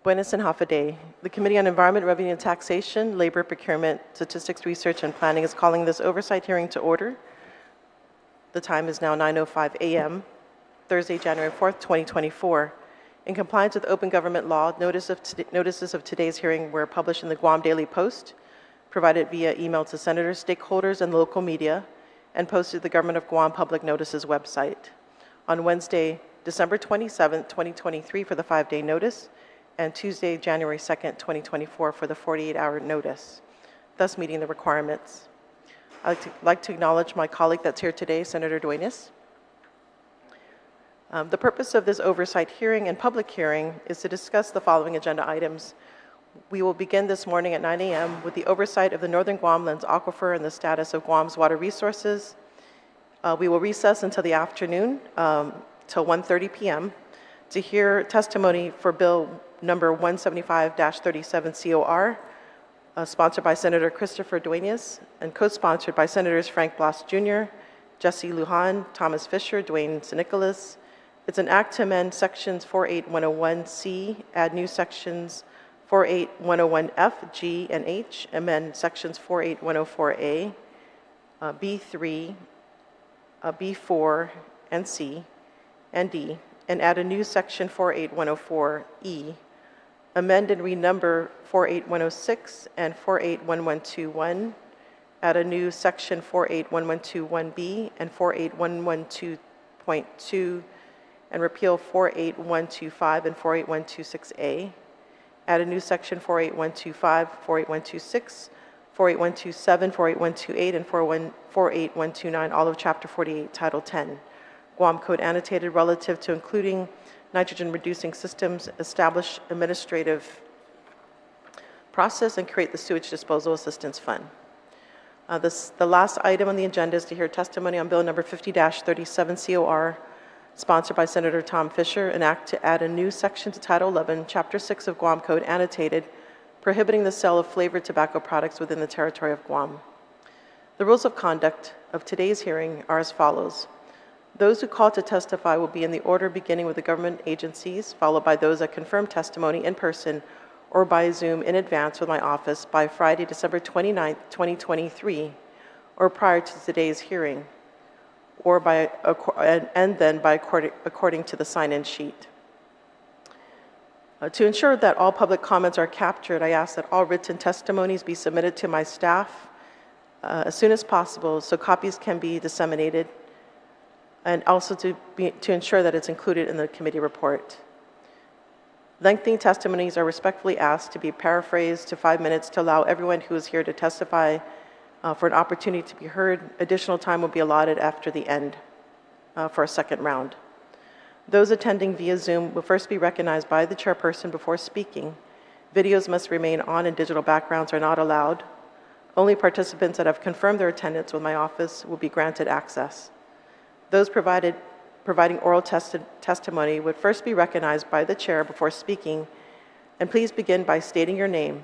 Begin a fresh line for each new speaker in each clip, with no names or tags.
Buenas and half a day. The Committee on Environment, Revenue and Taxation, Labor, Procurement, Statistics, Research, and Planning is calling this oversight hearing to order. The time is now 9:05 a.m., Thursday, January 4th, 2024. In compliance with open government law, notices of today's hearing were published in the Guam Daily Post, provided via email to senators, stakeholders, and local media, and posted to the Government of Guam Public Notices website on Wednesday, December 27, 2023 for the 5-day notice, and Tuesday, January 2nd, 2024 for the 48-hour notice, thus meeting the requirements. I'd like to acknowledge my colleague that's here today, Senator Duenas. The purpose of this oversight hearing and public hearing is to discuss the following agenda items. We will begin this morning at 9 a.m. with the oversight of the Northern Guam Lands Aquifer and the status of Guam's water resources. We will recess until the afternoon, till 1:30 p.m. to hear testimony for Bill number 175-37 COR, sponsored by Senator Christopher Duenas and co-sponsored by Senators Frank Blas Jr., Jesse Lujan, Thomas Fisher, Dwayne Nicholas. It's an act to amend sections 48101C, add new sections 48101F, G, and H, amend sections 48104A, B3, B4, and C, and D, and add a new section 48104E, amend and renumber 48106 and 481121, add a new section 481121B and 48112.2, and repeal 48125 and 48126A, add a new section 48125, 48126, 48127, 48128, and 48129, all of Chapter 48, Title 10. Guam Code annotated relative to including nitrogen-reducing systems, establish administrative process, and create the Sewage Disposal Assistance Fund. The last item on the agenda is to hear testimony on Bill number 50-37 COR, sponsored by Senator Tom Fisher, an act to add a new section to Title 11, Chapter 6 of Guam Code annotated, prohibiting the sale of flavored tobacco products within the territory of Guam. The rules of conduct of today's hearing are as follows. Those who call to testify will be in the order beginning with the government agencies, followed by those that confirm testimony in person or by Zoom in advance with my office by Friday, December 29, 2023, or prior to today's hearing, or according to the sign-in sheet. To ensure that all public comments are captured, I ask that all written testimonies be submitted to my staff as soon as possible so copies can be disseminated, and also to ensure that it's included in the committee report. Lengthy testimonies are respectfully asked to be paraphrased to 5 minutes to allow everyone who is here to testify for an opportunity to be heard. Additional time will be allotted after the end for a second round. Those attending via Zoom will first be recognized by the chairperson before speaking. Videos must remain on and digital backgrounds are not allowed. Only participants that have confirmed their attendance with my office will be granted access. Those providing oral testimony would first be recognized by the chair before speaking, and please begin by stating your name,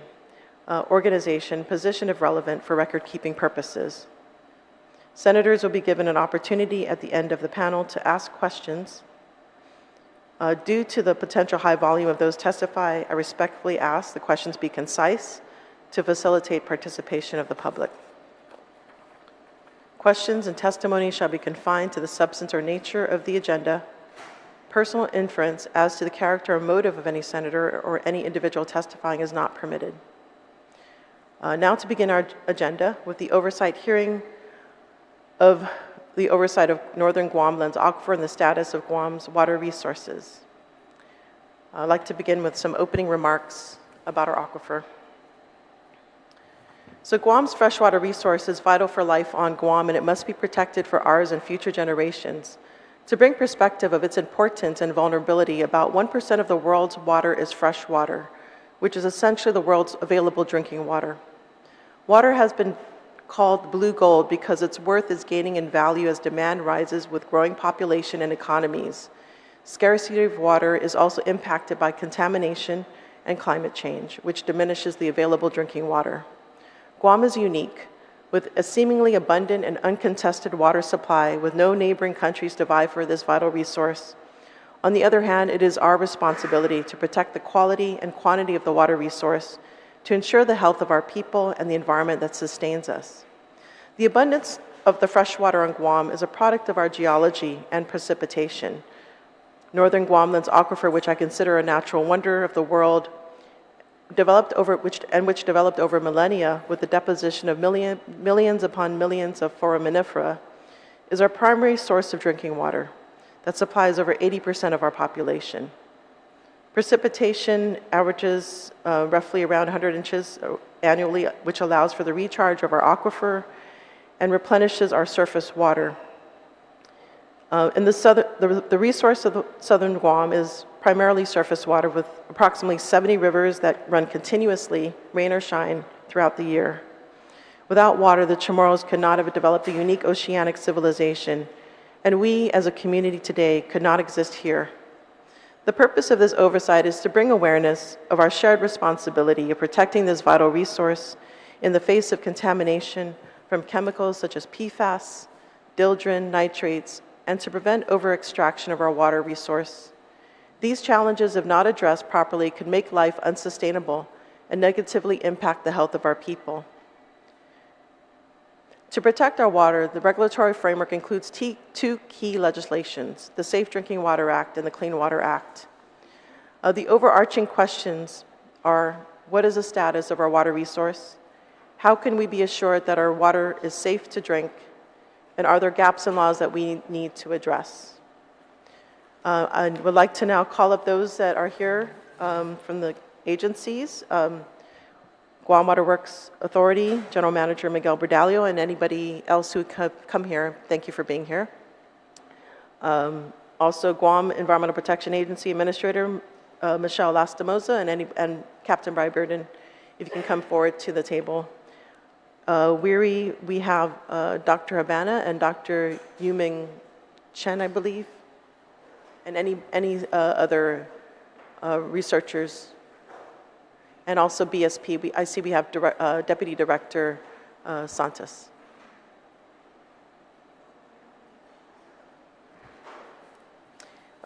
organization, position if relevant for record-keeping purposes. Senators will be given an opportunity at the end of the panel to ask questions. Due to the potential high volume of those testify, I respectfully ask the questions be concise to facilitate participation of the public. Questions and testimony shall be confined to the substance or nature of the agenda. Personal inference as to the character or motive of any senator or any individual testifying is not permitted. Now to begin our agenda with the oversight hearing of the oversight of Northern Guam Lands Aquifer and the status of Guam's water resources. I'd like to begin with some opening remarks about our aquifer. So Guam's freshwater resource is vital for life on Guam, and it must be protected for ours and future generations. To bring perspective of its importance and vulnerability, about 1% of the world's water is fresh water, which is essentially the world's available drinking water. Water has been called blue gold because its worth is gaining in value as demand rises with growing population and economies. Scarcity of water is also impacted by contamination and climate change, which diminishes the available drinking water. Guam is unique, with a seemingly abundant and uncontested water supply with no neighboring countries to vie for this vital resource. On the other hand, it is our responsibility to protect the quality and quantity of the water resource to ensure the health of our people and the environment that sustains us. The abundance of the fresh water on Guam is a product of our geology and precipitation. Northern Guamland's aquifer, which I consider a natural wonder of the world, which developed over millennia with the deposition of millions upon millions of foraminifera, is our primary source of drinking water that supplies over 80% of our population. Precipitation averages roughly around 100 inches annually, which allows for the recharge of our aquifer and replenishes our surface water. The resource of the southern Guam is primarily surface water, with approximately 70 rivers that run continuously, rain or shine, throughout the year. Without water, the Chamorros could not have developed a unique oceanic civilization, and we as a community today could not exist here. The purpose of this oversight is to bring awareness of our shared responsibility of protecting this vital resource in the face of contamination from chemicals such as PFAS, dieldrin, nitrates, and to prevent over-extraction of our water resource. These challenges, if not addressed properly, could make life unsustainable and negatively impact the health of our people. To protect our water, the regulatory framework includes two key legislations, the Safe Drinking Water Act and the Clean Water Act. The overarching questions are, what is the status of our water resource? How can we be assured that our water is safe to drink? And are there gaps in laws that we need to address? I would like to now call up those that are here from the agencies. Guam Water Works Authority, General Manager Miguel Bordallo, and anybody else who could come here, thank you for being here. Also, Guam Environmental Protection Agency Administrator Michelle Lastimosa and Captain Brian Burden, if you can come forward to the table. We have Dr. Habana and Dr. Yuming Chen, I believe, and any other researchers. And also BSP, I see we have Deputy Director Santos.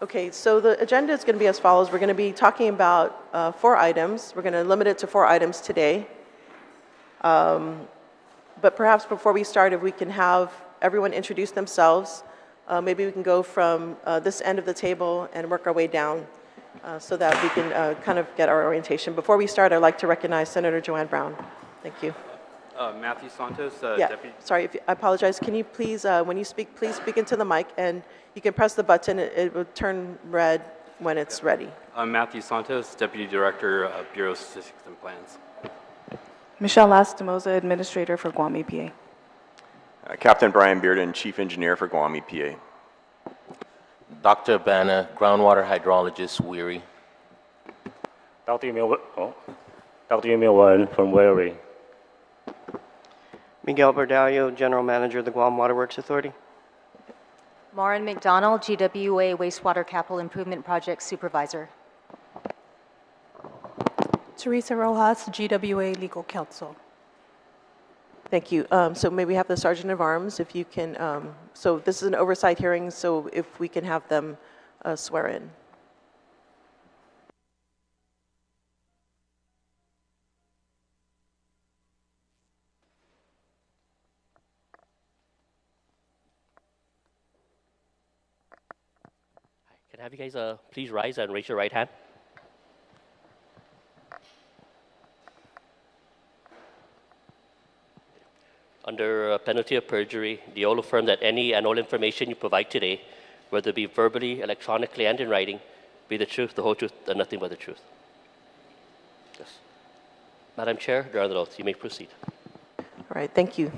Okay, so the agenda is going to be as follows. We're going to be talking about 4 items. We're going to limit it to 4 items today. But perhaps before we start, if we can have everyone introduce themselves, maybe we can go from this end of the table and work our way down. So that we can kind of get our orientation. Before we start, I'd like to recognize Senator Joanne Brown. Thank you.
Matthew Santos,
yeah,
Deputy.
Sorry, I apologize. Can you please, when you speak, please speak into the mic, and you can press the button. It will turn red when it's ready.
Matthew Santos, Deputy Director of Bureau of Statistics and Plans.
Michelle Lastimosa, Administrator for Guam EPA.
Captain Brian Bearden, Chief Engineer for Guam EPA.
Dr. Banna, groundwater hydrologist, Weary.
Dr. Emil Wen from Weary.
Miguel Bordallo, General Manager of the Guam Water Works Authority.
Maureen McDonald, GWA Wastewater Capital Improvement Project Supervisor.
Teresa Rojas, GWA Legal Counsel.
Thank you. So may we have the Sergeant of Arms, if you can, so this is an oversight hearing, so if we can have them swear in.
Can I have you guys please rise and raise your right hand? Under penalty of perjury, do you affirm that any and all information you provide today, whether it be verbally, electronically, and in writing, be the truth, the whole truth, and nothing but the truth? Yes. Madam Chair, you're on the oath. You may proceed.
All right, thank you.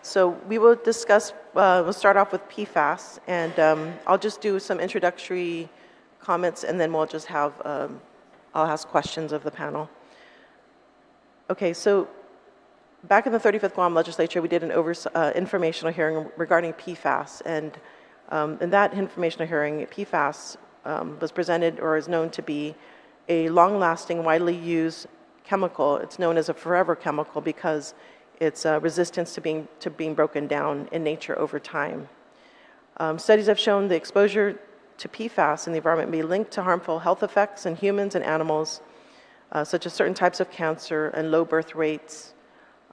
So we will discuss, we'll start off with PFAS, and I'll just do some introductory comments, and then we'll just have, I'll ask questions of the panel. Okay, so back in the 35th Guam Legislature, we did an informational hearing regarding PFAS, and in that informational hearing, PFAS was presented, or is known to be, a long-lasting, widely used chemical. It's known as a forever chemical because its resistance to being broken down in nature over time. Studies have shown the exposure to PFAS in the environment may be linked to harmful health effects in humans and animals, such as certain types of cancer and low birth rates,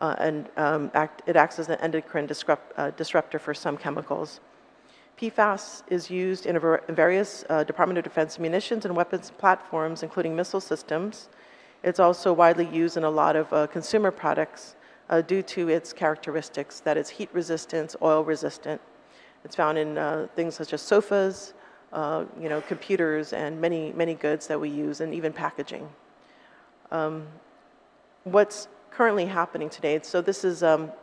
it acts as an endocrine disruptor for some chemicals. PFAS is used in various Department of Defense munitions and weapons platforms, including missile systems. It's also widely used in a lot of consumer products due to its characteristics, that it's heat resistant, oil resistant. It's found in things such as sofas, computers, and many goods that we use, and even packaging. What's currently happening today, so this is,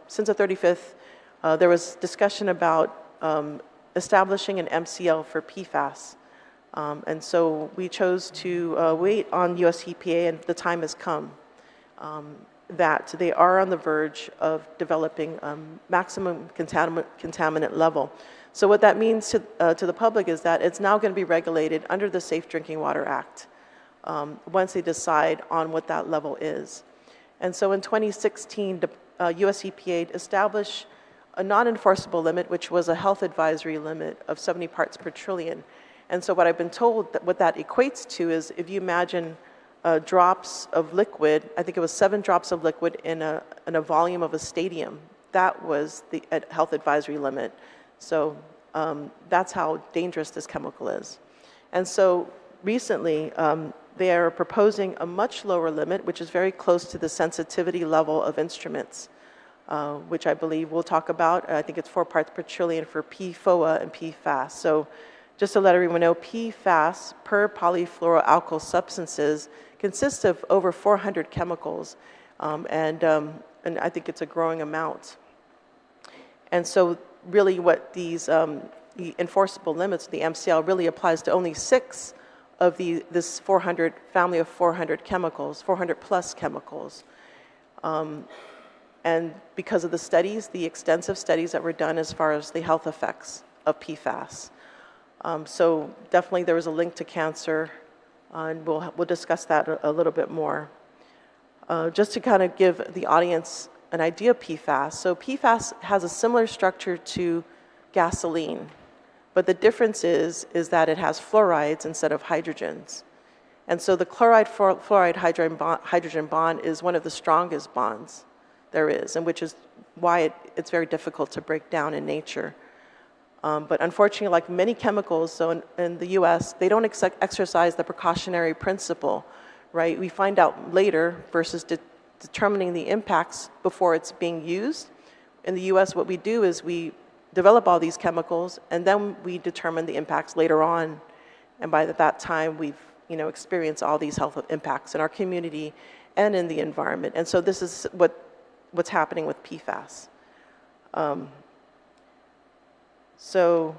since the 35th, there was discussion about establishing an MCL for PFAS. And so we chose to wait on US EPA, and the time has come that they are on the verge of developing maximum contaminant level. So what that means to the public is that it's now going to be regulated under the Safe Drinking Water Act once they decide on what that level is. And so in 2016, the US EPA established a non-enforceable limit, which was a health advisory limit of 70 parts per trillion. And so what I've been told, that what that equates to is, if you imagine drops of liquid, I think it was 7 drops of liquid in a volume of a stadium. That was the health advisory limit. So that's how dangerous this chemical is. And so recently, they are proposing a much lower limit, which is very close to the sensitivity level of instruments, which I believe we'll talk about. I think it's 4 parts per trillion for PFOA and PFAS. So just to let everyone know, PFAS, per polyfluoroalkyl substances, consists of over 400 chemicals, and I think it's a growing amount. And so really what these the enforceable limits, the MCL, really applies to only 6 of this 400 family of 400 chemicals, 400 plus chemicals. And because of the studies, the extensive studies that were done as far as the health effects of PFAS. So definitely there was a link to cancer, and we'll discuss that a little bit more. Just to kind of give the audience an idea of PFAS. So PFAS has a similar structure to gasoline, but the difference is that it has fluorides instead of hydrogens. And so the chloride-fluoride hydrogen bond is one of the strongest bonds there is, and which is why it's very difficult to break down in nature. But unfortunately, like many chemicals, so in the US, they don't exercise the precautionary principle, right? We find out later versus determining the impacts before it's being used. In the US, what we do is we develop all these chemicals, and then we determine the impacts later on. And by that time, we've experienced all these health impacts in our community and in the environment. And so this is what's happening with PFAS. So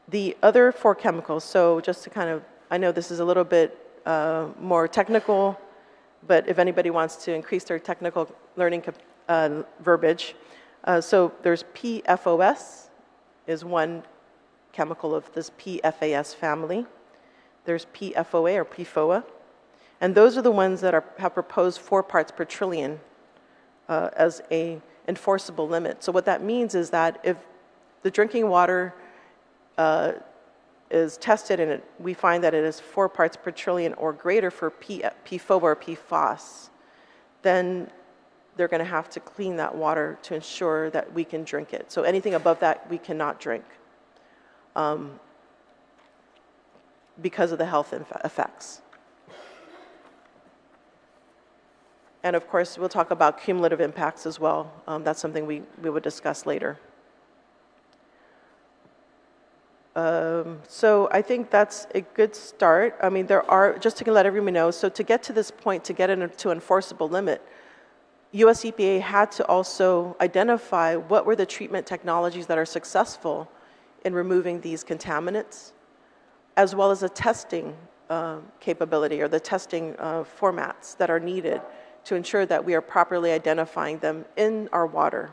the other 4 chemicals, so just to kind of, I know this is a little bit more technical, but if anybody wants to increase their technical learning verbiage, so there's PFOS is one chemical of this PFAS family. There's PFOA or PFOA, and those are the ones that have proposed 4 parts per trillion as a enforceable limit. So what that means is that if the drinking water is tested and we find that it is 4 parts per trillion or greater for PFOA or PFOS, then they're going to have to clean that water to ensure that we can drink it. So anything above that, we cannot drink because of the health effects. And of course, we'll talk about cumulative impacts as well. That's something we would discuss later. So I think that's a good start. I mean, there are, just to let everyone know, so to get to this point, to get into enforceable limit, US EPA had to also identify what were the treatment technologies that are successful in removing these contaminants, as well as a testing capability or the testing formats that are needed to ensure that we are properly identifying them in our water.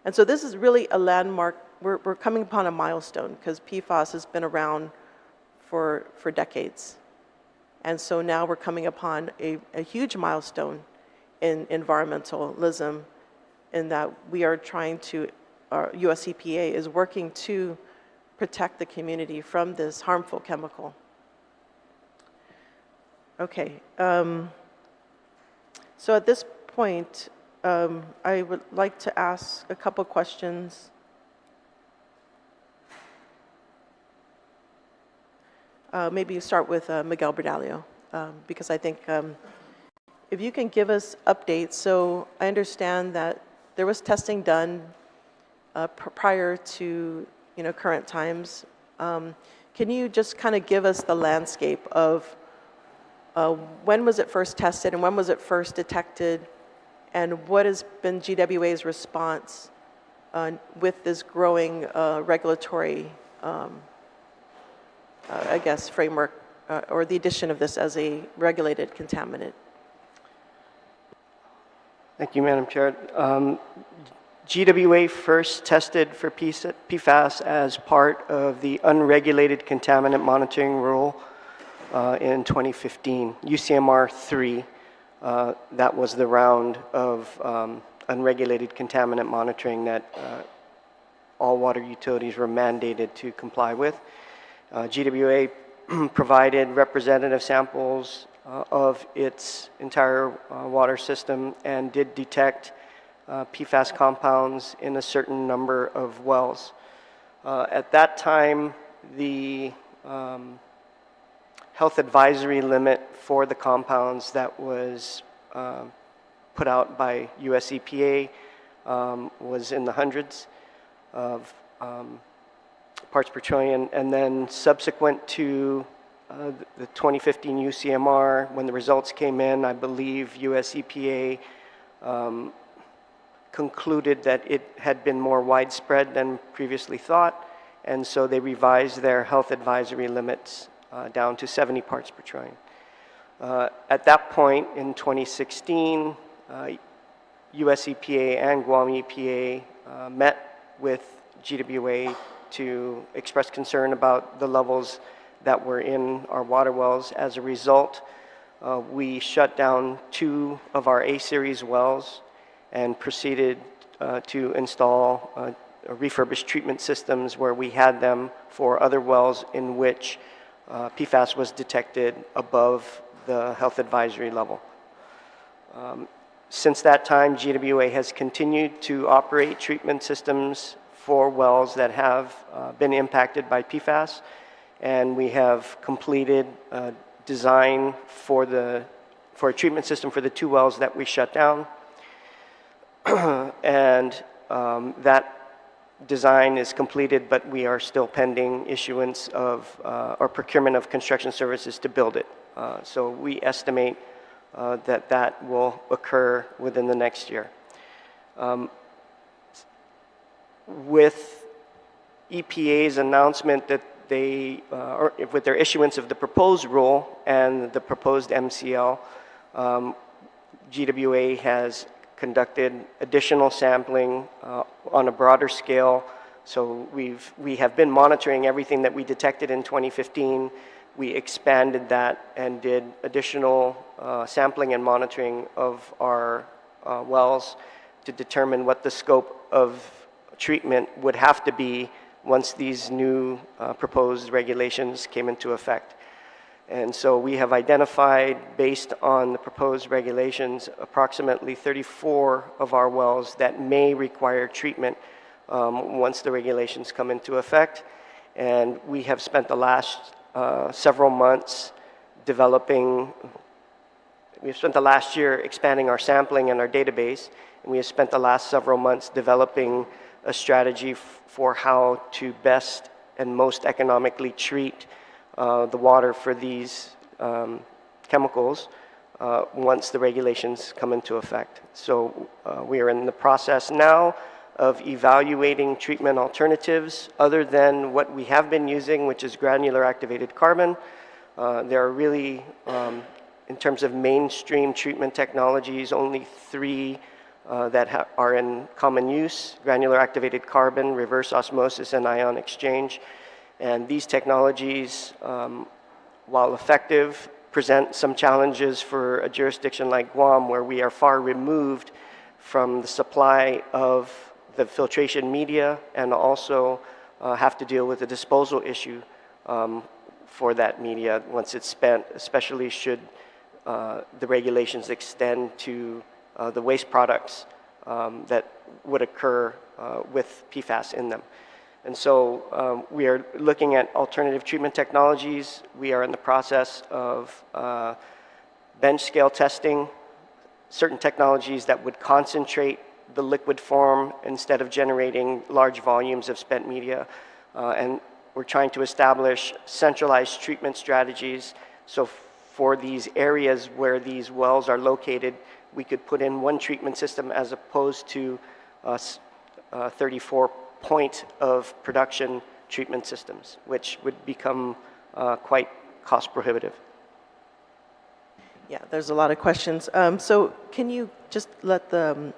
And so this is really a landmark. We're coming upon a milestone because PFAS has been around for decades. And so now we're coming upon a huge milestone in environmentalism, in that we are trying to, US EPA is working to protect the community from this harmful chemical. Okay. So at this point, I would like to ask a couple questions. Maybe you start with Miguel Bernalio, because I think if you can give us updates. So I understand that there was testing done prior to current times. Can you just kind of give us the landscape of when was it first tested and when was it first detected, and what has been GWA's response with this growing regulatory, I guess, framework, or the addition of this as a regulated contaminant?
Thank you, Madam Chair. GWA first tested for PFAS as part of the unregulated contaminant monitoring rule in 2015, UCMR 3. That was the round of unregulated contaminant monitoring that all water utilities were mandated to comply with. GWA provided representative samples of its entire water system and did detect PFAS compounds in a certain number of wells. At that time, the health advisory limit for the compounds that was put out by US EPA was in the hundreds of parts per trillion, and then subsequent to the 2015 UCMR, when the results came in, I believe US EPA concluded that it had been more widespread than previously thought, and so they revised their health advisory limits down to 70 parts per trillion. At that point in 2016, US EPA and Guam EPA met with GWA to express concern about the levels that were in our water wells. As a result, we shut down 2 of our A-series wells and proceeded to install refurbished treatment systems where we had them for other wells in which PFAS was detected above the health advisory level. Since that time, GWA has continued to operate treatment systems for wells that have been impacted by PFAS, and we have completed design for a treatment system for the 2 wells that we shut down. And that design is completed, but we are still pending issuance of or procurement of construction services to build it. So we estimate that will occur within the next year. With EPA's announcement that they, or with their issuance of the proposed rule and the proposed MCL, GWA has conducted additional sampling on a broader scale. So we have been monitoring everything that we detected in 2015. We expanded that and did additional sampling and monitoring of our wells to determine what the scope of treatment would have to be once these new proposed regulations came into effect. And so we have identified, based on the proposed regulations, approximately 34 of our wells that may require treatment once the regulations come into effect. And we have spent the last several months we've spent the last year expanding our sampling and our database, and we have spent the last several months developing a strategy for how to best and most economically treat the water for these chemicals once the regulations come into effect. So we are in the process now of evaluating treatment alternatives other than what we have been using, which is granular activated carbon. There are really, in terms of mainstream treatment technologies, only 3 that are in common use: granular activated carbon, reverse osmosis, and ion exchange. And these technologies, while effective, present some challenges for a jurisdiction like Guam, where we are far removed from the supply of the filtration media and also have to deal with the disposal issue for that media once it's spent, especially should the regulations extend to the waste products that would occur with PFAS in them. And so we are looking at alternative treatment technologies. We are in the process of bench scale testing certain technologies that would concentrate the liquid form instead of generating large volumes of spent media. And we're trying to establish centralized treatment strategies. So for these areas where these wells are located, we could put in one treatment system as opposed to 34 point of production treatment systems, which would become quite cost prohibitive.
Yeah, there's a lot of questions. So can you just let the,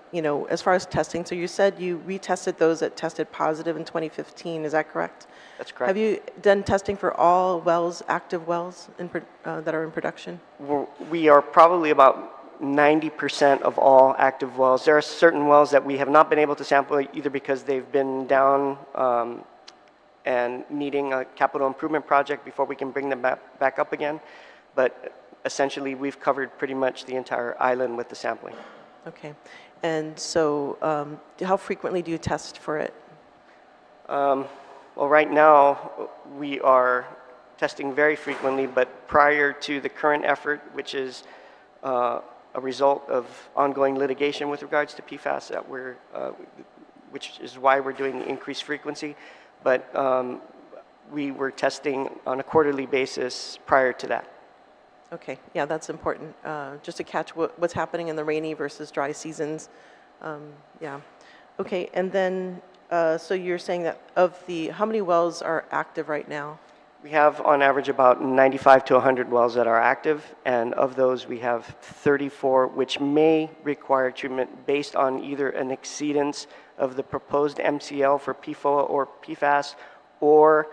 as far as testing, so you said you retested those that tested positive in 2015, is that correct?
That's correct.
Have you done testing for all wells, active wells that are in production?
We are probably about 90% of all active wells. There are certain wells that we have not been able to sample either because they've been down and needing a capital improvement project before we can bring them back up again. But essentially, we've covered pretty much the entire island with the sampling.
Okay. And so how frequently do you test for it?
Well, right now, we are testing very frequently, but prior to the current effort, which is a result of ongoing litigation with regards to PFAS, which is why we're doing the increased frequency, but we were testing on a quarterly basis prior to that.
Okay, yeah, that's important, just to catch what's happening in the rainy versus dry seasons. Yeah. Okay, and then, so you're saying that how many wells are active right now?
We have, on average, about 95 to 100 wells that are active, and of those, we have 34 which may require treatment based on either an exceedance of the proposed MCL for PFOA or PFAS, or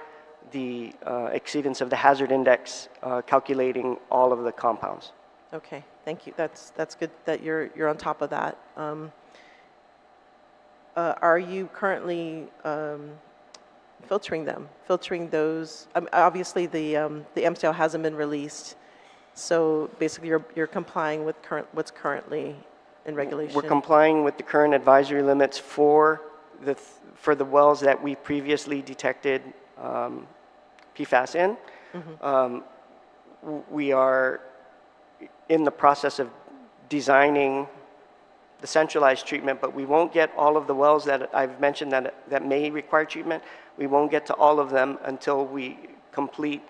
the exceedance of the hazard index, calculating all of the compounds.
Okay, thank you. That's good that you're on top of that. Are you currently filtering those? Obviously, the MCL hasn't been released, so basically you're complying with what's currently in regulation.
We're complying with the current advisory limits for the wells that we previously detected PFAS in. Mm-hmm. We are in the process of designing the centralized treatment, but we won't get all of the wells that I've mentioned that may require treatment. We won't get to all of them until we complete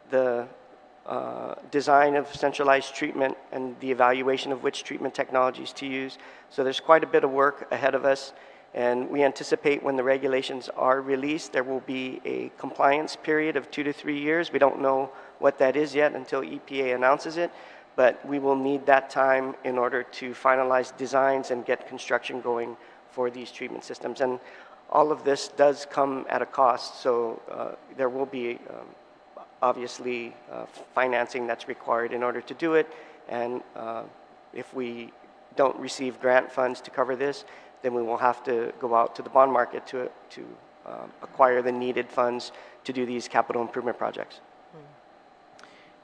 the design of centralized treatment and the evaluation of which treatment technologies to use. So there's quite a bit of work ahead of us, and we anticipate when the regulations are released, there will be a compliance period of 2 to 3 years. We don't know what that is yet until EPA announces it, but we will need that time in order to finalize designs and get construction going for these treatment systems. And all of this does come at a cost, so there will be obviously financing that's required in order to do it. And if we don't receive grant funds to cover this, then we will have to go out to the bond market to acquire the needed funds to do these capital improvement projects.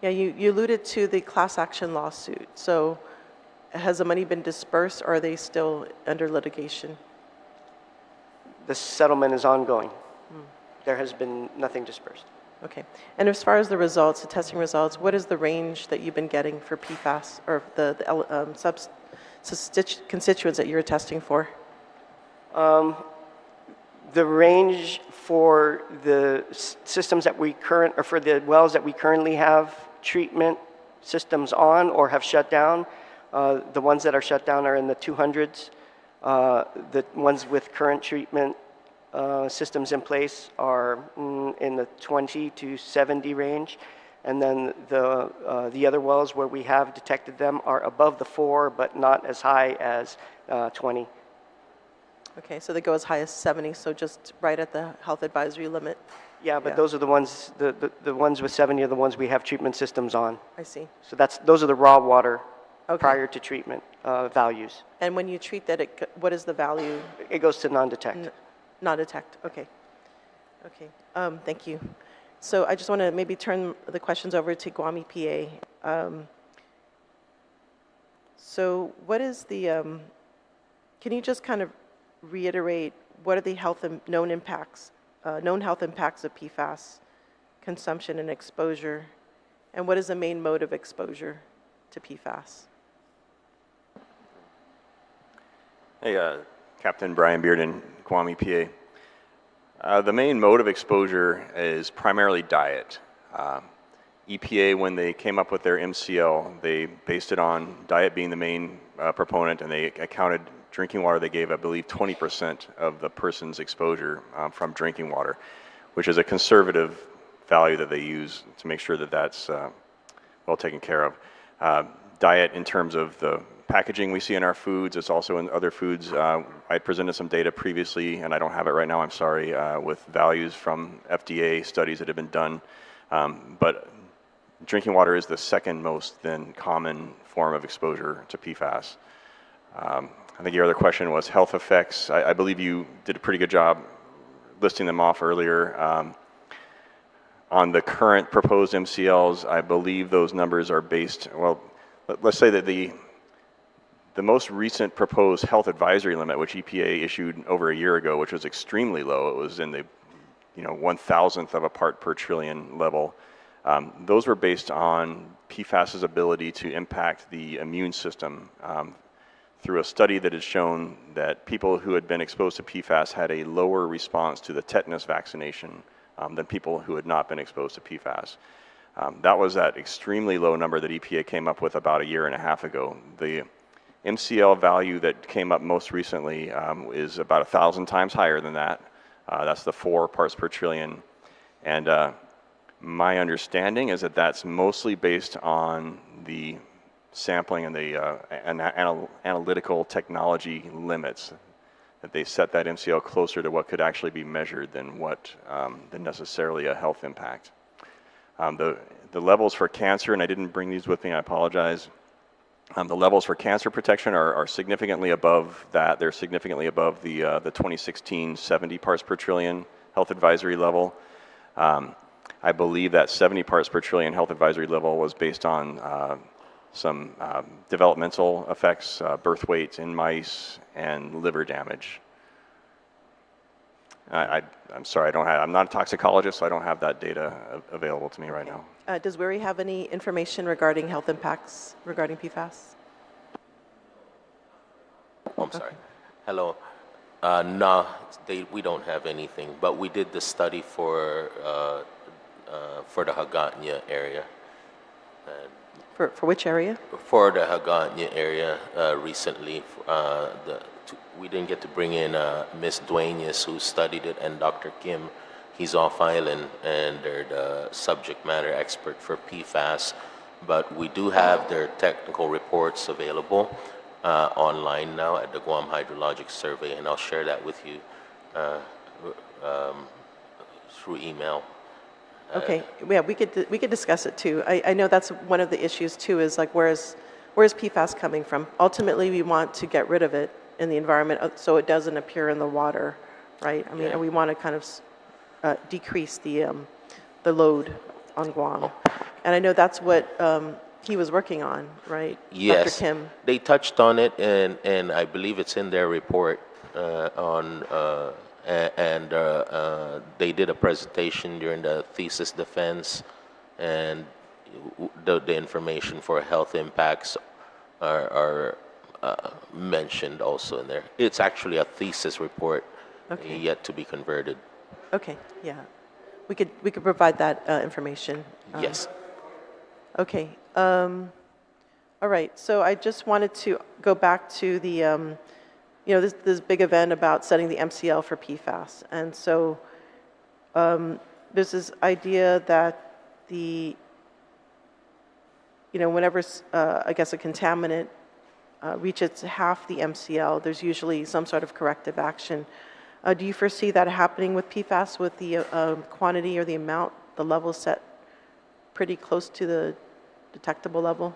Yeah, you alluded to the class action lawsuit. So has the money been dispersed, or are they still under litigation?
The settlement is ongoing. There has been nothing dispersed.
Okay. And as far as the results, the testing results, what is the range that you've been getting for PFAS, or the constituents that you're testing for?
The range for the systems that for the wells that we currently have treatment systems on or have shut down, the ones that are shut down are in the 200s. The ones with current treatment systems in place are in the 20 to 70 range. And then the other wells where we have detected them are above the 4, but not as high as 20.
Okay, so they go as high as 70, so just right at the health advisory limit.
Yeah, but those are the ones, the ones with 70 are the ones we have treatment systems on.
I see.
So those are the raw water prior to treatment values.
And when you treat that, what is the value?
It goes to non-detect.
Non-detect, okay. Okay, thank you. So I just want to maybe turn the questions over to Guam EPA. So what is the, can you just kind of reiterate what are the known health impacts of PFAS consumption and exposure, and what is the main mode of exposure to PFAS?
Hey, Captain Brian Bearden, Guam EPA. The main mode of exposure is primarily diet. EPA, when they came up with their MCL, they based it on diet being the main proponent, and they accounted drinking water. They gave, I believe, 20% of the person's exposure from drinking water, which is a conservative value that they use to make sure that that's well taken care of. Diet in terms of the packaging we see in our foods, it's also in other foods. I presented some data previously, and I don't have it right now, I'm sorry, with values from FDA studies that have been done. But drinking water is the second most then common form of exposure to PFAS. I think your other question was health effects. I believe you did a pretty good job listing them off earlier. On the current proposed MCLs, I believe those numbers are based, well, let's say that the most recent proposed health advisory limit, which EPA issued over a year ago, which was extremely low, it was in the 1,000th of a part per trillion level. Those were based on PFAS's ability to impact the immune system through a study that has shown that people who had been exposed to PFAS had a lower response to the tetanus vaccination than people who had not been exposed to PFAS. That was that extremely low number that EPA came up with about a year and a half ago. The MCL value that came up most recently is about 1,000 times higher than that. That's the 4 parts per trillion. And my understanding is that that's mostly based on the sampling and the analytical technology limits, that they set that MCL closer to what could actually be measured than necessarily a health impact. The levels for cancer, and I didn't bring these with me, I apologize. The levels for cancer protection are significantly above that. They're significantly above the 2016 70 parts per trillion health advisory level. I believe that 70 parts per trillion health advisory level was based on some developmental effects, birth weight in mice, and liver damage. I'm sorry, I'm not a toxicologist, so I don't have that data available to me right now.
Does WERI have any information regarding health impacts regarding PFAS?
Oh, I'm sorry. Hello. No, we don't have anything, but we did the study for the Hagåtña area.
For which area?
For the Hagåtña area recently. We didn't get to bring in Ms. Dueñas, who studied it, and Dr. Kim. He's off island, and they're the subject matter expert for PFAS. But we do have their technical reports available online now at the Guam Hydrologic Survey, and I'll share that with you through email.
Okay, yeah, we could discuss it too. I know that's one of the issues too, is like where's PFAS coming from? Ultimately, we want to get rid of it in the environment so it doesn't appear in the water, right? I mean, we want to kind of decrease the load on Guam. And I know that's what he was working on, right?
Yes,
Dr. Kim.
they touched on it, and I believe it's in their report they did a presentation during the thesis defense, and the information for health impacts are mentioned also in there. It's actually a thesis report, yet to be converted.
Okay, yeah. We could provide that information.
Yes.
Okay. All right. So I just wanted to go back to the, this big event about setting the MCL for PFAS. And so there's this idea that whenever, I guess, a contaminant reaches half the MCL, there's usually some sort of corrective action. Do you foresee that happening with PFAS, with the quantity or the amount, the level set pretty close to the detectable level?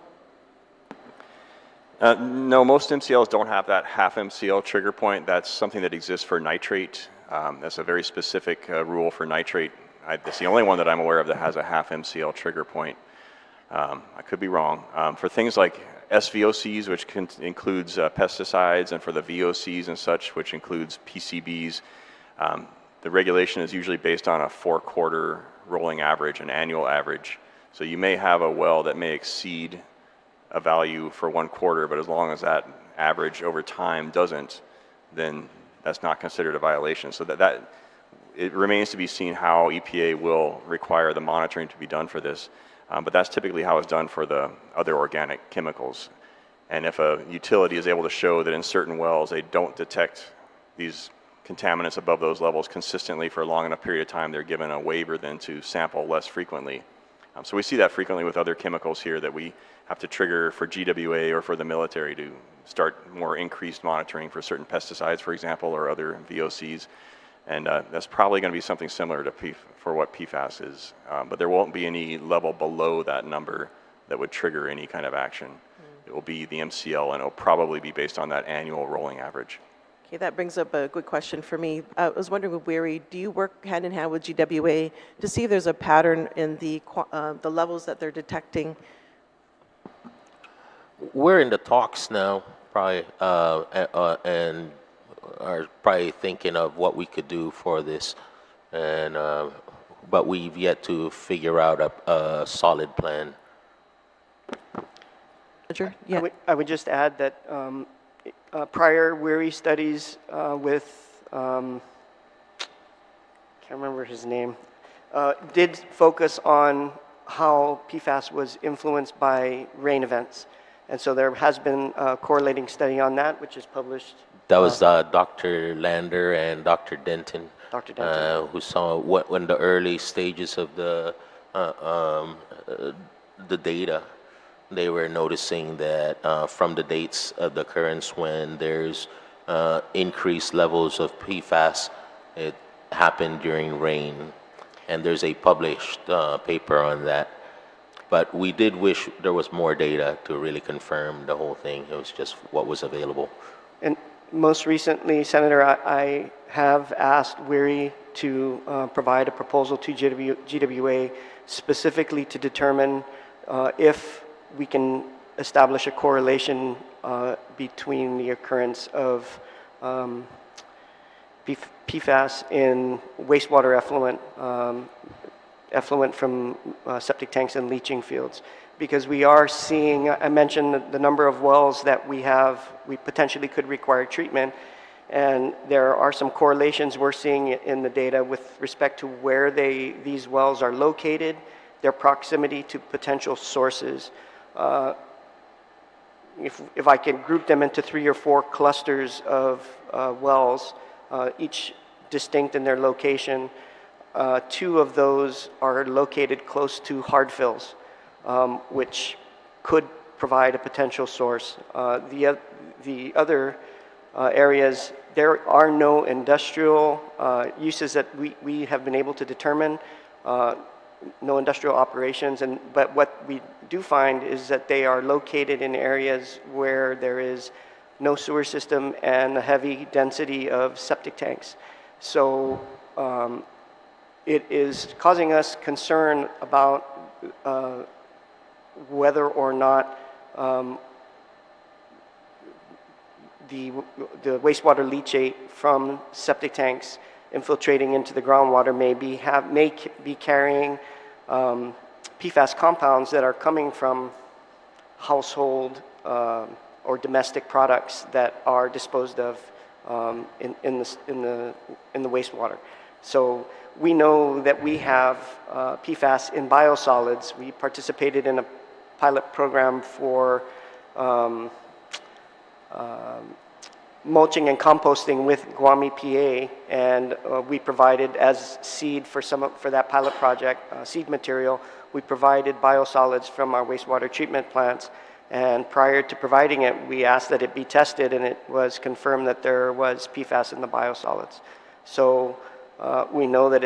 No, most MCLs don't have that half MCL trigger point. That's something that exists for nitrate. That's a very specific rule for nitrate. It's the only one that I'm aware of that has a half MCL trigger point. I could be wrong. For things like SVOCs, which includes pesticides, and for the VOCs and such, which includes PCBs, the regulation is usually based on a 4-quarter rolling average, an annual average. So you may have a well that may exceed a value for 1 quarter, but as long as that average over time doesn't, then that's not considered a violation. So that it remains to be seen how EPA will require the monitoring to be done for this. But that's typically how it's done for the other organic chemicals. And if a utility is able to show that in certain wells they don't detect these contaminants above those levels consistently for a long enough period of time, they're given a waiver then to sample less frequently. So we see that frequently with other chemicals here that we have to trigger for GWA or for the military to start more increased monitoring for certain pesticides, for example, or other VOCs. And that's probably going to be something similar to for what PFAS is. But there won't be any level below that number that would trigger any kind of action. It will be the MCL, and it will probably be based on that annual rolling average.
Okay, that brings up a good question for me. I was wondering with WERI, do you work hand in hand with GWA to see if there's a pattern in the levels that they're detecting?
We're in the talks now, probably, and are probably thinking of what we could do for this, and but we've yet to figure out a solid plan.
Yeah.
I would just add that prior WERI studies with, can't remember his name, did focus on how PFAS was influenced by rain events. And so there has been a correlating study on that, which is published.
That was Dr. Lander and Dr. Denton, who saw when the early stages of the data, they were noticing that from the dates of the occurrence when there's increased levels of PFAS, it happened during rain. And there's a published paper on that. But we did wish there was more data to really confirm the whole thing. It was just what was available.
And most recently, Senator, I have asked WERI to provide a proposal to GWA specifically to determine if we can establish a correlation between the occurrence of PFAS in wastewater effluent from septic tanks and leaching fields. Because we are seeing, I mentioned the number of wells that we potentially could require treatment, and there are some correlations we're seeing in the data with respect to where these wells are located, their proximity to potential sources. If I can group them into 3 or 4 clusters of wells, each distinct in their location, 2 of those are located close to hard fills, which could provide a potential source. The other areas, there are no industrial uses that we have been able to determine, no industrial operations, but what we do find is that they are located in areas where there is no sewer system and a heavy density of septic tanks. So it is causing us concern about whether or not the wastewater leachate from septic tanks infiltrating into the groundwater may be carrying PFAS compounds that are coming from household or domestic products that are disposed of in the wastewater. So we know that we have PFAS in biosolids. We participated in a pilot program for mulching and composting with Guam EPA, and we provided as seed for that pilot project, seed material. We provided biosolids from our wastewater treatment plants, and prior to providing it, we asked that it be tested, and it was confirmed that there was PFAS in the biosolids. So we know that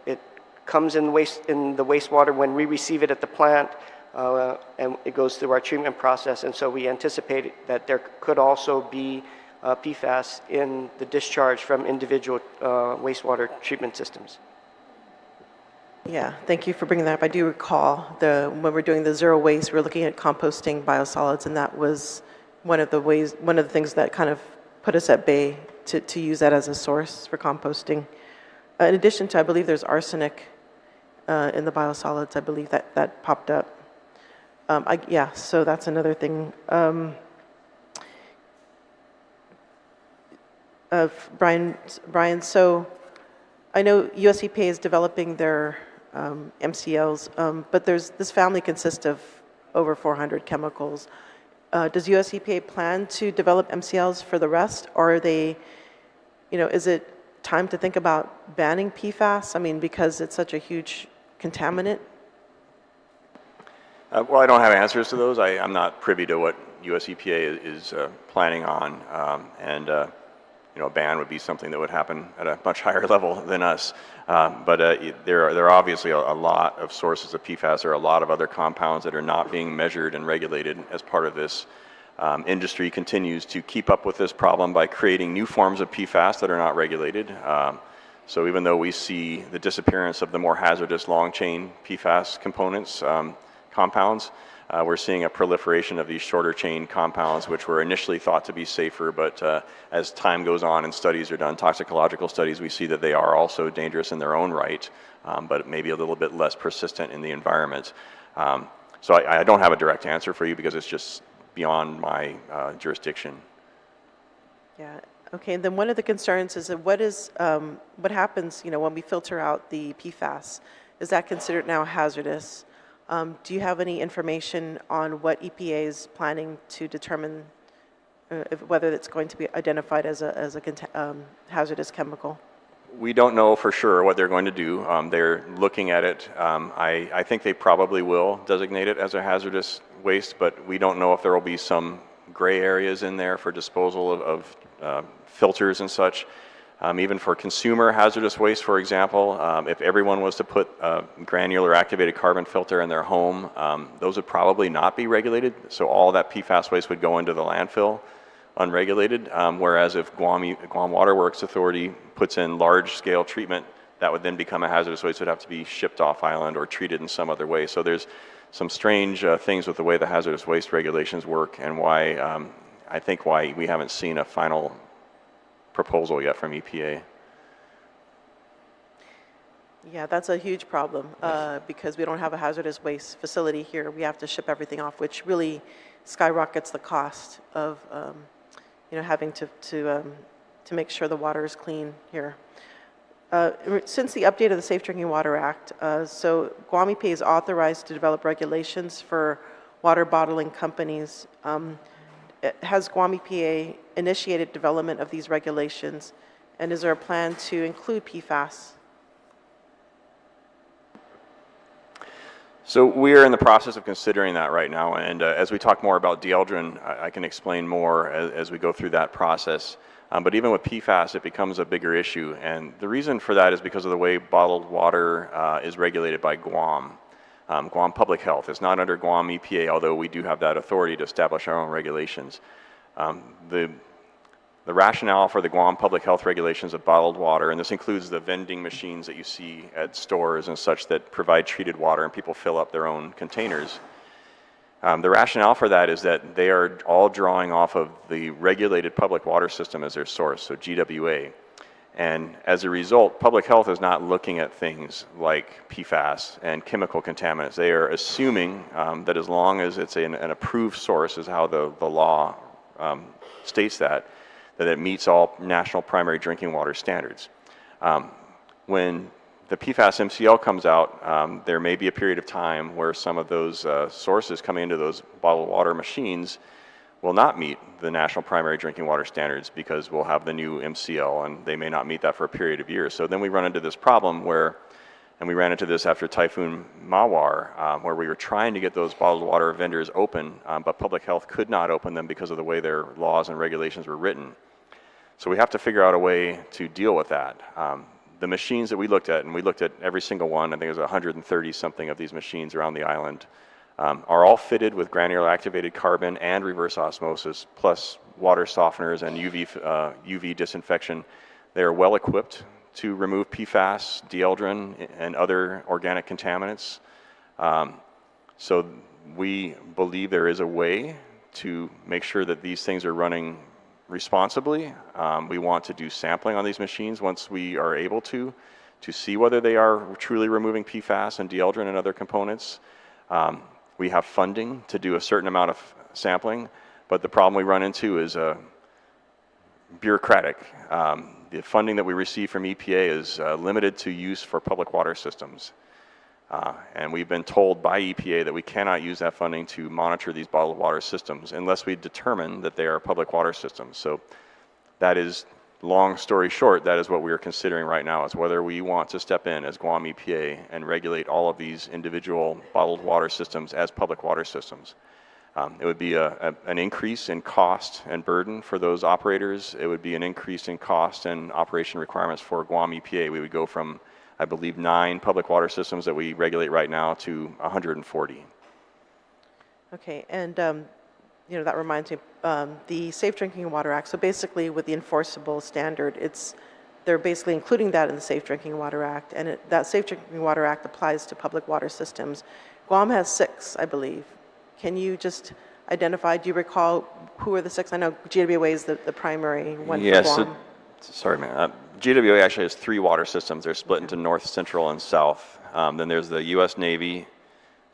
it comes in the wastewater when we receive it at the plant, and it goes through our treatment process, and so we anticipate that there could also be PFAS in the discharge from individual wastewater treatment systems.
Yeah, thank you for bringing that up. I do recall when we're doing the zero waste, we're looking at composting biosolids, and that was one of the things that kind of put us at bay to use that as a source for composting. In addition to, I believe there's arsenic in the biosolids. I believe that popped up. Yeah, so that's another thing. Brian, so I know US EPA is developing their MCLs, but this family consists of over 400 chemicals. Does US EPA plan to develop MCLs for the rest, or are they, is it time to think about banning PFAS? I mean, because it's such a huge contaminant.
Well, I don't have answers to those. I'm not privy to what US EPA is planning on, and a ban would be something that would happen at a much higher level than us. But there are obviously a lot of sources of PFAS. There are a lot of other compounds that are not being measured and regulated as part of this. Industry continues to keep up with this problem by creating new forms of PFAS that are not regulated. So even though we see the disappearance of the more hazardous long-chain PFAS compounds, we're seeing a proliferation of these shorter chain compounds, which were initially thought to be safer, but as time goes on and studies are done, toxicological studies, we see that they are also dangerous in their own right, but maybe a little bit less persistent in the environment. So I don't have a direct answer for you because it's just beyond my jurisdiction.
Yeah. Okay. And then one of the concerns is that what happens, when we filter out the PFAS? Is that considered now hazardous? Do you have any information on what EPA is planning to determine whether it's going to be identified as a hazardous chemical?
We don't know for sure what they're going to do. They're looking at it. I think they probably will designate it as a hazardous waste, but we don't know if there will be some gray areas in there for disposal of filters and such. Even for consumer hazardous waste, for example, if everyone was to put a granular activated carbon filter in their home, those would probably not be regulated. So all that PFAS waste would go into the landfill unregulated, whereas if Guam Water Works Authority puts in large-scale treatment, that would then become a hazardous waste. It would have to be shipped off island or treated in some other way. So there's some strange things with the way the hazardous waste regulations work, and why I think why we haven't seen a final proposal yet from EPA.
Yeah, that's a huge problem because we don't have a hazardous waste facility here. We have to ship everything off, which really skyrockets the cost of having to make sure the water is clean here. Since the update of the Safe Drinking Water Act, so Guam EPA is authorized to develop regulations for water bottling companies. Has Guam EPA initiated development of these regulations, and is there a plan to include PFAS?
So we are in the process of considering that right now, and as we talk more about Dieldrin, I can explain more as we go through that process. But even with PFAS, it becomes a bigger issue, and the reason for that is because of the way bottled water is regulated by Guam. Guam Public Health is not under Guam EPA, although we do have that authority to establish our own regulations. The rationale for the Guam Public Health regulations of bottled water, and this includes the vending machines that you see at stores and such that provide treated water and people fill up their own containers. The rationale for that is that they are all drawing off of the regulated public water system as their source, so GWA. And as a result, public health is not looking at things like PFAS and chemical contaminants. They are assuming that as long as it's an approved source, is how the law states that it meets all national primary drinking water standards. When the PFAS MCL comes out, there may be a period of time where some of those sources coming into those bottled water machines will not meet the national primary drinking water standards because we'll have the new MCL and they may not meet that for a period of years. So then we run into this problem where, and we ran into this after Typhoon Mawar, where we were trying to get those bottled water vendors open, but public health could not open them because of the way their laws and regulations were written. So we have to figure out a way to deal with that. The machines that we looked at, and we looked at every single one, I think it was 130 something of these machines around the island, are all fitted with granular activated carbon and reverse osmosis, plus water softeners and UV disinfection. They are well equipped to remove PFAS, dieldrin, and other organic contaminants. So we believe there is a way to make sure that these things are running responsibly. We want to do sampling on these machines once we are able to see whether they are truly removing PFAS and dieldrin and other components. We have funding to do a certain amount of sampling, but the problem we run into is bureaucratic. The funding that we receive from EPA is limited to use for public water systems. And we've been told by EPA that we cannot use that funding to monitor these bottled water systems unless we determine that they are public water systems. So that is, long story short, that is what we are considering right now, is whether we want to step in as Guam EPA and regulate all of these individual bottled water systems as public water systems. It would be an increase in cost and burden for those operators. It would be an increase in cost and operation requirements for Guam EPA. We would go from, I believe, 9 public water systems that we regulate right now to 140.
Okay, and you know, that reminds me, the Safe Drinking Water Act, so basically with the enforceable standard, they're basically including that in the Safe Drinking Water Act, and that Safe Drinking Water Act applies to public water systems. Guam has 6, I believe. Can you just identify, do you recall who are the 6? I know GWA is the primary one for Guam.
Sorry, man. GWA actually has 3 water systems. They're split into north, central, and south. Then there's the U.S. Navy.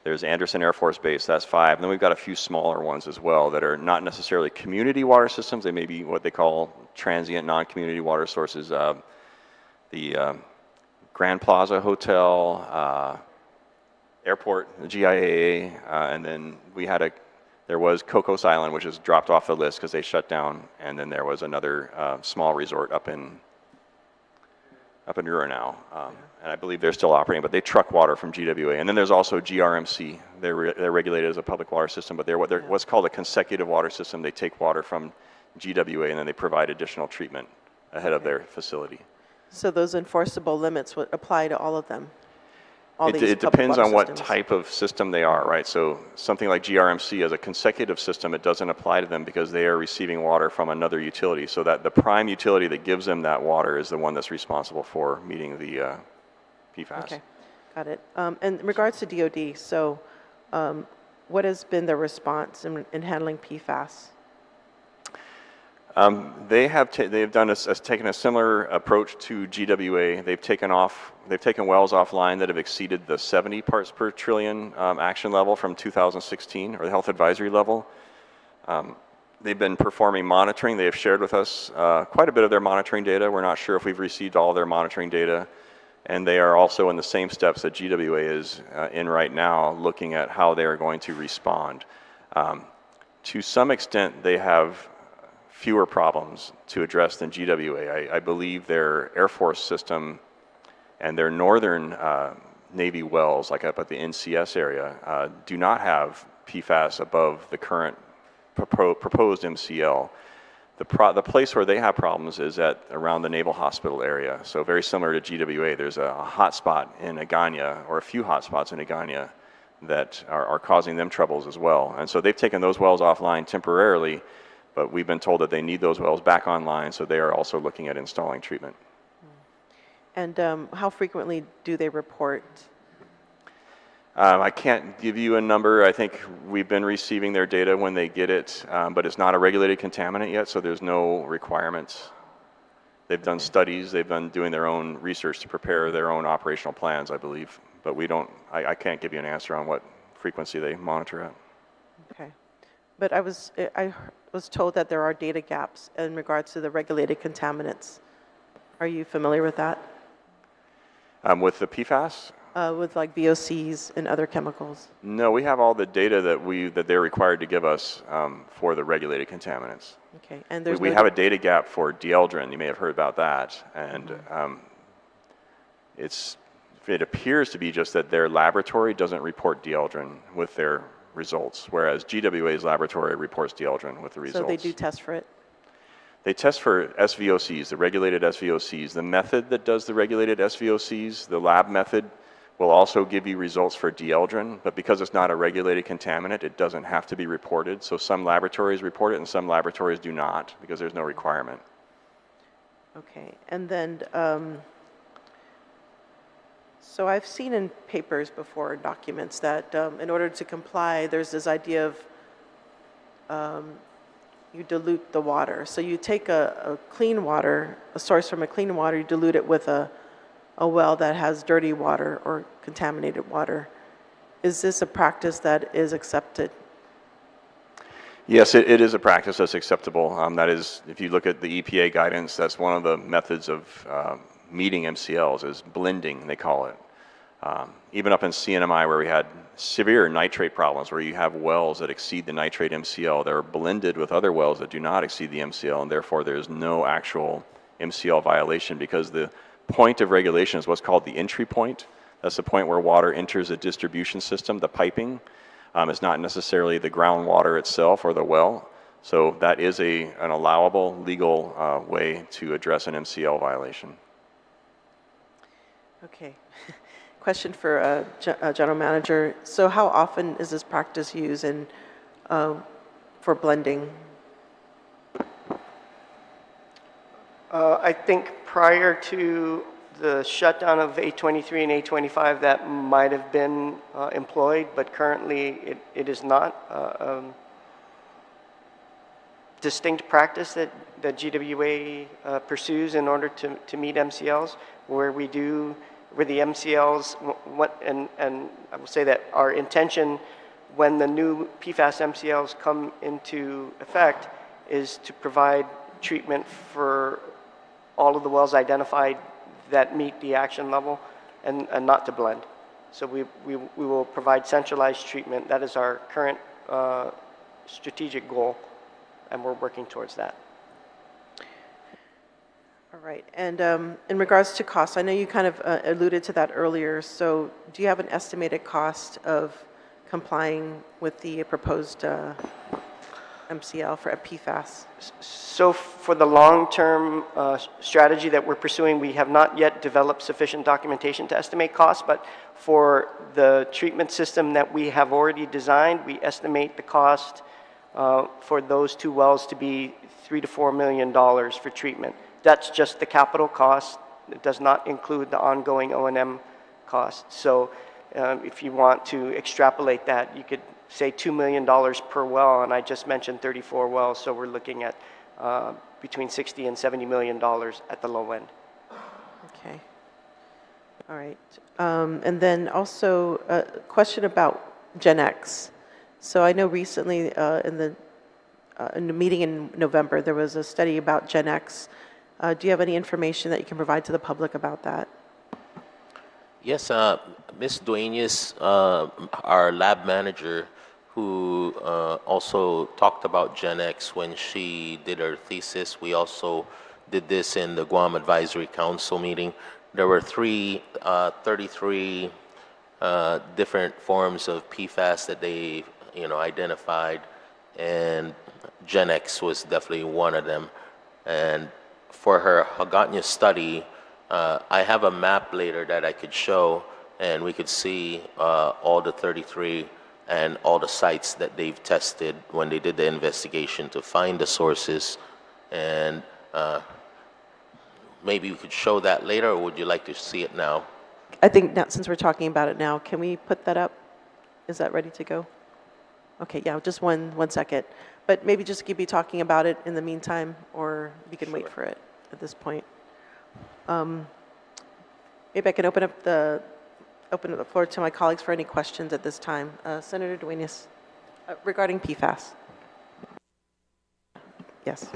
There's Anderson Air Force Base. That's 5. And then we've got a few smaller ones as well that are not necessarily community water systems. They may be what they call transient, non-community water sources. The Grand Plaza Hotel, Airport, the GIAA, and then there was Cocos Island, which is dropped off the list because they shut down, and then there was another small resort up in Ura now, and I believe they're still operating, but they truck water from GWA. And then there's also GRMC. They're regulated as a public water system, but they're what's called a consecutive water system. They take water from GWA and then they provide additional treatment ahead of their facility.
So those enforceable limits would apply to all of them?
It depends on what type of system they are, right? So something like GRMC as a consecutive system, it doesn't apply to them because they are receiving water from another utility. So that the prime utility that gives them that water is the one that's responsible for meeting the PFAS.
Okay, got it. And in regards to DOD, so what has been the response in handling PFAS?
They've taken a similar approach to GWA. They've taken wells offline that have exceeded the 70 parts per trillion action level from 2016, or the health advisory level. They've been performing monitoring. They have shared with us quite a bit of their monitoring data. We're not sure if we've received all their monitoring data. And they are also in the same steps that GWA is in right now, looking at how they are going to respond. To some extent, they have fewer problems to address than GWA. I believe their Air Force system and their northern Navy wells, like up at the NCS area, do not have PFAS above the current proposed MCL. The place where they have problems is around the Naval Hospital area. So very similar to GWA, there's a hot spot in Agana, or a few hot spots in Agana, that are causing them troubles as well. And so they've taken those wells offline temporarily, but we've been told that they need those wells back online, so they are also looking at installing treatment.
And how frequently do they report?
I can't give you a number. I think we've been receiving their data when they get it, but it's not a regulated contaminant yet, so there's no requirements. They've done studies, they've been doing their own research to prepare their own operational plans, I believe, but I can't give you an answer on what frequency they monitor at.
Okay. But I was told that there are data gaps in regards to the regulated contaminants. Are you familiar with that?
With the PFAS?
With like VOCs and other chemicals?
No, we have all the data that they're required to give us for the regulated contaminants.
Okay, and
we have a data gap for dieldrin. You may have heard about that, and it appears to be just that their laboratory doesn't report dieldrin with their results, whereas GWA's laboratory reports dieldrin with the results.
So they do test for it?
They test for SVOCs, the regulated SVOCs. The method that does the regulated SVOCs, the lab method, will also give you results for dieldrin, but because it's not a regulated contaminant, it doesn't have to be reported. So some laboratories report it and some laboratories do not because there's no requirement.
Okay, and then, so I've seen in papers before, documents, that in order to comply, there's this idea of you dilute the water. So you take a clean water, a source from a clean water, you dilute it with a well that has dirty water or contaminated water. Is this a practice that is accepted?
Yes, it is a practice that's acceptable. That is, if you look at the EPA guidance, that's one of the methods of meeting MCLs, is blending, they call it. Even up in CNMI where we had severe nitrate problems, where you have wells that exceed the nitrate MCL, they're blended with other wells that do not exceed the MCL, and therefore there's no actual MCL violation, because the point of regulation is what's called the entry point. That's the point where water enters the distribution system, the piping. It's not necessarily the groundwater itself or the well. So that is an allowable legal way to address an MCL violation.
Okay. Question for General Manager. So how often is this practice used for blending?
I think prior to the shutdown of A23 and A25, that might have been employed, but currently it is not a distinct practice that GWA pursues in order to meet MCLs, where the MCLs, and I will say that our intention when the new PFAS MCLs come into effect is to provide treatment for all of the wells identified that meet the action level, and not to blend. So we will provide centralized treatment. That is our current strategic goal, and we're working towards that.
All right. And in regards to costs, I know you kind of alluded to that earlier. So do you have an estimated cost of complying with the proposed MCL for PFAS?
So for the long-term strategy that we're pursuing, we have not yet developed sufficient documentation to estimate costs, but for the treatment system that we have already designed, we estimate the cost for those two wells to be $3 to $4 million for treatment. That's just the capital cost. It does not include the ongoing O&M cost. So if you want to extrapolate that, you could say $2 million per well, and I just mentioned 34 wells, so we're looking at between $60 and $70 million at the low end.
Okay. All right. And then also a question about Gen X. So I know recently in the meeting in November, there was a study about Gen X. Do you have any information that you can provide to the public about that?
Yes, Ms. Duenas, our lab manager, who also talked about Gen X when she did her thesis. We also did this in the Guam Advisory Council meeting. There were 33 different forms of PFAS that they identified, and Gen X was definitely one of them. And for her Hagåtña study, I have a map later that I could show, and we could see all the 33 and all the sites that they've tested when they did the investigation to find the sources. And maybe we could show that later, or would you like to see it now?
I think now, since we're talking about it now, can we put that up? Is that ready to go? Okay, yeah, just one second. But maybe just keep talking about it in the meantime, or we can wait for it at this point. Maybe I can open up the floor to my colleagues for any questions at this time. Senator Duenas, regarding PFAS. Yes.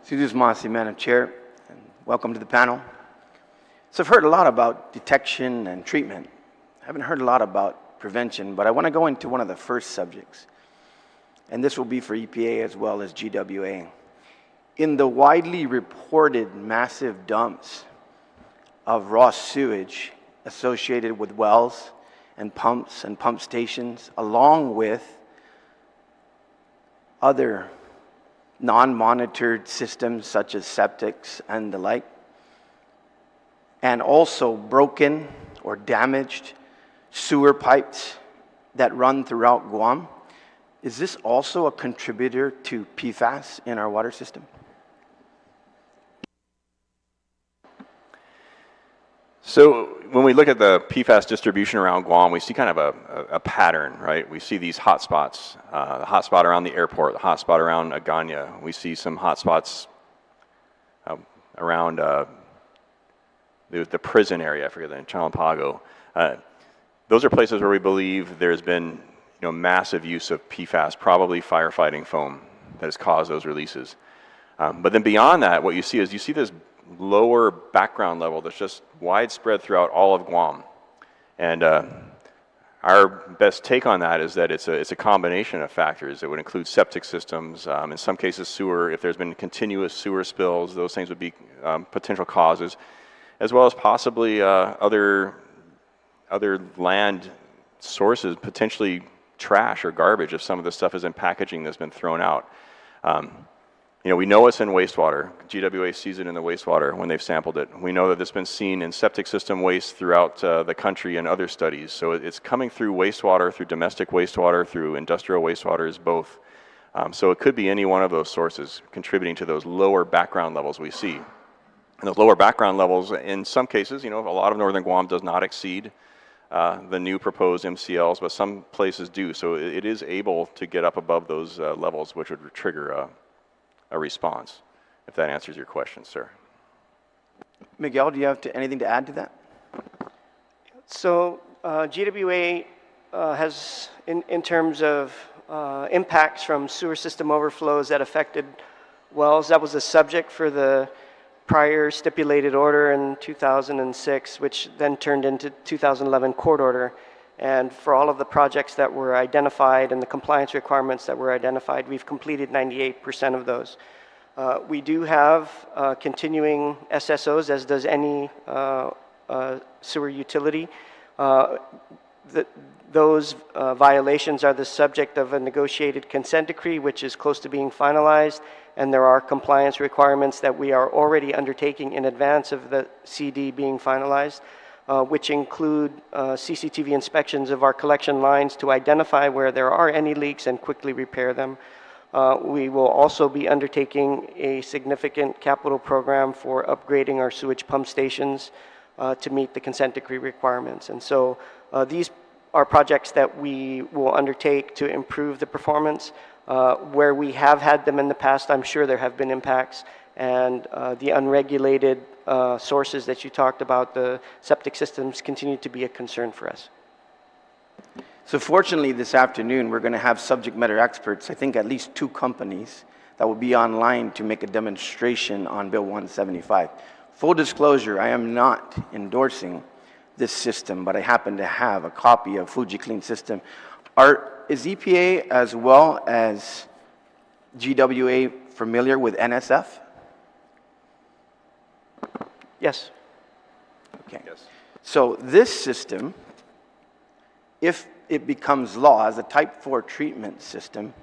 Sudhus Masi, Madam Chair, and welcome to the panel. So I've heard a lot about detection and treatment. I haven't heard a lot about prevention, but I want to go into one of the first subjects. And this will be for EPA as well as GWA. In the widely reported massive dumps of raw sewage associated with wells and pump stations, along with other non-monitored systems such as septics and the like, and also broken or damaged sewer pipes that run throughout Guam. Is this also a contributor to PFAS in our water system?
So when we look at the PFAS distribution around Guam, we see kind of a pattern, right? We see these hot spots, the hot spot around the airport, the hot spot around Agana. We see some hot spots around the prison area, I forget the Chalampago. Those are places where we believe there's been massive use of PFAS, probably firefighting foam that has caused those releases. But then beyond that, what you see is this lower background level that's just widespread throughout all of Guam. And our best take on that is that it's a combination of factors. It would include septic systems, in some cases sewer. If there's been continuous sewer spills, those things would be potential causes, as well as possibly other land sources, potentially trash or garbage if some of the stuff is in packaging that's been thrown out. We know it's in wastewater. GWA sees it in the wastewater when they've sampled it. We know that it's been seen in septic system waste throughout the country and other studies. So it's coming through wastewater, through domestic wastewater, through industrial waters, both. So it could be any one of those sources contributing to those lower background levels we see. And those lower background levels, in some cases, a lot of northern Guam does not exceed the new proposed MCLs, but some places do. So it is able to get up above those levels, which would trigger a response, if that answers your question, sir.
Miguel, do you have anything to add to that?
So GWA has, in terms of impacts from sewer system overflows that affected wells, that was a subject for the prior stipulated order in 2006, which then turned into 2011 court order. And for all of the projects that were identified and the compliance requirements that were identified, we've completed 98% of those. We do have continuing SSOs, as does any sewer utility. Those violations are the subject of a negotiated consent decree, which is close to being finalized, and there are compliance requirements that we are already undertaking in advance of the CD being finalized, which include CCTV inspections of our collection lines to identify where there are any leaks and quickly repair them. We will also be undertaking a significant capital program for upgrading our sewage pump stations to meet the consent decree requirements. And so these are projects that we will undertake to improve the performance. Where we have had them in the past, I'm sure there have been impacts, and the unregulated sources that you talked about, the septic systems, continue to be a concern for us.
So fortunately, this afternoon, we're going to have subject matter experts, I think at least 2 companies, that will be online to make a demonstration on Bill 175. Full disclosure, I am not endorsing this system, but I happen to have a copy of Fuji Clean System. Is EPA as well as GWA familiar with NSF?
Yes.
Okay.
Yes.
So this system, if it becomes law as a type 4 treatment system,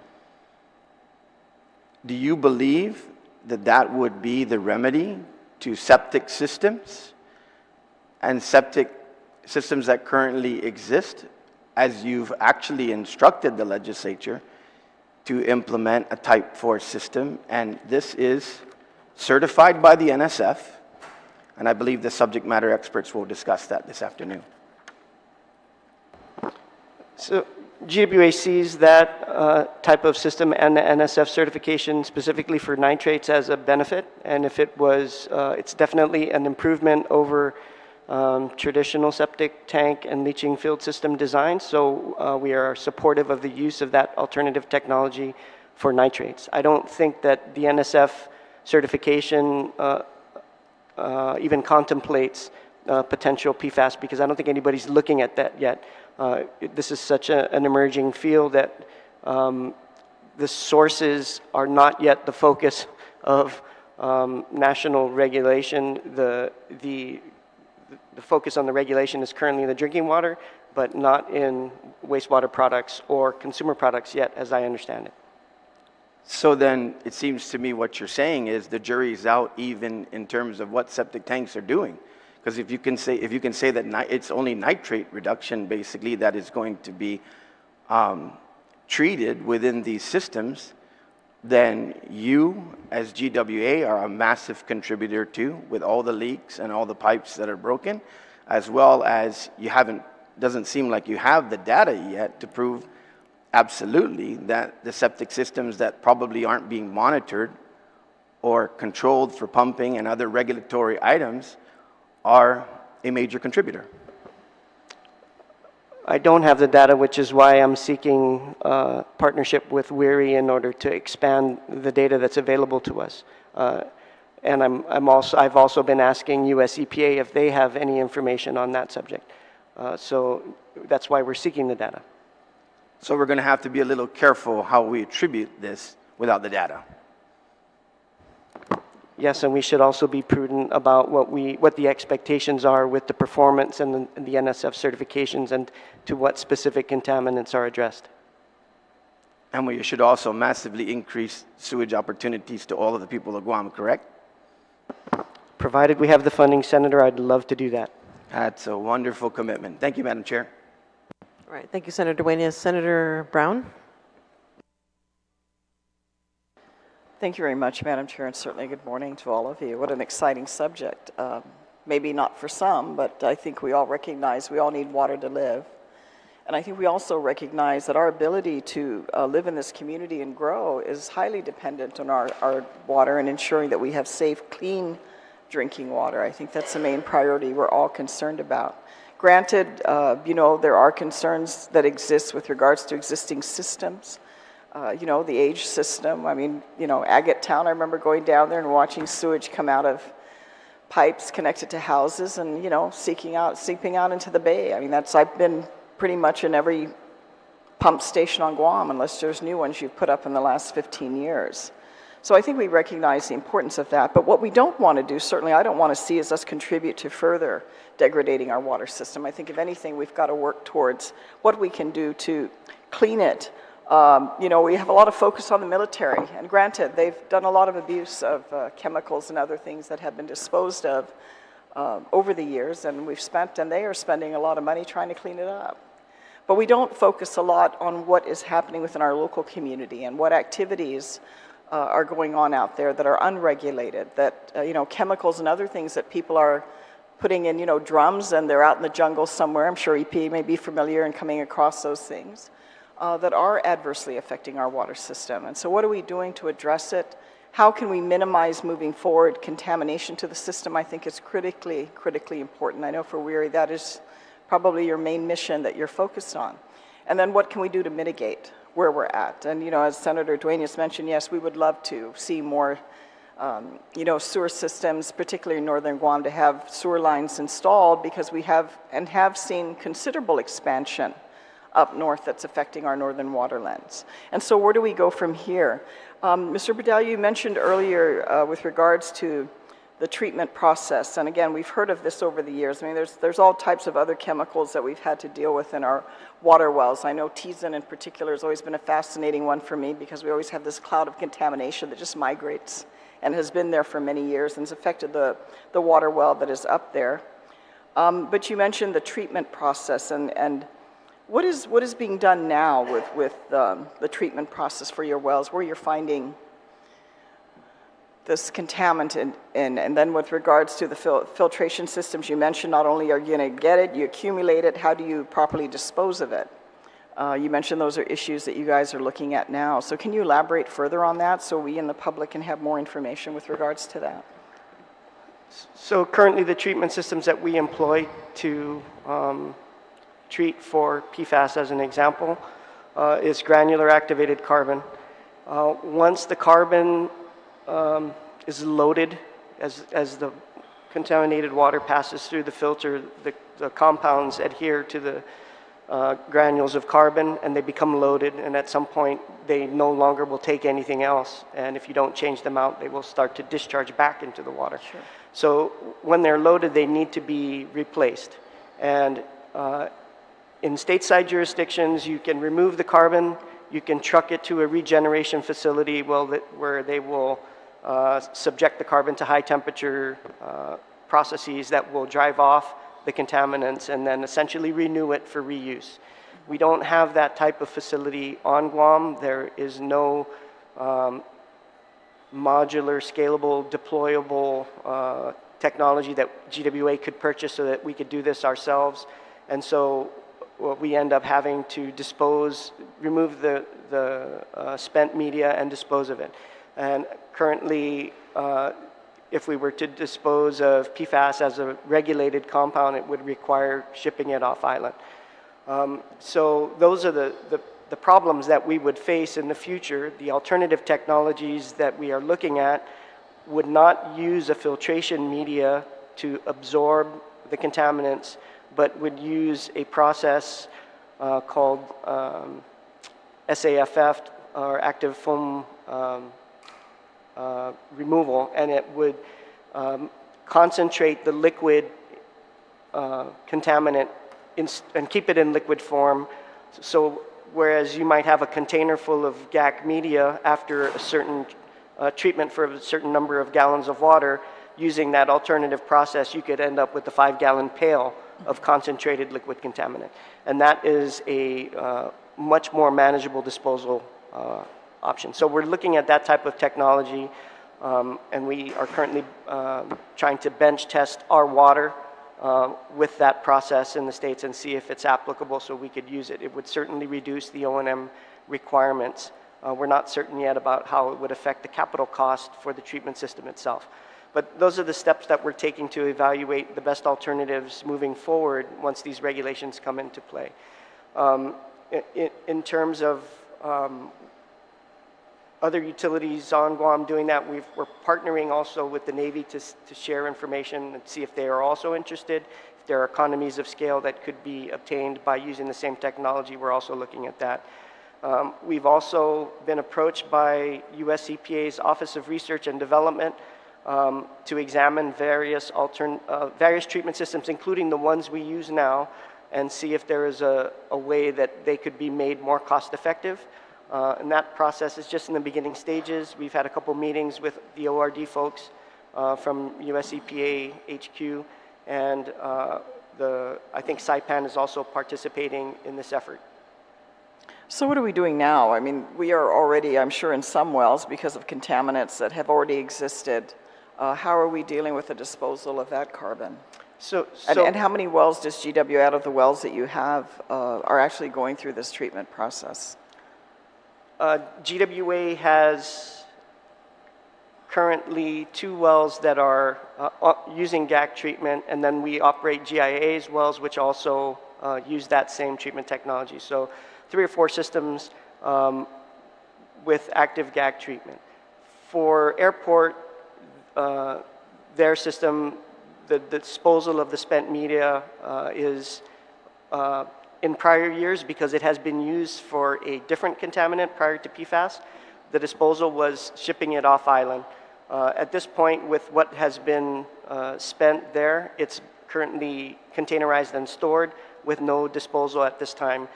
do you believe that that would be the remedy to septic systems and septic systems that currently exist, as you've actually instructed the legislature to implement a type 4 system? And this is certified by the NSF, and I believe the subject matter experts will discuss that this afternoon.
So GWA sees that type of system and the NSF certification specifically for nitrates as a benefit, and if it was, it's definitely an improvement over traditional septic tank and leaching field system design, so we are supportive of the use of that alternative technology for nitrates. I don't think that the NSF certification even contemplates potential PFAS, because I don't think anybody's looking at that yet. This is such an emerging field that the sources are not yet the focus of national regulation. The focus on the regulation is currently in the drinking water, but not in wastewater products or consumer products yet, as I understand it.
So then it seems to me what you're saying is the jury's out even in terms of what septic tanks are doing. Because if you can say that it's only nitrate reduction basically that is going to be treated within these systems, then you as GWA are a massive contributor too, with all the leaks and all the pipes that are broken, as well as doesn't seem like you have the data yet to prove absolutely that the septic systems that probably aren't being monitored or controlled for pumping and other regulatory items are a major contributor.
I don't have the data, which is why I'm seeking partnership with WERI in order to expand the data that's available to us. And I've also been asking US EPA if they have any information on that subject. So that's why we're seeking the data.
So we're going to have to be a little careful how we attribute this without the data.
Yes, and we should also be prudent about what the expectations are with the performance and the NSF certifications and to what specific contaminants are addressed.
And we should also massively increase sewage opportunities to all of the people of Guam, correct?
Provided we have the funding, Senator, I'd love to do that.
That's a wonderful commitment. Thank you, Madam Chair.
All right, thank you, Senator Duenas. Senator Brown?
Thank you very much, Madam Chair, and certainly good morning to all of you. What an exciting subject. Maybe not for some, but I think we all recognize we all need water to live. And I think we also recognize that our ability to live in this community and grow is highly dependent on our water and ensuring that we have safe, clean drinking water. I think that's the main priority we're all concerned about. Granted, there are concerns that exist with regards to existing systems. The age system. I mean, Agate Town, I remember going down there and watching sewage come out of pipes connected to houses and, seeping out into the bay. I mean, I've been pretty much in every pump station on Guam, unless there's new ones you've put up in the last 15 years. So I think we recognize the importance of that. But what we don't want to do, certainly I don't want to see, is us contribute to further degrading our water system. I think if anything, we've got to work towards what we can do to clean it. We have a lot of focus on the military, and granted, they've done a lot of abuse of chemicals and other things that have been disposed of over the years, and they are spending a lot of money trying to clean it up. But we don't focus a lot on what is happening within our local community and what activities are going on out there that are unregulated, that, chemicals and other things that people are putting in, drums, and they're out in the jungle somewhere. I'm sure EPA may be familiar in coming across those things. That are adversely affecting our water system. And so what are we doing to address it? How can we minimize moving forward contamination to the system? I think is critically important. I know for WERI that is probably your main mission that you're focused on. And then what can we do to mitigate where we're at? And as Senator Duenas mentioned, yes, we would love to see more sewer systems, particularly in northern Guam, to have sewer lines installed, because we have seen considerable expansion up north that's affecting our northern waterlands. And so where do we go from here? Mr. Bedell, you mentioned earlier with regards to the treatment process, and again, we've heard of this over the years. I mean, there's all types of other chemicals that we've had to deal with in our water wells. I know Teasin in particular has always been a fascinating one for me, because we always have this cloud of contamination that just migrates and has been there for many years and has affected the water well that is up there. But you mentioned the treatment process, and what is being done now with the treatment process for your wells, where you're finding this contaminant in? And then with regards to the filtration systems, you mentioned not only are you going to get it, you accumulate it, how do you properly dispose of it? You mentioned those are issues that you guys are looking at now. So can you elaborate further on that so we in the public can have more information with regards to that?
So currently the treatment systems that we employ to treat for PFAS, as an example, is granular activated carbon. Once the carbon is loaded, as the contaminated water passes through the filter, the compounds adhere to the granules of carbon, and they become loaded, and at some point they no longer will take anything else, and if you don't change them out, they will start to discharge back into the water.
Sure.
So when they're loaded, they need to be replaced. And in stateside jurisdictions, you can remove the carbon, you can truck it to a regeneration facility where they will subject the carbon to high temperature processes that will drive off the contaminants and then essentially renew it for reuse. We don't have that type of facility on Guam. There is no modular, scalable, deployable technology that GWA could purchase so that we could do this ourselves. And so what we end up having to remove the spent media and dispose of it. And currently, if we were to dispose of PFAS as a regulated compound, it would require shipping it off island. So those are the problems that we would face in the future. The alternative technologies that we are looking at would not use a filtration media to absorb the contaminants, but would use a process called SAFF, or active foam removal, and it would concentrate the liquid contaminant and keep it in liquid form. So whereas you might have a container full of GAC media after a certain treatment for a certain number of gallons of water, using that alternative process, you could end up with a 5-gallon pail of concentrated liquid contaminant. And that is a much more manageable disposal option. So we're looking at that type of technology, and we are currently trying to bench test our water with that process in the States and see if it's applicable so we could use it. It would certainly reduce the O&M requirements. We're not certain yet about how it would affect the capital cost for the treatment system itself. But those are the steps that we're taking to evaluate the best alternatives moving forward once these regulations come into play. In terms of other utilities on Guam doing that, we're partnering also with the Navy to share information and see if they are also interested. If there are economies of scale that could be obtained by using the same technology, we're also looking at that. We've also been approached by US EPA's Office of Research and Development to examine various treatment systems, including the ones we use now, and see if there is a way that they could be made more cost effective. And that process is just in the beginning stages. We've had a couple meetings with the ORD folks from US EPA HQ, and I think Saipan is also participating in this effort.
So what are we doing now? I mean, we are already, I'm sure, in some wells because of contaminants that have already existed. How are we dealing with the disposal of that carbon? And how many wells does GW, out of the wells that you have, are actually going through this treatment process?
GWA has currently 2 wells that are using GAC treatment, and then we operate GIA's wells, which also use that same treatment technology. So 3 or 4 systems with active GAC treatment. For airport, their system, the disposal of the spent media is in prior years, because it has been used for a different contaminant prior to PFAS, the disposal was shipping it off island. At this point, with what has been spent there, it's currently containerized and stored with no disposal at this time.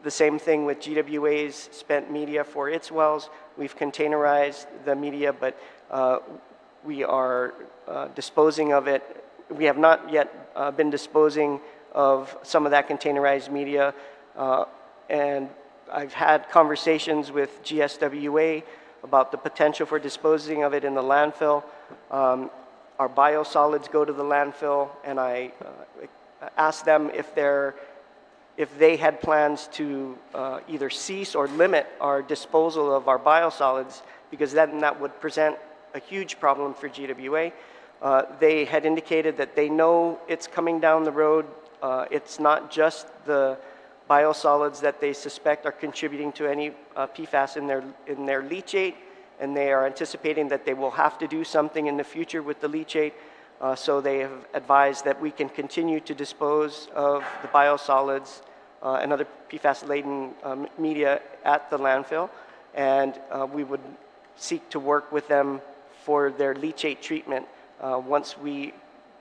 The same thing with GWA's spent media for its wells. We've containerized the media, but we are disposing of it. We have not yet been disposing of some of that containerized media, and I've had conversations with GSWA about the potential for disposing of it in the landfill. Our biosolids go to the landfill, and I asked them if they had plans to either cease or limit our disposal of our biosolids, because then that would present a huge problem for GWA. They had indicated that they know it's coming down the road. It's not just the biosolids that they suspect are contributing to any PFAS in their leachate, and they are anticipating that they will have to do something in the future with the leachate. So they have advised that we can continue to dispose of the biosolids and other PFAS-laden media at the landfill, and we would seek to work with them for their leachate treatment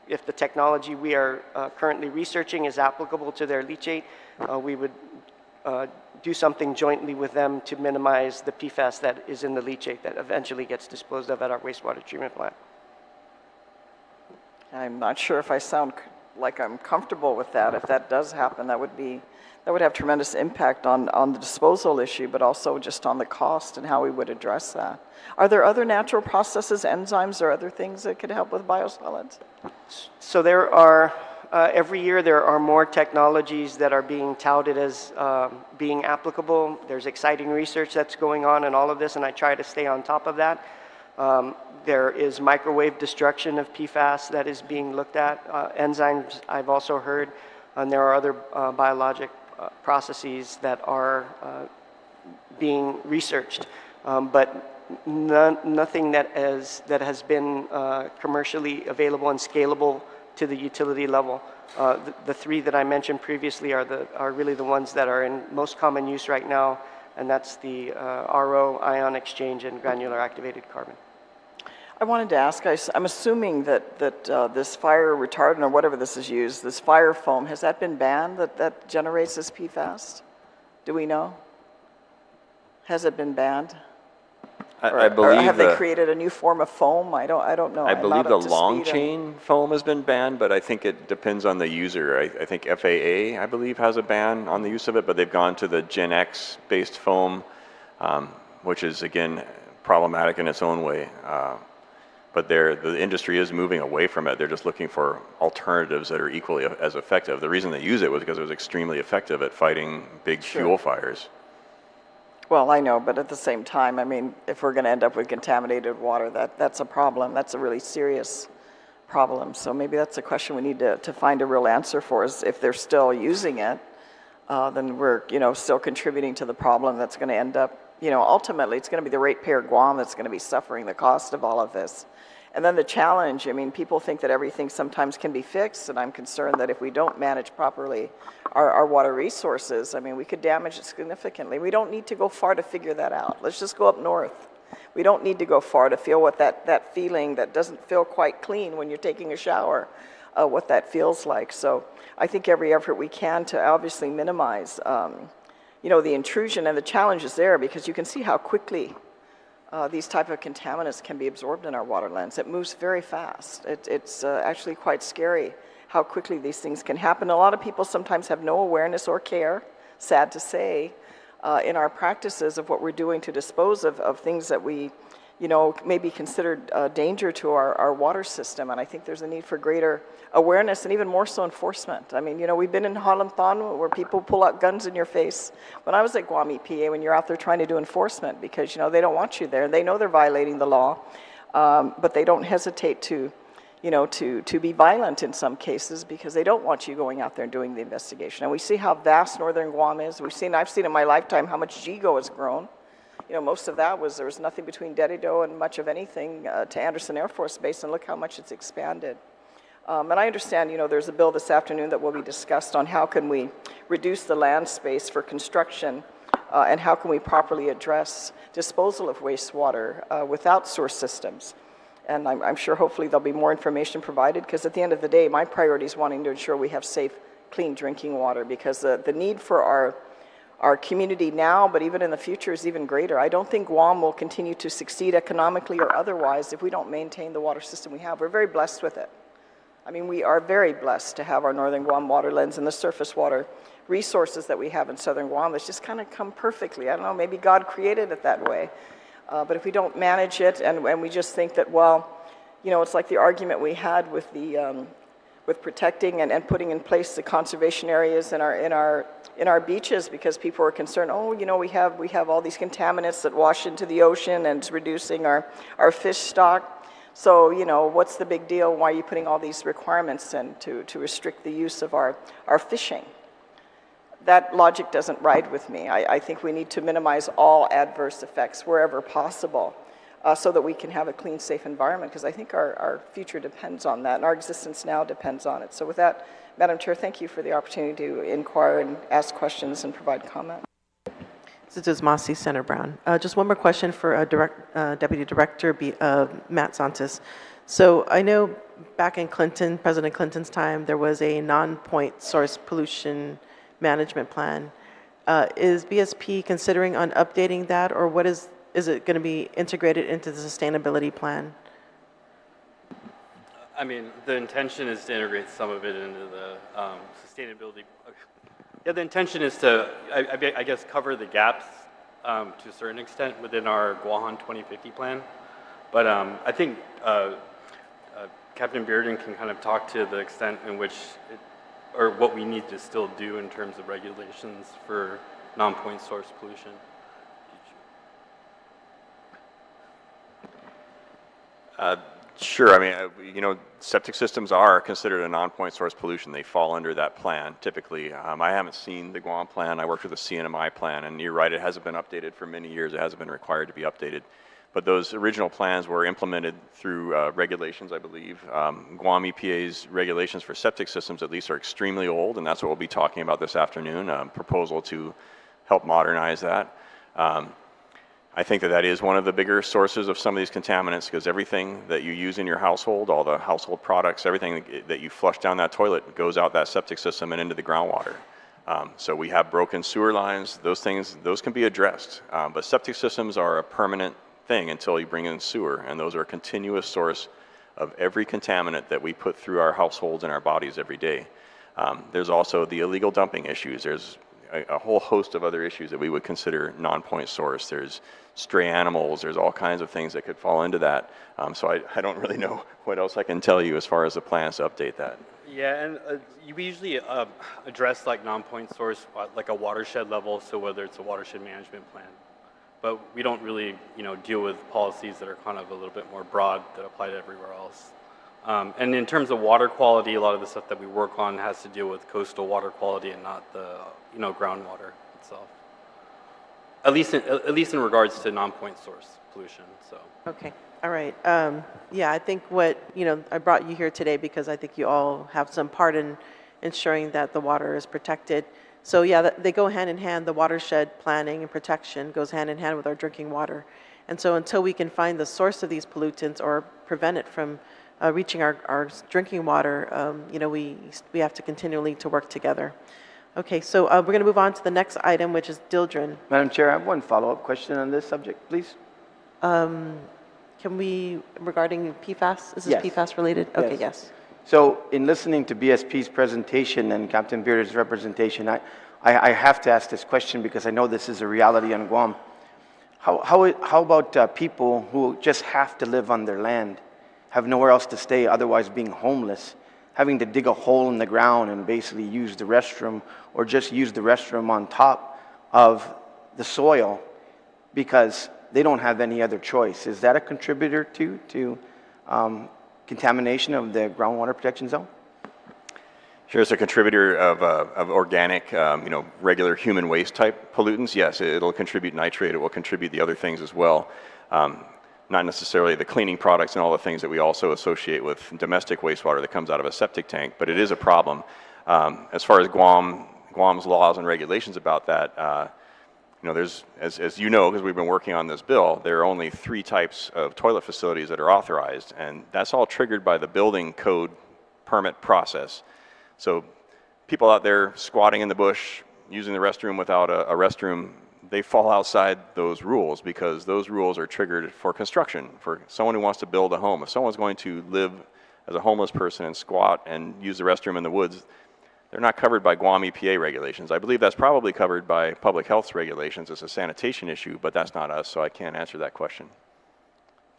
if the technology we are currently researching is applicable to their leachate. We would do something jointly with them to minimize the PFAS that is in the leachate that eventually gets disposed of at our wastewater treatment plant.
I'm not sure if I sound like I'm comfortable with that. If that does happen, that would have tremendous impact on the disposal issue, but also just on the cost and how we would address that. Are there other natural processes, enzymes, or other things that could help with biosolids?
So there are, every year there are more technologies that are being touted as being applicable. There's exciting research that's going on in all of this, and I try to stay on top of that. There is microwave destruction of PFAS that is being looked at. Enzymes, I've also heard, and there are other biologic processes that are being researched, but nothing that has been commercially available and scalable to the utility level. The three that I mentioned previously are really the ones that are in most common use right now, and that's the RO, ion exchange, and granular activated carbon.
I wanted to ask, I'm assuming that this fire retardant, or whatever this is used, this fire foam, has that been banned, that generates this PFAS? Do we know? Has it been banned?
I believe
or have they created a new form of foam? I don't know.
I believe the long chain foam has been banned, but I think it depends on the user. I think FAA, I believe, has a ban on the use of it, but they've gone to the Gen X based foam, which is, again, problematic in its own way. But the industry is moving away from it. They're just looking for alternatives that are equally as effective. The reason they use it was because it was extremely effective at fighting big fuel fires.
Well, I know, but at the same time, I mean, if we're going to end up with contaminated water, that's a problem. That's a really serious problem. So maybe that's a question we need to find a real answer for, is if they're still using it, then we're, still contributing to the problem that's going to end up, ultimately it's going to be the ratepayer Guam that's going to be suffering the cost of all of this. And then the challenge, I mean, people think that everything sometimes can be fixed, and I'm concerned that if we don't manage properly our water resources, I mean, we could damage it significantly. We don't need to go far to figure that out. Let's just go up north. We don't need to go far to feel what that feeling that doesn't feel quite clean when you're taking a shower, what that feels like. So I think every effort we can to obviously minimize, the intrusion and the challenge is there, because you can see how quickly these type of contaminants can be absorbed in our waterlands. It moves very fast. It's actually quite scary how quickly these things can happen. A lot of people sometimes have no awareness or care, sad to say, in our practices of what we're doing to dispose of things that we, may be considered danger to our water system. And I think there's a need for greater awareness and even more so enforcement. I mean, we've been in Halamtan where people pull out guns in your face. When I was at Guam EPA, when you're out there trying to do enforcement, because, they don't want you there. They know they're violating the law, but they don't hesitate to be violent in some cases, because they don't want you going out there and doing the investigation. And we see how vast northern Guam is. I've seen in my lifetime how much GIGO has grown. Most of that there was nothing between Dedido and much of anything to Anderson Air Force Base, and look how much it's expanded. And I understand, there's a bill this afternoon that will be discussed on how can we reduce the land space for construction, and how can we properly address disposal of wastewater without sewer systems. And I'm sure hopefully there'll be more information provided, because at the end of the day, my priority is wanting to ensure we have safe, clean drinking water, because the need for our community now, but even in the future, is even greater. I don't think Guam will continue to succeed economically or otherwise if we don't maintain the water system we have. We're very blessed with it. I mean, we are very blessed to have our northern Guam waterlands and the surface water resources that we have in southern Guam. It's just kind of come perfectly. I don't know, maybe God created it that way. But if we don't manage it, and we just think that, it's like the argument we had with with protecting and putting in place the conservation areas in our beaches, because people are concerned, we have all these contaminants that wash into the ocean and it's reducing our fish stock. So, what's the big deal? Why are you putting all these requirements in to restrict the use of our fishing? That logic doesn't ride with me. I think we need to minimize all adverse effects wherever possible, so that we can have a clean, safe environment, because I think our future depends on that, and our existence now depends on it. So with that, Madam Chair, thank you for the opportunity to inquire and ask questions and provide comment.
This is Masi Senator Brown. Just one more question for Deputy Director Matt Santos. So I know back in President Clinton's time, there was a non-point source pollution management plan. Is BSP considering on updating that, or what is it going to be integrated into the sustainability plan?
I mean, the intention is to integrate some of it into the sustainability. Yeah, the intention is to, I guess, cover the gaps to a certain extent within our Guam 2050 plan. But I think Captain Bearden can kind of talk to the extent in which, or what we need to still do in terms of regulations for non-point source pollution.
Sure. I mean, you know, septic systems are considered a non-point source pollution. They fall under that plan typically. I haven't seen the Guam plan. I worked with the CNMI plan, and you're right, it hasn't been updated for many years. It hasn't been required to be updated. But those original plans were implemented through regulations, I believe. Guam EPA's regulations for septic systems, at least, are extremely old, and that's what we'll be talking about this afternoon, a proposal to help modernize that. I think that that is one of the bigger sources of some of these contaminants, because everything that you use in your household, all the household products, everything that you flush down that toilet goes out that septic system and into the groundwater. So we have broken sewer lines. Those things, those can be addressed. But septic systems are a permanent thing until you bring in sewer, and those are a continuous source of every contaminant that we put through our households and our bodies every day. There's also the illegal dumping issues. There's a whole host of other issues that we would consider non-point source. There's stray animals. There's all kinds of things that could fall into that. So I don't really know what else I can tell you as far as the plans to update that.
Yeah, and we usually address like non-point source, like a watershed level, so whether it's a watershed management plan. But we don't really, you know, deal with policies that are kind of a little bit more broad that apply to everywhere else. And in terms of water quality, a lot of the stuff that we work on has to deal with coastal water quality and not the, you know, groundwater itself. At least in regards to non-point source pollution. So. Okay.
All right. Yeah, I think what, you know, I brought you here today because I think you all have some part in ensuring that the water is protected. So yeah, they go hand in hand. The watershed planning and protection goes hand in hand with our drinking water. And so until we can find the source of these pollutants or prevent it from reaching our drinking water, you know, we have to continually to work together. Okay, so we're going to move on to the next item, which is Dildren.
Madam Chair, I have one follow-up question on this subject, please.
Can we, regarding PFAS, is this
Yes.
PFAS related? Okay, yes.
So in listening to BSP's presentation and Captain Bearden's representation, I have to ask this question because I know this is a reality on Guam. How about people who just have to live on their land, have nowhere else to stay, otherwise being homeless, having to dig a hole in the ground and basically use the restroom or just use the restroom on top of the soil because they don't have any other choice? Is that a contributor to contamination of the groundwater protection zone?
Sure, it's a contributor of organic, you know, regular human waste type pollutants. Yes, it'll contribute nitrate. It will contribute the other things as well. Not necessarily the cleaning products and all the things that we also associate with domestic wastewater that comes out of a septic tank, but it is a problem. As far as Guam's laws and regulations about that, you know, there's, as you know, because we've been working on this bill, there are only 3 types of toilet facilities that are authorized, and that's all triggered by the building code permit process. So people out there squatting in the bush, using the restroom without a restroom, they fall outside those rules because those rules are triggered for construction, for someone who wants to build a home. If someone's going to live as a homeless person and squat and use the restroom in the woods, they're not covered by Guam EPA regulations. I believe that's probably covered by public health regulations. It's a sanitation issue, but that's not us, so I can't answer that question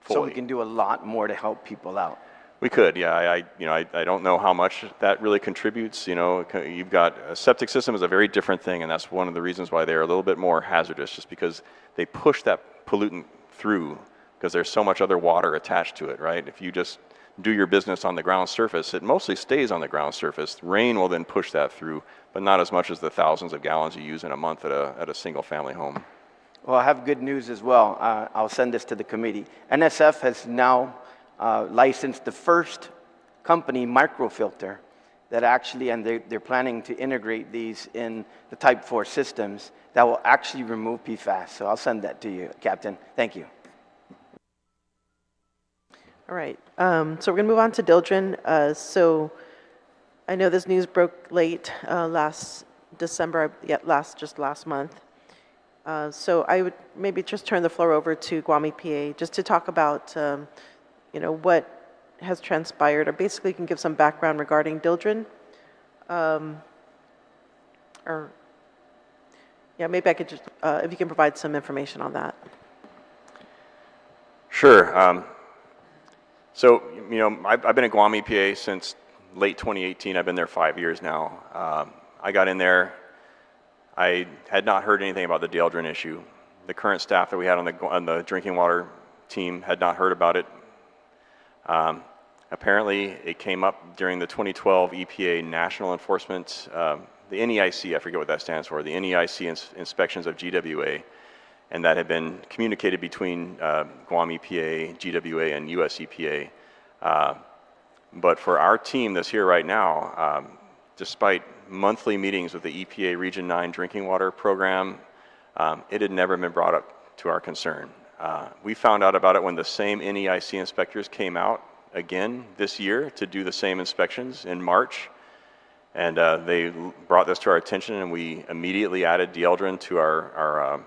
fully.
So we can do a lot more to help people out.
We could, yeah. I don't know how much that really contributes. You know, you've got a septic system is a very different thing, and that's one of the reasons why they're a little bit more hazardous, just because they push that pollutant through because there's so much other water attached to it, right? If you just do your business on the ground surface, it mostly stays on the ground surface. Rain will then push that through, but not as much as the thousands of gallons you use in a month at a single family home.
Well, I have good news as well. I'll send this to the committee. NSF has now licensed the first company microfilter that actually, and they're planning to integrate these in the Type 4 systems that will actually remove PFAS. So I'll send that to you, Captain. Thank you.
All right, so we're going to move on to Dildren. So I know this news broke late last December, just last month. So I would maybe just turn the floor over to Guam EPA just to talk about, you know, what has transpired, or basically can give some background regarding Dildren. Or, yeah, maybe I could just, if you can provide some information on that.
Sure. So, you know, I've been at Guam EPA since late 2018. I've been there 5 years now. I got in there. I had not heard anything about the Dildren issue. The current staff that we had on the drinking water team had not heard about it. Apparently, it came up during the 2012 EPA National Enforcement, the NEIC, I forget what that stands for, the NEIC inspections of GWA, and that had been communicated between Guam EPA, GWA, and US EPA. But for our team that's here right now, despite monthly meetings with the EPA Region 9 drinking water program, it had never been brought up to our concern. We found out about it when the same NEIC inspectors came out again this year to do the same inspections in March. And they brought this to our attention, and we immediately added Dildren to our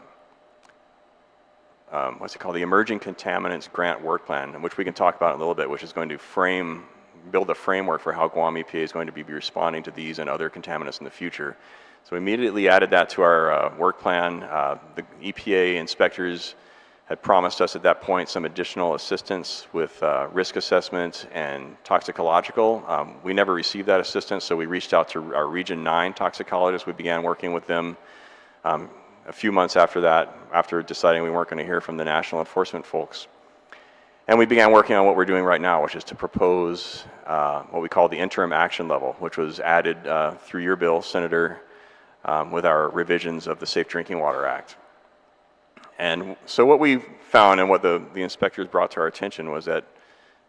what's it called, the Emerging Contaminants Grant Work Plan, which we can talk about in a little bit, which is going to build a framework for how Guam EPA is going to be responding to these and other contaminants in the future. So we immediately added that to our work plan. The EPA inspectors had promised us at that point some additional assistance with risk assessment and toxicological. We never received that assistance, so we reached out to our Region 9 toxicologists. We began working with them a few months after that, after deciding we weren't going to hear from the national enforcement folks. And we began working on what we're doing right now, which is to propose what we call the interim action level, which was added through your bill, Senator, with our revisions of the Safe Drinking Water Act. And so what we found and what the inspectors brought to our attention was that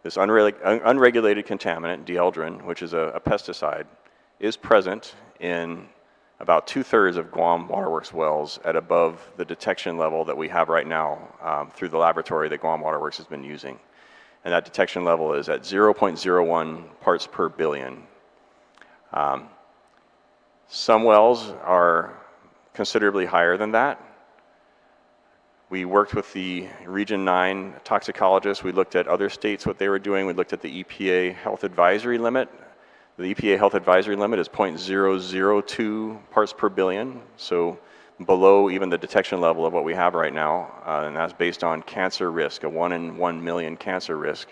this unregulated contaminant, Dildren, which is a pesticide, is present in about 2/3 of Guam Waterworks wells at above the detection level that we have right now through the laboratory that Guam Waterworks has been using. And that detection level is at 0.01 parts per billion. Some wells are considerably higher than that. We worked with the Region 9 toxicologists. We looked at other states, what they were doing. We looked at the EPA health advisory limit. The EPA health advisory limit is 0.002 parts per billion, so below even the detection level of what we have right now, and that's based on cancer risk, a 1 in 1 million cancer risk.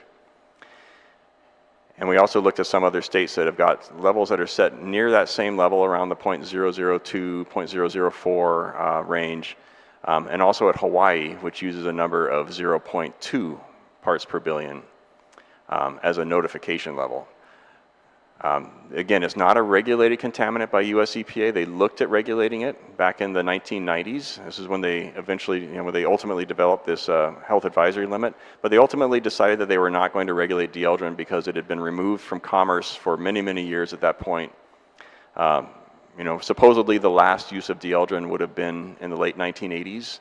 And we also looked at some other states that have got levels that are set near that same level, around the 0.002, 0.004 range, and also at Hawaii, which uses a number of 0.2 parts per billion as a notification level. Again, it's not a regulated contaminant by US EPA. They looked at regulating it back in the 1990s. This is when they eventually, when they ultimately developed this health advisory limit. But they ultimately decided that they were not going to regulate Dildren because it had been removed from commerce for many, many years at that point. Supposedly the last use of Dildren would have been in the late 1980s.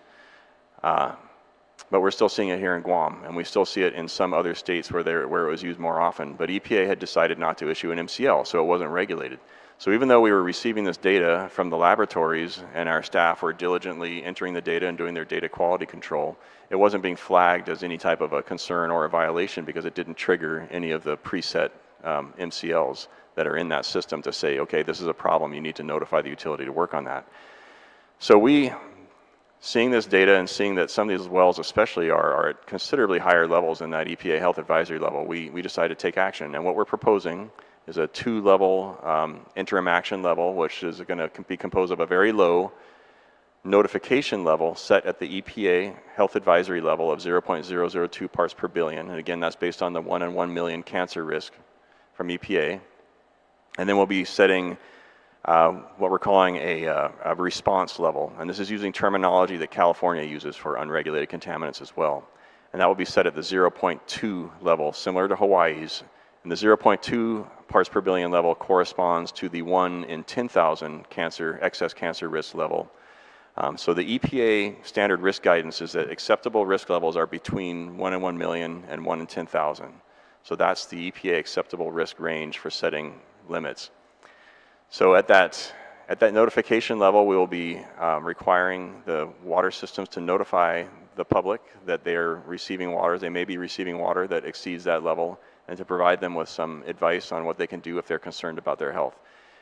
But we're still seeing it here in Guam, and we still see it in some other states where it was used more often. But EPA had decided not to issue an MCL, so it wasn't regulated. So even though we were receiving this data from the laboratories and our staff were diligently entering the data and doing their data quality control, it wasn't being flagged as any type of a concern or a violation because it didn't trigger any of the preset MCLs that are in that system to say, okay, this is a problem, you need to notify the utility to work on that. So seeing this data and seeing that some of these wells especially are at considerably higher levels than that EPA health advisory level, we decided to take action. And what we're proposing is a 2-level interim action level, which is going to be composed of a very low notification level set at the EPA health advisory level of 0.002 parts per billion. And again, that's based on the 1 in 1 million cancer risk from EPA. And then we'll be setting what we're calling a response level. And this is using terminology that California uses for unregulated contaminants as well. And that will be set at the 0.2 level, similar to Hawaii's. And the 0.2 parts per billion level corresponds to the 1 in 10,000 excess cancer risk level. So the EPA standard risk guidance is that acceptable risk levels are between 1 in 1 million and 1 in 10,000. So that's the EPA acceptable risk range for setting limits. So at that notification level, we will be requiring the water systems to notify the public that they are receiving water. They may be receiving water that exceeds that level, and to provide them with some advice on what they can do if they're concerned about their health.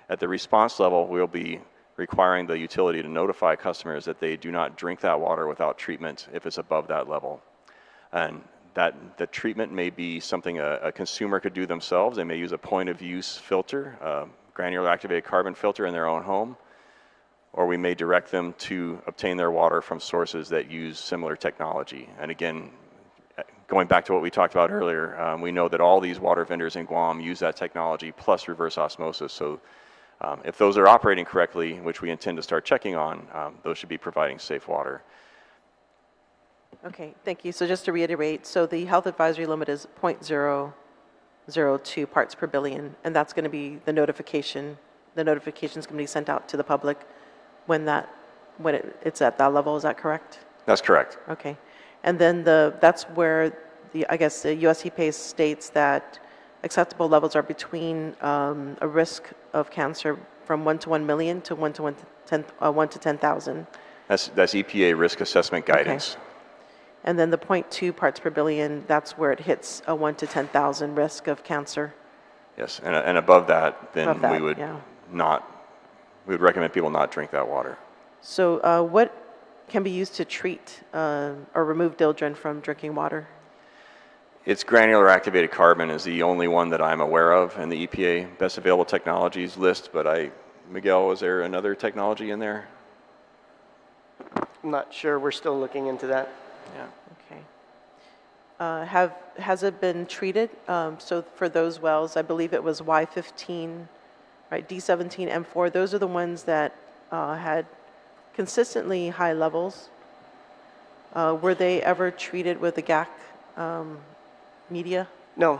At the response level, we'll be requiring the utility to notify customers that they do not drink that water without treatment if it's above that level. And that the treatment may be something a consumer could do themselves. They may use a point of use filter, granular activated carbon filter in their own home, or we may direct them to obtain their water from sources that use similar technology. And again, going back to what we talked about earlier, we know that all these water vendors in Guam use that technology plus reverse osmosis. So if those are operating correctly, which we intend to start checking on, those should be providing safe water.
Okay, thank you. So just to reiterate, so the health advisory limit is 0.002 parts per billion, and that's going to be the notification. The notification is going to be sent out to the public when it's at that level. Is that correct?
That's correct.
Okay, and then that's where I guess the US EPA states that acceptable levels are between a risk of cancer from 1 to 1 million to 1 to 10,000.
That's EPA risk assessment guidance.
Okay. And then the 0.2 parts per billion, that's where it hits a 1 to 10,000 risk of cancer.
Yes, and above that, then
Above that,
we would
yeah.
we would recommend people not drink that water.
So what can be used to treat or remove dildren from drinking water?
It's granular activated carbon is the only one that I'm aware of in the EPA best available technologies list, but Miguel, was there another technology in there?
I'm not sure. We're still looking into that.
Yeah.
Okay. Has it been treated? So for those wells, I believe it was Y15, right? D17, M4. Those are the ones that had consistently high levels. Were they ever treated with the GAC media?
No,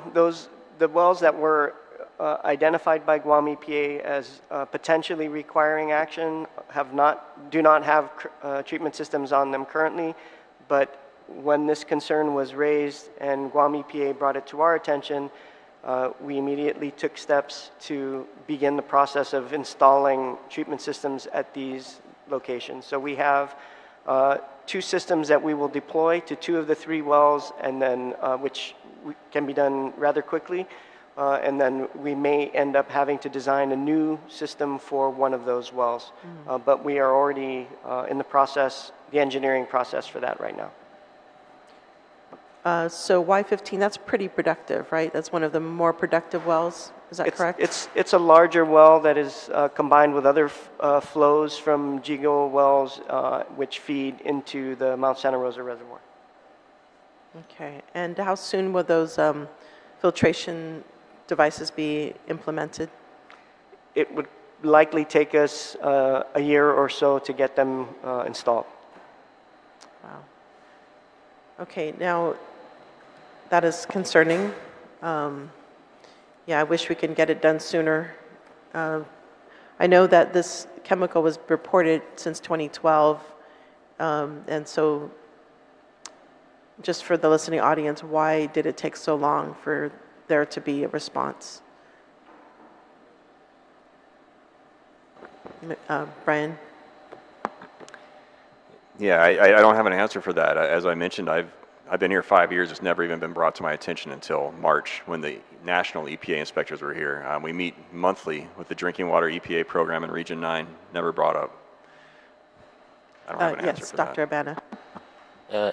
the wells that were identified by Guam EPA as potentially requiring action do not have treatment systems on them currently. But when this concern was raised and Guam EPA brought it to our attention, we immediately took steps to begin the process of installing treatment systems at these locations. So we have 2 systems that we will deploy to 2 of the 3 wells, and then which can be done rather quickly. And then we may end up having to design a new system for one of those wells. But we are already in the engineering process for that right now.
So Y15, that's pretty productive, right? That's one of the more productive wells. Is that correct?
It's a larger well that is combined with other flows from GIGO wells which feed into the Mount Santa Rosa Reservoir.
Okay. And how soon will those filtration devices be implemented?
It would likely take us a year or so to get them installed.
Wow. Okay, now that is concerning. Yeah, I wish we could get it done sooner. I know that this chemical was reported since 2012, and so just for the listening audience, why did it take so long for there to be a response? Brian?
Yeah, I don't have an answer for that. As I mentioned, I've been here 5 years. It's never even been brought to my attention until March when the national EPA inspectors were here. We meet monthly with the Drinking Water EPA program in Region 9. Never brought up. I don't have an answer for that.
Yes, Dr. Abana.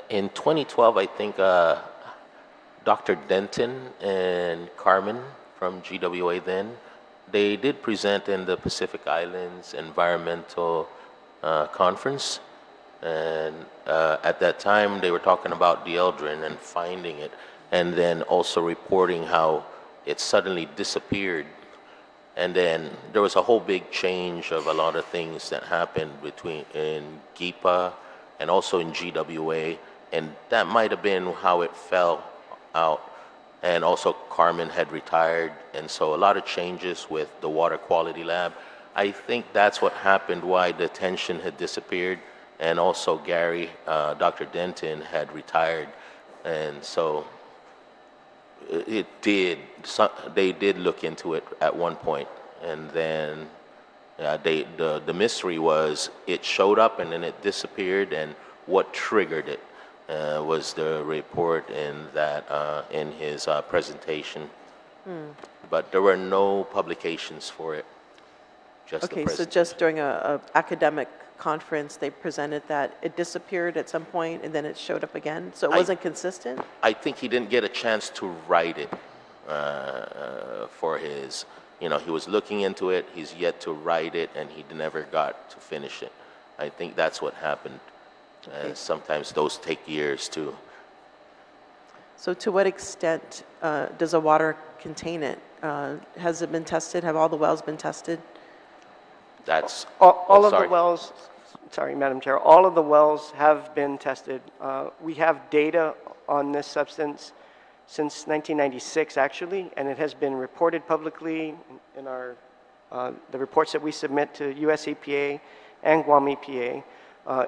In 2012, I think Dr. Denton and Carmen from GWA then, they did present in the Pacific Islands Environmental Conference. And at that time, they were talking about dieldrin and finding it, and then also reporting how it suddenly disappeared. And then there was a whole big change of a lot of things that happened in GIPA and also in GWA, and that might have been how it fell out. And also Carmen had retired, and so a lot of changes with the water quality lab. I think that's what happened, why the attention had disappeared. And also Gary, Dr. Denton had retired, and so they did look into it at one point, and then the mystery was it showed up and then it disappeared, and what triggered it was the report in his presentation But there were no publications for it, just the
Okay, so
presentation.
just during a academic conference, they presented that it disappeared at some point and then it showed up again? So it wasn't consistent?
I think he didn't get a chance to write it for his, he was looking into it, he's yet to write it, and he never got to finish it. I think that's what happened.
Okay.
Sometimes those take years too.
So to what extent does the water contain it? Has it been tested? Have all the wells been tested?
That's
All of
sorry.
the wells, sorry, Madam Chair, all of the wells have been tested. We have data on this substance since 1996, actually, and it has been reported publicly in our the reports that we submit to U.S. EPA and Guam EPA.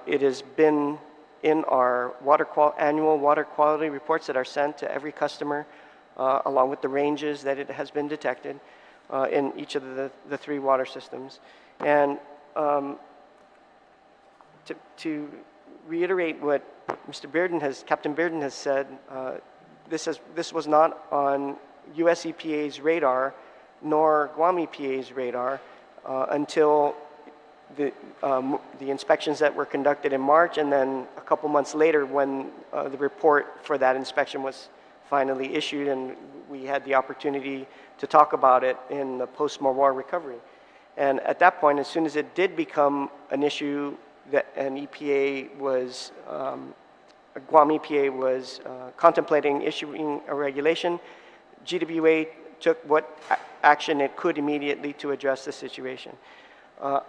It has been in our annual water quality reports that are sent to every customer, along with the ranges that it has been detected in each of the three water systems. And to reiterate what Captain Bearden has said, this was not on U.S. EPA's radar, nor Guam EPA's radar, until the inspections that were conducted in March, and then a couple months later when the report for that inspection was finally issued, and we had the opportunity to talk about it in the post-war recovery. And at that point, as soon as it did become an issue that an EPA was, Guam EPA was contemplating issuing a regulation, GWA took what action it could immediately to address the situation.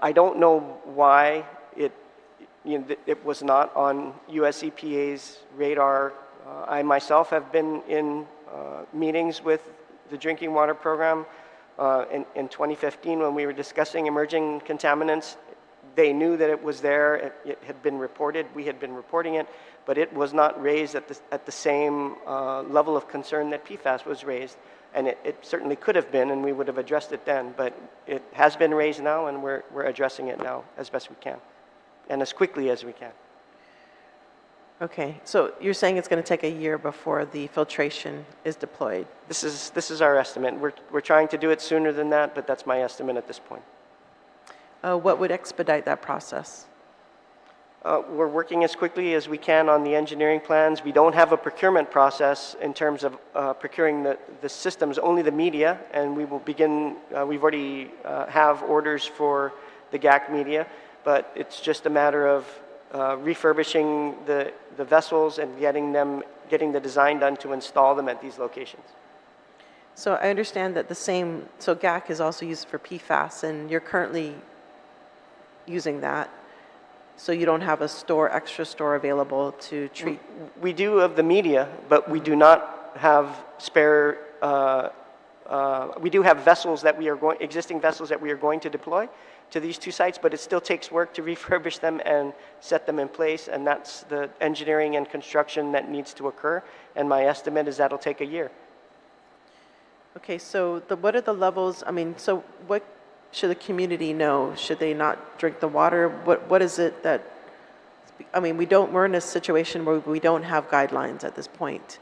I don't know why it was not on U.S. EPA's radar. I myself have been in meetings with the drinking water program in 2015 when we were discussing emerging contaminants. They knew that it was there. It had been reported. We had been reporting it, but it was not raised at the same level of concern that PFAS was raised. And it certainly could have been, and we would have addressed it then. But it has been raised now, and we're addressing it now as best we can, and as quickly as we can.
Okay, so you're saying it's going to take a year before the filtration is deployed?
This is our estimate. We're trying to do it sooner than that, but that's my estimate at this point.
What would expedite that process?
We're working as quickly as we can on the engineering plans. We don't have a procurement process in terms of procuring the systems, only the media, and we will begin, we've already have orders for the GAC media, but it's just a matter of refurbishing the vessels and getting the design done to install them at these locations.
So I understand that so GAC is also used for PFAS, and you're currently using that. So you don't have extra store available to treat?
We do of the media, but we do not have spare, we do have vessels that existing vessels that we are going to deploy to these two sites, but it still takes work to refurbish them and set them in place, and that's the engineering and construction that needs to occur, and my estimate is that'll take a year.
Okay, so what are the levels, so what should the community know? Should they not drink the water? What is it that, we're in a situation where we don't have guidelines at this point.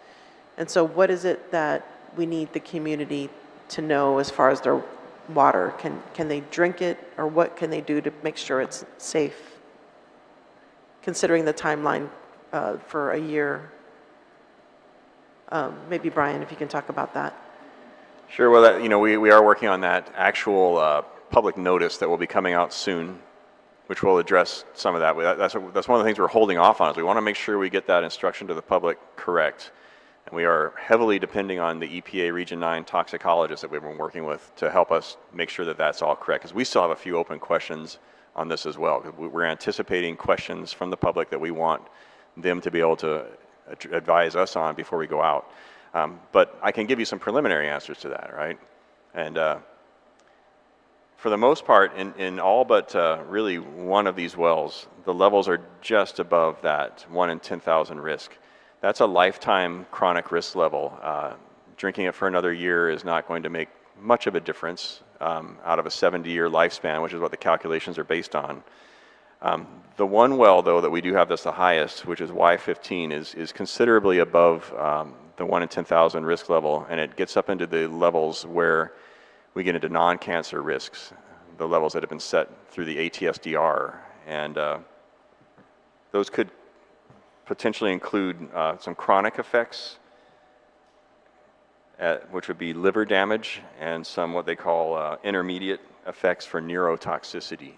And so what is it that we need the community to know as far as their water? Can they drink it, or what can they do to make sure it's safe, considering the timeline for a year? Maybe Brian, if you can talk about that.
Sure. Well, we are working on that actual public notice that will be coming out soon, which will address some of that. That's one of the things we're holding off on, is we want to make sure we get that instruction to the public correct. And we are heavily depending on the EPA Region 9 toxicologists that we've been working with to help us make sure that that's all correct, because we still have a few open questions on this as well. We're anticipating questions from the public that we want them to be able to advise us on before we go out. But I can give you some preliminary answers to that, right? And for the most part, in all but really one of these wells, the levels are just above that 1 in 10,000 risk. That's a lifetime chronic risk level. Drinking it for another year is not going to make much of a difference out of a 70-year lifespan, which is what the calculations are based on. The one well, though, that we do have that's the highest, which is Y15, is considerably above the 1 in 10,000 risk level, and it gets up into the levels where we get into non-cancer risks, the levels that have been set through the ATSDR. And those could potentially include some chronic effects, which would be liver damage, and some what they call intermediate effects for neurotoxicity.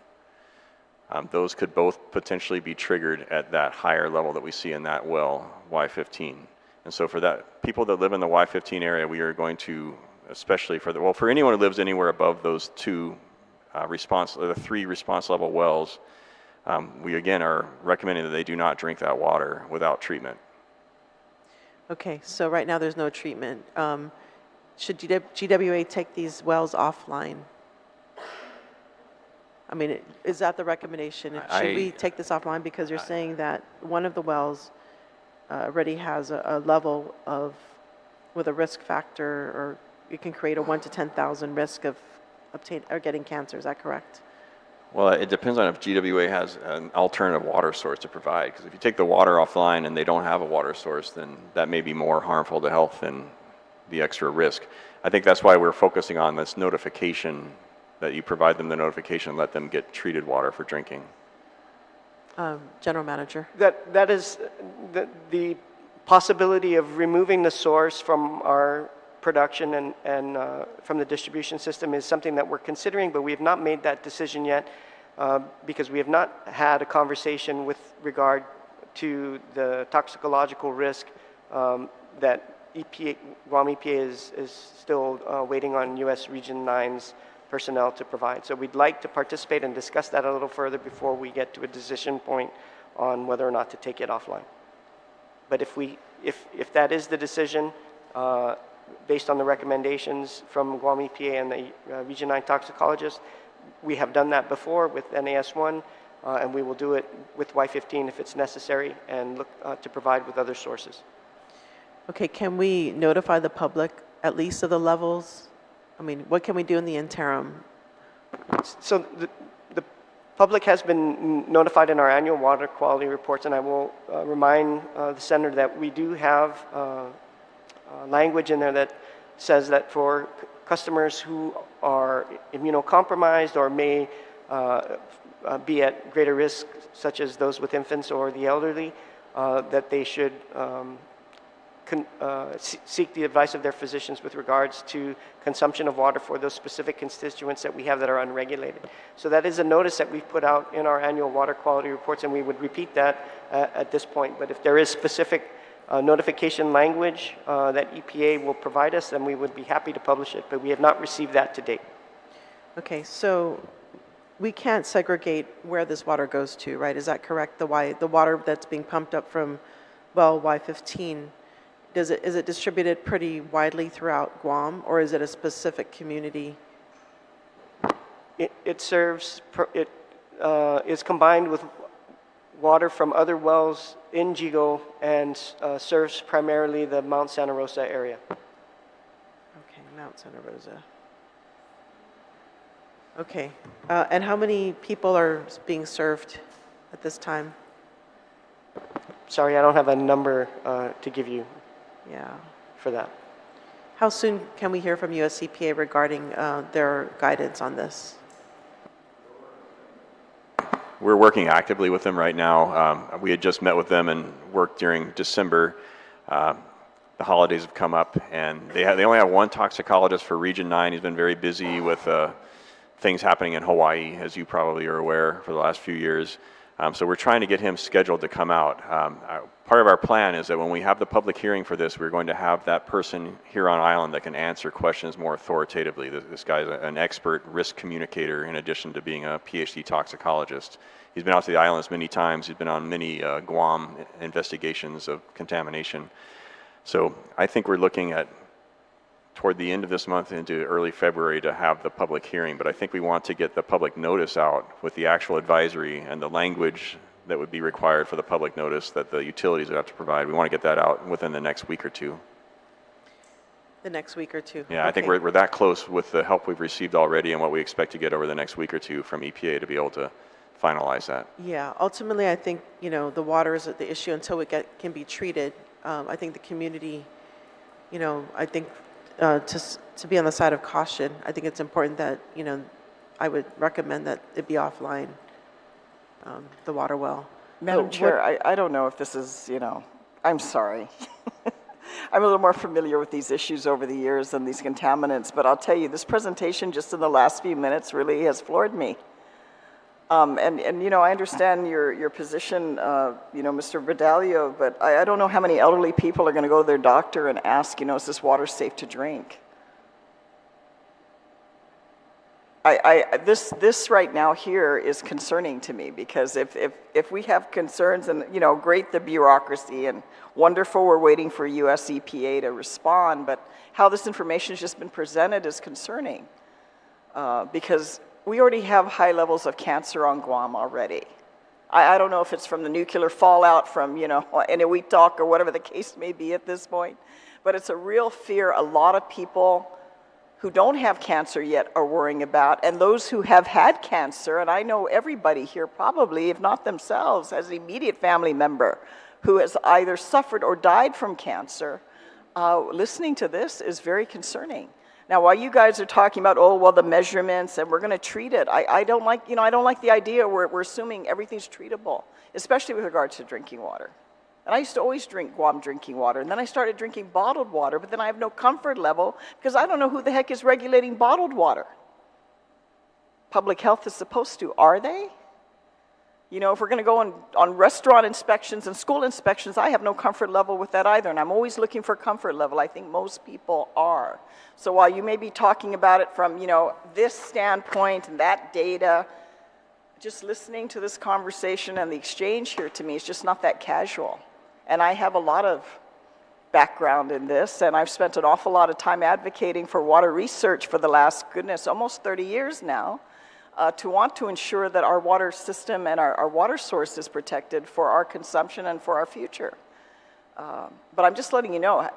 Those could both potentially be triggered at that higher level that we see in that well, Y15. And so for that, people that live in the Y15 area, we are going to, especially for anyone who lives anywhere above those the 3 response level wells, we again are recommending that they do not drink that water without treatment.
Okay, so right now there's no treatment. Should GWA take these wells offline? I mean, is that the recommendation? Should we take this offline? Because you're saying that one of the wells already has a level with a risk factor, or it can create a 1 to 10,000 risk of getting cancer. Is that correct?
Well, it depends on if GWA has an alternative water source to provide. Because if you take the water offline and they don't have a water source, then that may be more harmful to health than the extra risk. I think that's why we're focusing on this notification, that you provide them the notification and let them get treated water for drinking.
General Manager.
That is the possibility of removing the source from our production and from the distribution system is something that we're considering, but we have not made that decision yet because we have not had a conversation with regard to the toxicological risk that Guam EPA is still waiting on U.S. Region 9's personnel to provide. So we'd like to participate and discuss that a little further before we get to a decision point on whether or not to take it offline. But if that is the decision, based on the recommendations from Guam EPA and the Region 9 toxicologists, we have done that before with NAS1, and we will do it with Y15 if it's necessary, and look to provide with other sources.
Okay, can we notify the public at least of the levels? I mean, what can we do in the interim?
So the public has been notified in our annual water quality reports, and I will remind the Senator that we do have language in there that says that for customers who are immunocompromised or may be at greater risk, such as those with infants or the elderly, that they should seek the advice of their physicians with regards to consumption of water for those specific constituents that we have that are unregulated. So that is a notice that we've put out in our annual water quality reports, and we would repeat that at this point. But if there is specific notification language that EPA will provide us, then we would be happy to publish it, but we have not received that to date.
Okay, so we can't segregate where this water goes to, right? Is that correct? The water that's being pumped up from well Y15, is it distributed pretty widely throughout Guam, or is it a specific community?
It is combined with water from other wells in Jigo and serves primarily the Mount Santa Rosa area.
Okay, Mount Santa Rosa. Okay, and how many people are being served at this time?
Sorry, I don't have a number to give you.
Yeah.
For that.
How soon can we hear from US EPA regarding their guidance on this?
We're working actively with them right now. We had just met with them and worked during December. The holidays have come up, and they only have one toxicologist for Region 9. He's been very busy with things happening in Hawaii, as you probably are aware, for the last few years. So we're trying to get him scheduled to come out. Part of our plan is that when we have the public hearing for this, we're going to have that person here on island that can answer questions more authoritatively. This guy's an expert risk communicator in addition to being a PhD toxicologist. He's been out to the islands many times. He's been on many Guam investigations of contamination. So I think we're looking at toward the end of this month into early February to have the public hearing, but I think we want to get the public notice out with the actual advisory and the language that would be required for the public notice that the utilities would have to provide. We want to get that out within the next week or two.
The next week or two?
Yeah,
okay.
I think we're that close with the help we've received already and what we expect to get over the next week or two from EPA to be able to finalize that.
Yeah, ultimately I think, the water is the issue until it can be treated. I think the community I think to be on the side of caution, I think it's important that, I would recommend that it be offline, the water well.
Madam Chair, I don't know if this is, I'm sorry. I'm a little more familiar with these issues over the years and these contaminants, but I'll tell you, this presentation just in the last few minutes really has floored me. I understand your position, Mr. Badaglio, but I don't know how many elderly people are going to go to their doctor and ask, is this water safe to drink? This right now here is concerning to me, because if we have concerns, and great the bureaucracy, and wonderful we're waiting for US EPA to respond, but how this information has just been presented is concerning, because we already have high levels of cancer on Guam already. I don't know if it's from the nuclear fallout from Eniwetok or whatever the case may be at this point, but it's a real fear a lot of people who don't have cancer yet are worrying about, and those who have had cancer, and I know everybody here probably, if not themselves, as an immediate family member who has either suffered or died from cancer, listening to this is very concerning. Now, while you guys are talking about, the measurements and we're going to treat it, I don't like, I don't like the idea where we're assuming everything's treatable, especially with regard to drinking water. And I used to always drink Guam drinking water, and then I started drinking bottled water, but then I have no comfort level because I don't know who the heck is regulating bottled water. Public health is supposed to, are they? If we're going to go on restaurant inspections and school inspections, I have no comfort level with that either, and I'm always looking for comfort level. I think most people are. So while you may be talking about it from, this standpoint and that data, just listening to this conversation and the exchange here to me is just not that casual. And I have a lot of background in this, and I've spent an awful lot of time advocating for water research for the last, almost 30 years now, to want to ensure that our water system and our water source is protected for our consumption and for our future. But I'm just letting you know,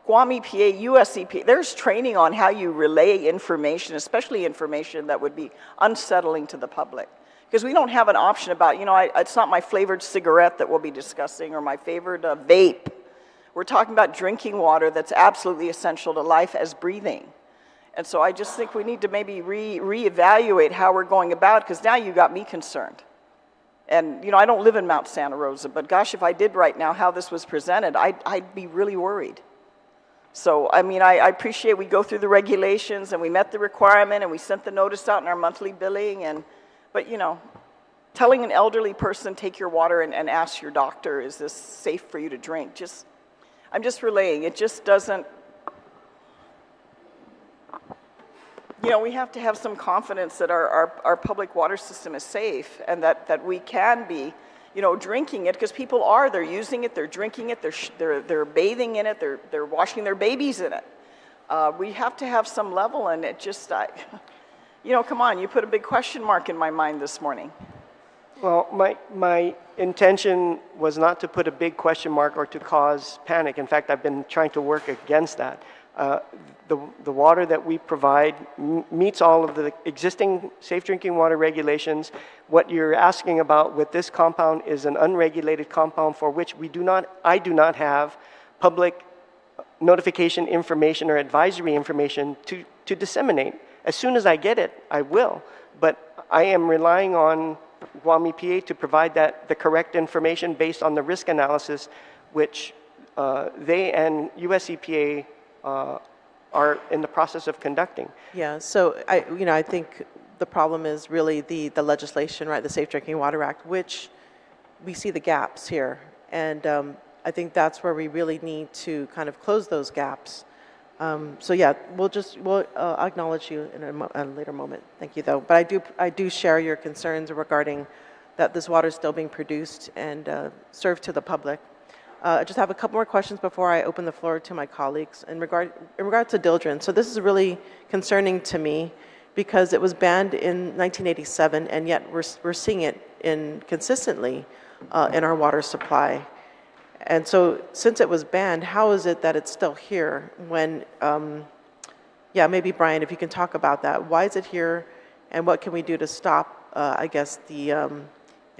Guam EPA, US EPA, there's training on how you relay information, especially information that would be unsettling to the public. Because we don't have an option about, it's not my flavored cigarette that we'll be discussing or my favorite vape. We're talking about drinking water that's absolutely essential to life as breathing. And so I just think we need to maybe reevaluate how we're going about, because now you got me concerned. And, I don't live in Mount Santa Rosa, but gosh, if I did right now how this was presented, I'd be really worried. So, I appreciate we go through the regulations and we met the requirement and we sent the notice out in our monthly billing, but, telling an elderly person, take your water and ask your doctor, is this safe for you to drink? I'm just relaying, it just doesn't, we have to have some confidence that our public water system is safe and that we can be, drinking it, because people they're using it, they're drinking it, they're bathing in it, they're washing their babies in it. We have to have some level, and it just, come on, you put a big question mark in my mind this morning.
Well, my intention was not to put a big question mark or to cause panic. In fact, I've been trying to work against that. The water that we provide meets all of the existing safe drinking water regulations. What you're asking about with this compound is an unregulated compound for which I do not have public notification information or advisory information to disseminate. As soon as I get it, I will. But I am relying on Guam EPA to provide the correct information based on the risk analysis, which they and US EPA are in the process of conducting.
Yeah, so I think the problem is really the legislation, right, the Safe Drinking Water Act, which we see the gaps here. And I think that's where we really need to kind of close those gaps. So yeah, we'll acknowledge you in a later moment. Thank you, though. But I do share your concerns regarding that this water is still being produced and served to the public. I just have a couple more questions before I open the floor to my colleagues. In regard to Dildren, so this is really concerning to me because it was banned in 1987, and yet we're seeing it consistently in our water supply. And so since it was banned, how is it that it's still here when, maybe Brian, if you can talk about that. Why is it here, and what can we do to stop,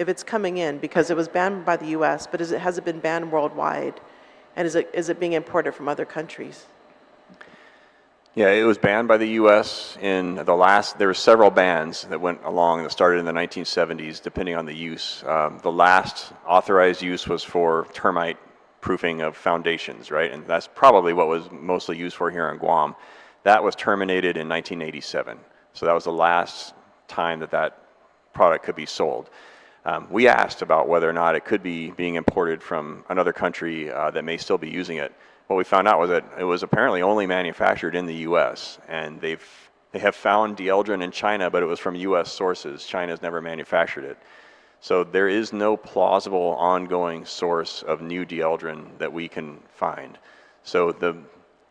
if it's coming in, because it was banned by the US, but has it been banned worldwide? And is it being imported from other countries?
Yeah, it was banned by the U.S. in the last, there were several bans that went along that started in the 1970s, depending on the use. The last authorized use was for termite proofing of foundations, right? And that's probably what was mostly used for here on Guam. That was terminated in 1987. So that was the last time that that product could be sold. We asked about whether or not it could be being imported from another country that may still be using it. What we found out was that it was apparently only manufactured in the U.S. and they have found dieldrin in China, but it was from U.S. sources. China's never manufactured it. So there is no plausible ongoing source of new dieldrin that we can find. So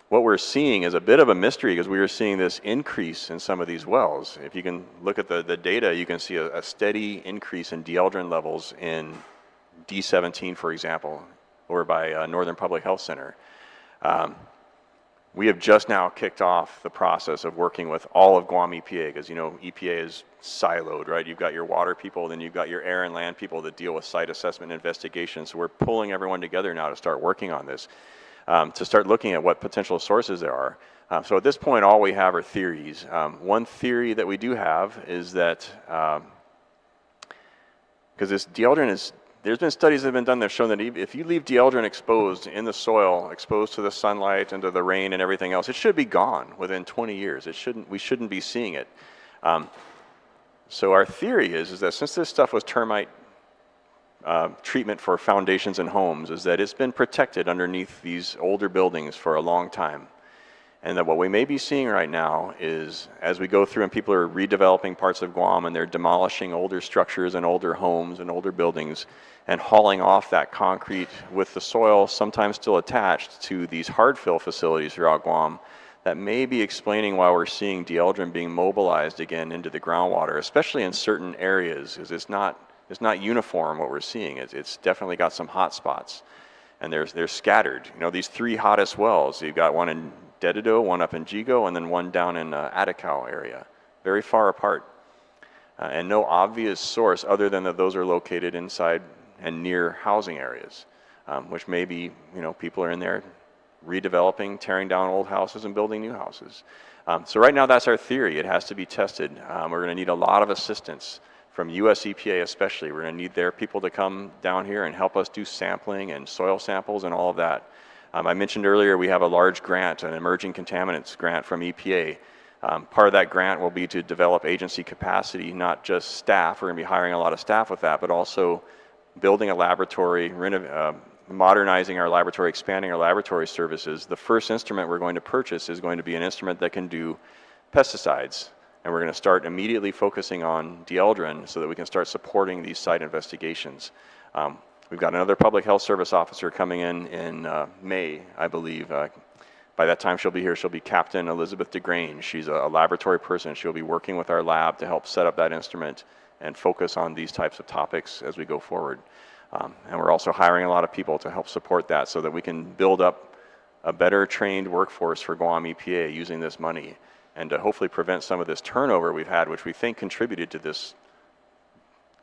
what we're seeing is a bit of a mystery because we are seeing this increase in some of these wells. If you can look at the data, you can see a steady increase in dieldrin levels in D17, for example, over by Northern Public Health Center. We have just now kicked off the process of working with all of Guam EPA because, you know, EPA is siloed, right? You've got your water people, then you've got your air and land people that deal with site assessment and investigation. So we're pulling everyone together now to start working on this, to start looking at what potential sources there are. So at this point, all we have are theories. One theory that we do have is that, because this dieldrin is, there's been studies that have been done that have shown that if you leave dieldrin exposed in the soil, exposed to the sunlight and to the rain and everything else, it should be gone within 20 years. We shouldn't be seeing it. So our theory is that since this stuff was termite treatment for foundations and homes, is that it's been protected underneath these older buildings for a long time. And that what we may be seeing right now is, as we go through and people are redeveloping parts of Guam and they're demolishing older structures and older homes and older buildings and hauling off that concrete with the soil sometimes still attached to these hard fill facilities throughout Guam, that may be explaining why we're seeing dieldrin being mobilized again into the groundwater, especially in certain areas, because it's not uniform what we're seeing. It's definitely got some hot spots, and they're scattered. You know, these three hottest wells, you've got one in Dedido, one up in Jigo, and then one down in Atacao area, very far apart, and no obvious source other than that those are located inside and near housing areas, which may be, you know, people are in there redeveloping, tearing down old houses and building new houses. So right now that's our theory. It has to be tested. We're going to need a lot of assistance from US EPA especially. We're going to need their people to come down here and help us do sampling and soil samples and all of that. I mentioned earlier we have a large grant, an emerging contaminants grant from EPA. Part of that grant will be to develop agency capacity, not just staff. We're going to be hiring a lot of staff with that, but also building a laboratory, modernizing our laboratory, expanding our laboratory services. The first instrument we're going to purchase is going to be an instrument that can do pesticides. And we're going to start immediately focusing on dieldrin so that we can start supporting these site investigations. We've got another public health service officer coming in May, I believe. By that time she'll be here. She'll be Captain Elizabeth DeGrange. She's a laboratory person. She'll be working with our lab to help set up that instrument and focus on these types of topics as we go forward. And we're also hiring a lot of people to help support that so that we can build up a better trained workforce for Guam EPA using this money and to hopefully prevent some of this turnover we've had, which we think contributed to this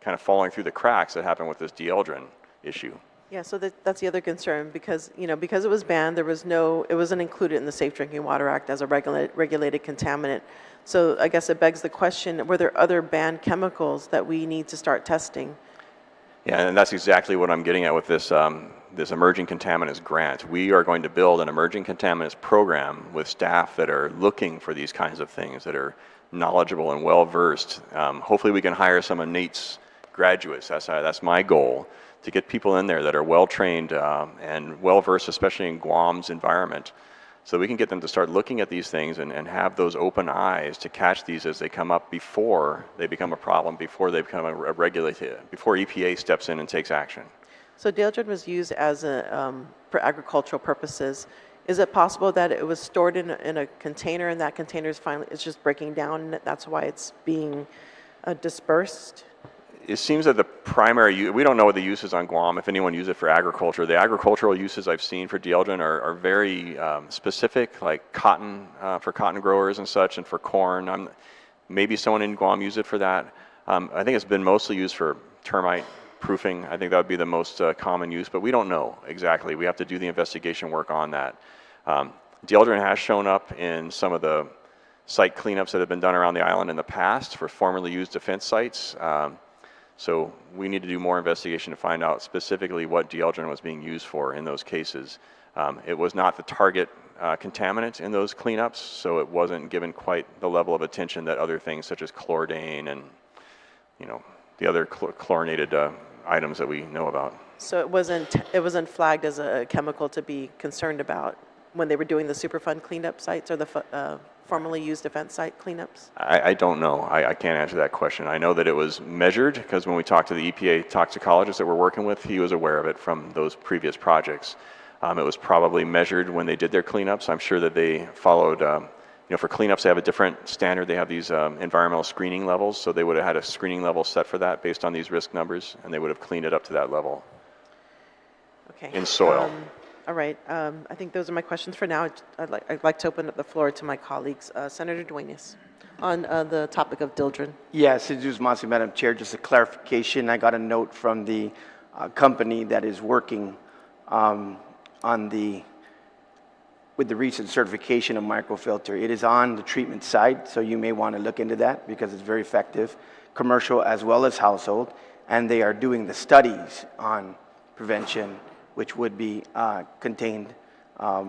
kind of falling through the cracks that happened with this dieldrin issue.
Yeah, so that's the other concern because, you know, because it was banned, it wasn't included in the Safe Drinking Water Act as a regulated contaminant. So I guess it begs the question, were there other banned chemicals that we need to start testing?
Yeah, and that's exactly what I'm getting at with this, this emerging contaminants grant. We are going to build an emerging contaminants program with staff that are looking for these kinds of things, that are knowledgeable and well-versed. Hopefully we can hire some of Nate's graduates. That's my goal, to get people in there that are well-trained and well-versed, especially in Guam's environment, so we can get them to start looking at these things and have those open eyes to catch these as they come up before they become a problem, before they become a regulated, before EPA steps in and takes action.
So dieldrin was used as for agricultural purposes. Is it possible that it was stored in a container and that container is just breaking down and that's why it's being dispersed?
It seems that the primary, we don't know what the use is on Guam, if anyone uses it for agriculture. The agricultural uses I've seen for dieldrin are very specific, like cotton, for cotton growers and such, and for corn. Maybe someone in Guam used it for that. I think it's been mostly used for termite proofing. I think that would be the most common use, but we don't know exactly. We have to do the investigation work on that. Deodorant has shown up in some of the site cleanups that have been done around the island in the past for formerly used defense sites. So we need to do more investigation to find out specifically what deodorant was being used for in those cases. It was not the target contaminant in those cleanups, so it wasn't given quite the level of attention that other things such as chlordane and the other chlorinated items that we know about.
So it wasn't flagged as a chemical to be concerned about when they were doing the Superfund cleanup sites or the formerly used defense site cleanups?
I don't know. I can't answer that question. I know that it was measured because when we talked to the EPA toxicologist that we're working with, he was aware of it from those previous projects. It was probably measured when they did their cleanups. I'm sure that they followed, for cleanups they have a different standard. They have these environmental screening levels, so they would have had a screening level set for that based on these risk numbers, and they would have cleaned it up to that level.
Okay.
In soil.
All right. I think those are my questions for now. I'd like to open up the floor to my colleagues. Senator Duenas, on the topic of Dildren.
Yes, Masi, Madam Chair, just a clarification. I got a note from the company that is working with the recent certification of microfilter. It is on the treatment side, so you may want to look into that because it's very effective, commercial as well as household, and they are doing the studies on prevention, which would be contained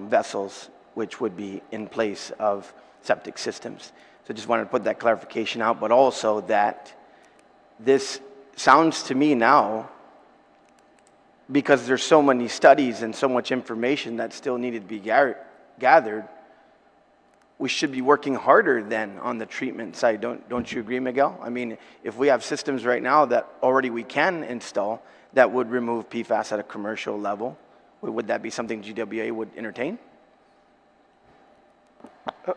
vessels, which would be in place of septic systems. So just wanted to put that clarification out, but also that this sounds to me now, because there's so many studies and so much information that still needed to be gathered, we should be working harder then on the treatment side. Don't you agree, Miguel? I mean, if we have systems right now that already we can install that would remove PFAS at a commercial level, would that be something GWA would entertain?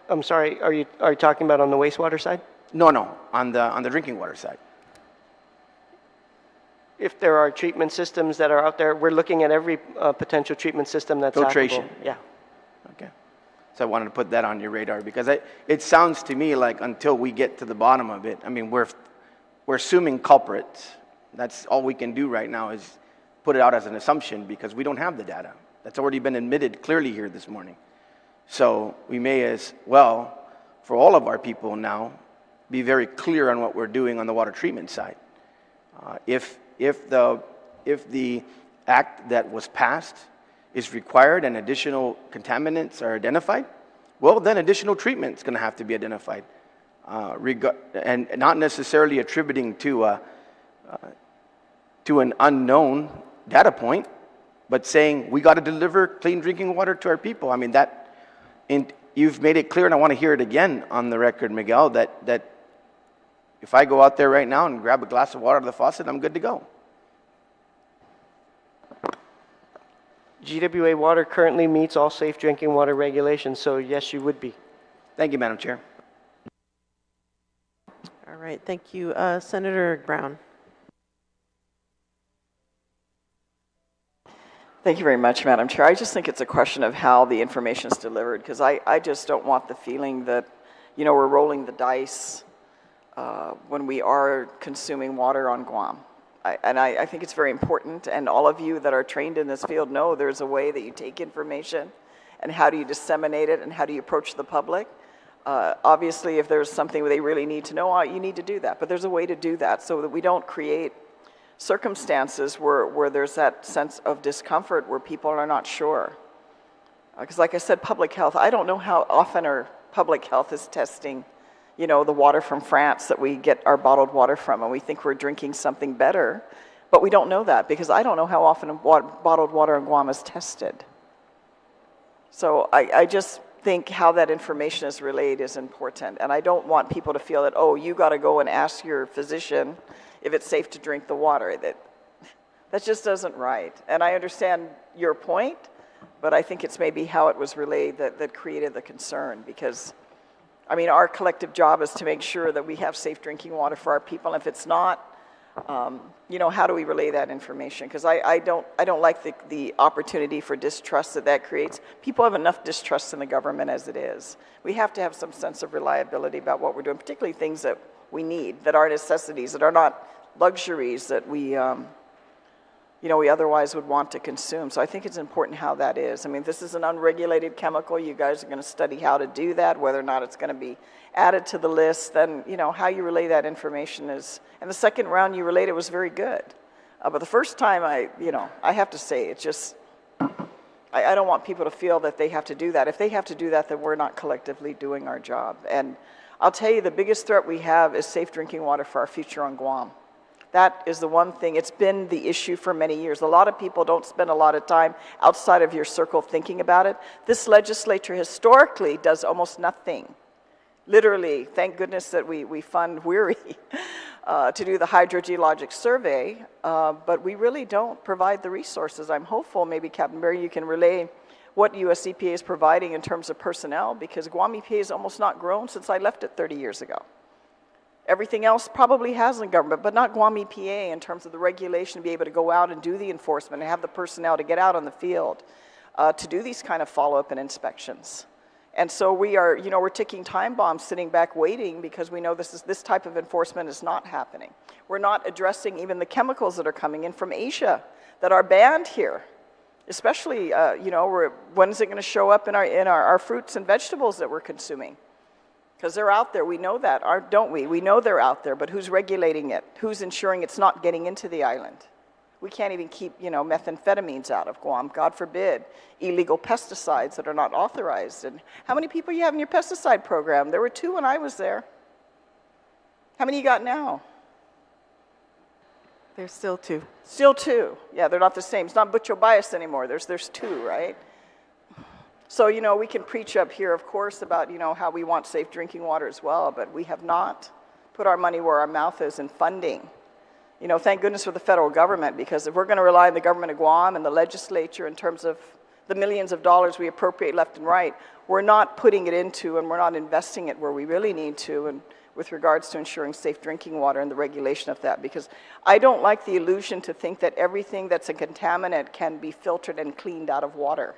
I'm sorry, are you talking about on the wastewater side?
No, on the drinking water side.
If there are treatment systems that are out there, we're looking at every potential treatment system that's
filtration.
applicable. Yeah.
Okay. So I wanted to put that on your radar because it sounds to me like until we get to the bottom of it, I mean, we're assuming culprits. That's all we can do right now is put it out as an assumption because we don't have the data. That's already been admitted clearly here this morning. So we may as well, for all of our people now, be very clear on what we're doing on the water treatment side. If the act that was passed is required and additional contaminants are identified, well, then additional treatment is going to have to be identified, and not necessarily attributing to an unknown data point, but saying we got to deliver clean drinking water to our people. I mean, you've made it clear, and I want to hear it again on the record, Miguel, that if I go out there right now and grab a glass of water out of the faucet, I'm good to go.
GWA water currently meets all safe drinking water regulations, so yes, you would be.
Thank you, Madam Chair.
All right, thank you. Senator Brown.
Thank you very much, Madam Chair. I just think it's a question of how the information is delivered, because I just don't want the feeling that, we're rolling the dice when we are consuming water on Guam. I think it's very important, and all of you that are trained in this field know there's a way that you take information, and how do you disseminate it, and how do you approach the public. Obviously, if there's something they really need to know, you need to do that, but there's a way to do that so that we don't create circumstances where there's that sense of discomfort where people are not sure. Because like I said, public health, I don't know how often our public health is testing the water from France that we get our bottled water from, and we think we're drinking something better, but we don't know that because I don't know how often bottled water in Guam is tested. So I just think how that information is relayed is important, and I don't want people to feel that, you got to go and ask your physician if it's safe to drink the water. That just isn't right. And I understand your point, but I think it's maybe how it was relayed that created the concern, because our collective job is to make sure that we have safe drinking water for our people. And if it's not, how do we relay that information? Because I don't like the opportunity for distrust that creates. People have enough distrust in the government as it is. We have to have some sense of reliability about what we're doing, particularly things that we need, that are necessities, that are not luxuries that we we otherwise would want to consume. So I think it's important how that is. I mean, this is an unregulated chemical. You guys are going to study how to do that, whether or not it's going to be added to the list. Then, how you relay that information is, and the second round you relayed it was very good. But the first time I have to say, it's just, I don't want people to feel that they have to do that. If they have to do that, then we're not collectively doing our job. And I'll tell you, the biggest threat we have is safe drinking water for our future on Guam. That is the one thing. It's been the issue for many years. A lot of people don't spend a lot of time outside of your circle thinking about it. This legislature historically does almost nothing. Literally, thank goodness that we fund WERI to do the hydrogeologic survey, but we really don't provide the resources. I'm hopeful maybe, Captain Berry, you can relay what US EPA is providing in terms of personnel, because Guam EPA has almost not grown since I left it 30 years ago. Everything else probably has in government, but not Guam EPA in terms of the regulation to be able to go out and do the enforcement and have the personnel to get out on the field to do these kind of follow-up and inspections. And so we're ticking time bombs sitting back waiting because we know this type of enforcement is not happening. We're not addressing even the chemicals that are coming in from Asia that are banned here. Especially, when is it going to show up in our fruits and vegetables that we're consuming? Because they're out there, we know that, don't we? We know they're out there, but who's regulating it? Who's ensuring it's not getting into the island? We can't even keep, methamphetamines out of Guam, God forbid, illegal pesticides that are not authorized. And how many people you have in your pesticide program? There were 2 when I was there. How many you got now?
There's still 2.
Still 2. Yeah, they're not the same. It's not butcher bias anymore. There's 2, right? So, we can preach up here, of course, about, how we want safe drinking water as well, but we have not put our money where our mouth is in funding. Thank goodness for the federal government, because if we're going to rely on the government of Guam and the legislature in terms of the millions of dollars we appropriate left and right, we're not putting it into and we're not investing it where we really need to, and with regards to ensuring safe drinking water and the regulation of that, because I don't like the illusion to think that everything that's a contaminant can be filtered and cleaned out of water.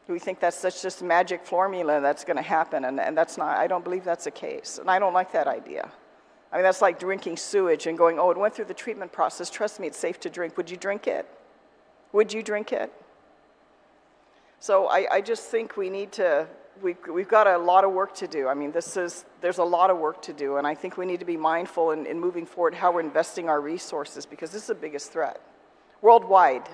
We think that's just a magic formula that's going to happen, and that's not, I don't believe that's the case, and I don't like that idea. I mean, that's like drinking sewage and going, oh, it went through the treatment process, trust me, it's safe to drink. Would you drink it? Would you drink it? So I just think we need to, we've got a lot of work to do. I mean, there's a lot of work to do, and I think we need to be mindful in moving forward how we're investing our resources, because this is the biggest threat. Worldwide,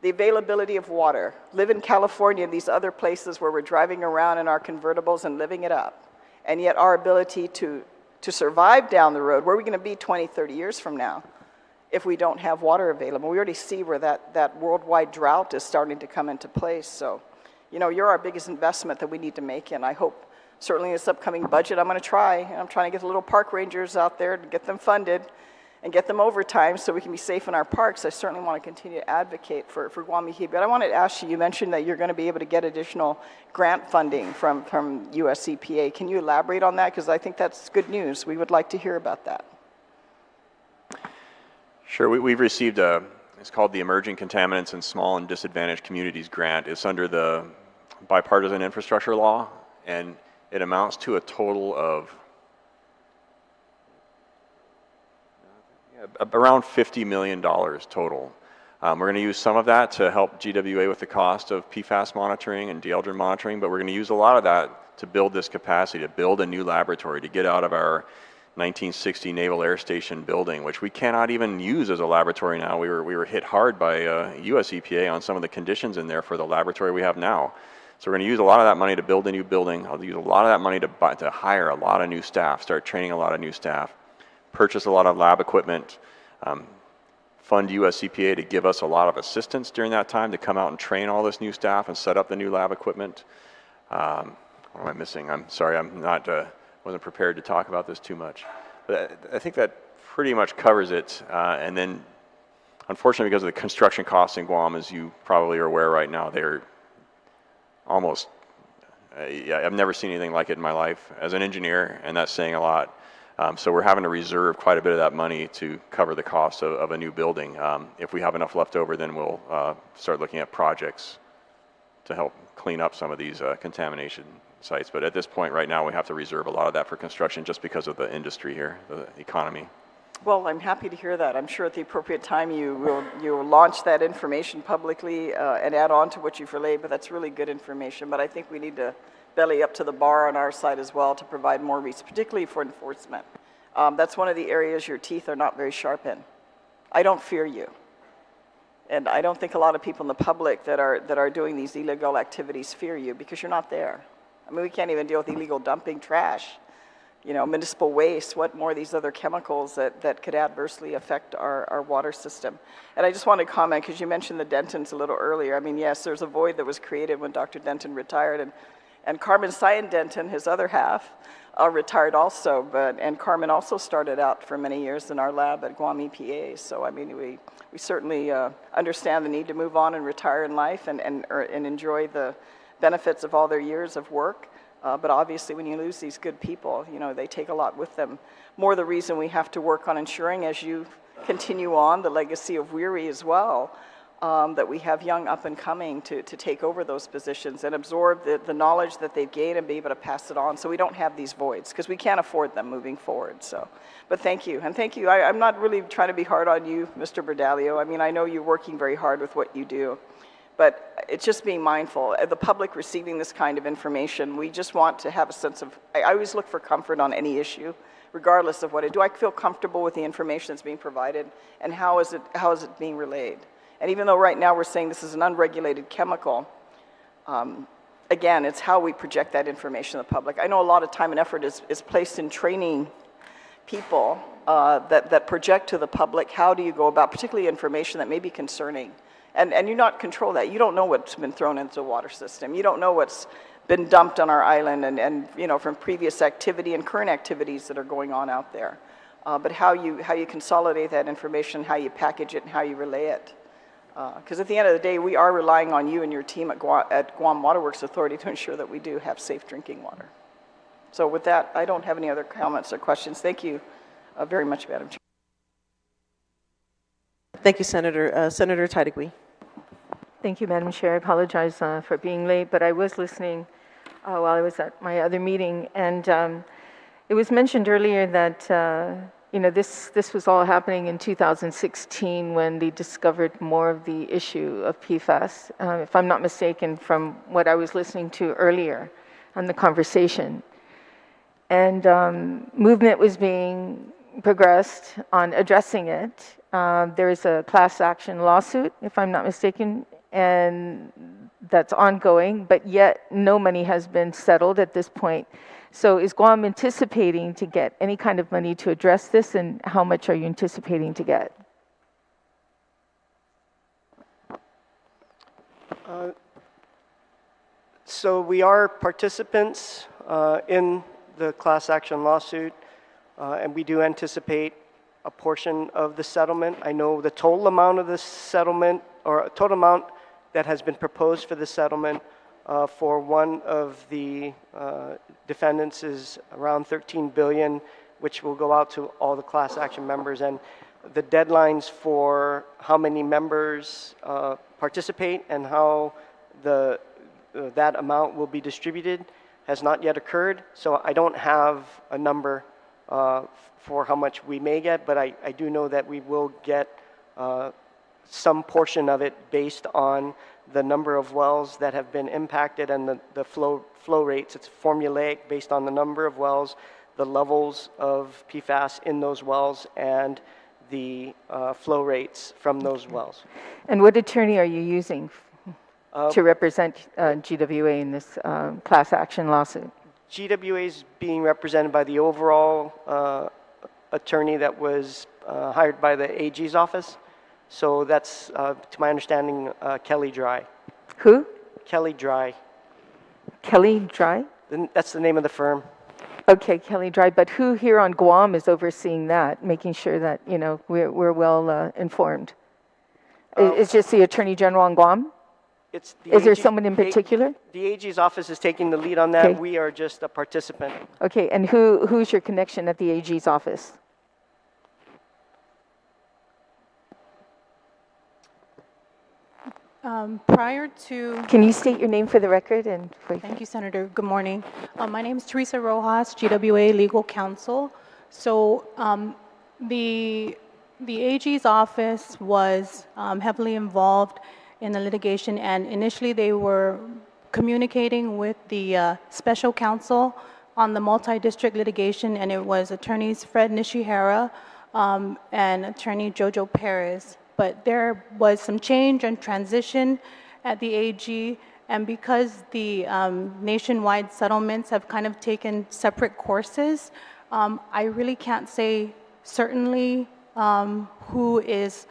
the availability of water. Live in California and these other places where we're driving around in our convertibles and living it up. And yet our ability to survive down the road, where are we going to be 20, 30 years from now if we don't have water available? We already see where that worldwide drought is starting to come into place. So, you're our biggest investment that we need to make, and I hope certainly in this upcoming budget I'm going to try. I'm trying to get the little park rangers out there to get them funded and get them overtime so we can be safe in our parks. I certainly want to continue to advocate for Guam EPA. But I wanted to ask you, you mentioned that you're going to be able to get additional grant funding from US EPA. Can you elaborate on that? Because I think that's good news. We would like to hear about that.
Sure. We've received it's called the Emerging Contaminants in Small and Disadvantaged Communities Grant. It's under the Bipartisan Infrastructure Law, and it amounts to a total of around $50 million total. We're going to use some of that to help GWA with the cost of PFAS monitoring and de-aldrin monitoring, but we're going to use a lot of that to build this capacity, to build a new laboratory, to get out of our 1960 Naval Air Station building, which we cannot even use as a laboratory now. We were hit hard by US EPA on some of the conditions in there for the laboratory we have now. So we're going to use a lot of that money to build a new building. I'll use a lot of that money to hire a lot of new staff, start training a lot of new staff, purchase a lot of lab equipment, fund US EPA to give us a lot of assistance during that time to come out and train all this new staff and set up the new lab equipment. What am I missing? I'm sorry, I'm not, wasn't prepared to talk about this too much. But I think that pretty much covers it. And then, unfortunately, because of the construction costs in Guam, as you probably are aware right now, they're almost, yeah, I've never seen anything like it in my life as an engineer, and that's saying a lot. So we're having to reserve quite a bit of that money to cover the cost of a new building. If we have enough left over, then we'll start looking at projects to help clean up some of these contamination sites. But at this point right now, we have to reserve a lot of that for construction just because of the industry here, the economy.
Well, I'm happy to hear that. I'm sure at the appropriate time you will launch that information publicly and add on to what you've relayed, but that's really good information. But I think we need to belly up to the bar on our side as well to provide more resources, particularly for enforcement. That's one of the areas your teeth are not very sharp in. I don't fear you. And I don't think a lot of people in the public that are doing these illegal activities fear you because you're not there. I mean, we can't even deal with illegal dumping trash, you know, municipal waste, what more of these other chemicals that could adversely affect our water system. And I just want to comment, because you mentioned the Dentons a little earlier. I mean, yes, there's a void that was created when Dr. Denton retired, and Carmen Cyan Denton, his other half, retired also, and Carmen also started out for many years in our lab at Guam EPA. So, I mean, we certainly understand the need to move on and retire in life and enjoy the benefits of all their years of work. But obviously, when you lose these good people, you know, they take a lot with them. More the reason we have to work on ensuring, as you continue on, the legacy of Weary as well, that we have young up and coming to take over those positions and absorb the knowledge that they've gained and be able to pass it on, so we don't have these voids, because we can't afford them moving forward. So, but thank you, and thank you. I'm not really trying to be hard on you, Mr. Berdalio. I mean, I know you're working very hard with what you do. But it's just being mindful. The public receiving this kind of information, we just want to have a sense of, I always look for comfort on any issue, regardless of what it, do I feel comfortable with the information that's being provided, and how is it being relayed? And even though right now we're saying this is an unregulated chemical, again, it's how we project that information to the public. I know a lot of time and effort is placed in training people that project to the public, how do you go about, particularly information that may be concerning. And you not control that. You don't know what's been thrown into the water system. You don't know what's been dumped on our island and you know, from previous activity and current activities that are going on out there. But how you consolidate that information, how you package it, and how you relay it. Because at the end of the day, we are relying on you and your team at Guam Waterworks Authority to ensure that we do have safe drinking water. So with that, I don't have any other comments or questions. Thank you very much, Madam Chair.
Thank you, Senator. Senator Taitigui.
Thank you, Madam Chair. I apologize for being late, but I was listening while I was at my other meeting, and it was mentioned earlier that you know, this was all happening in 2016 when they discovered more of the issue of PFAS, if I'm not mistaken, from what I was listening to earlier on the conversation. And movement was being progressed on addressing it. There is a class action lawsuit, if I'm not mistaken, and that's ongoing, but yet no money has been settled at this point. So is Guam anticipating to get any kind of money to address this, and how much are you anticipating to get?
So we are participants in the class action lawsuit, and we do anticipate a portion of the settlement. I know the total amount of the settlement, or total amount that has been proposed for the settlement for one of the defendants is around $13 billion, which will go out to all the class action members. And the deadlines for how many members participate and how that amount will be distributed has not yet occurred. So I don't have a number for how much we may get, but I do know that we will get some portion of it based on the number of wells that have been impacted and the flow rates. It's formulaic based on the number of wells, the levels of PFAS in those wells, and the flow rates from those wells.
And what attorney are you using to represent GWA in this class action lawsuit?
GWA is being represented by the overall attorney that was hired by the AG's office. So that's, to my understanding, Kelly Dry.
Who?
Kelly Dry.
Kelly Dry?
That's the name of the firm.
Okay, Kelly Dry. But who here on Guam is overseeing that, making sure that, you know, we're well informed? Is just the Attorney General on Guam?
Is
there someone in particular?
The AG's office is taking the lead on that.
Okay.
We are just a participant.
Okay, and who's your connection at the AG's office?
Prior to...
Can you state your name for the record? And
Thank you, Senator. Good morning. My name is Teresa Rojas, GWA Legal Counsel. So The AG's office was heavily involved in the litigation, and initially they were communicating with the special counsel on the multi-district litigation, and it was attorneys Fred Nishihara and attorney Jojo Perez. But there was some change and transition at the AG, and because the nationwide settlements have kind of taken separate courses, I really can't say certainly who is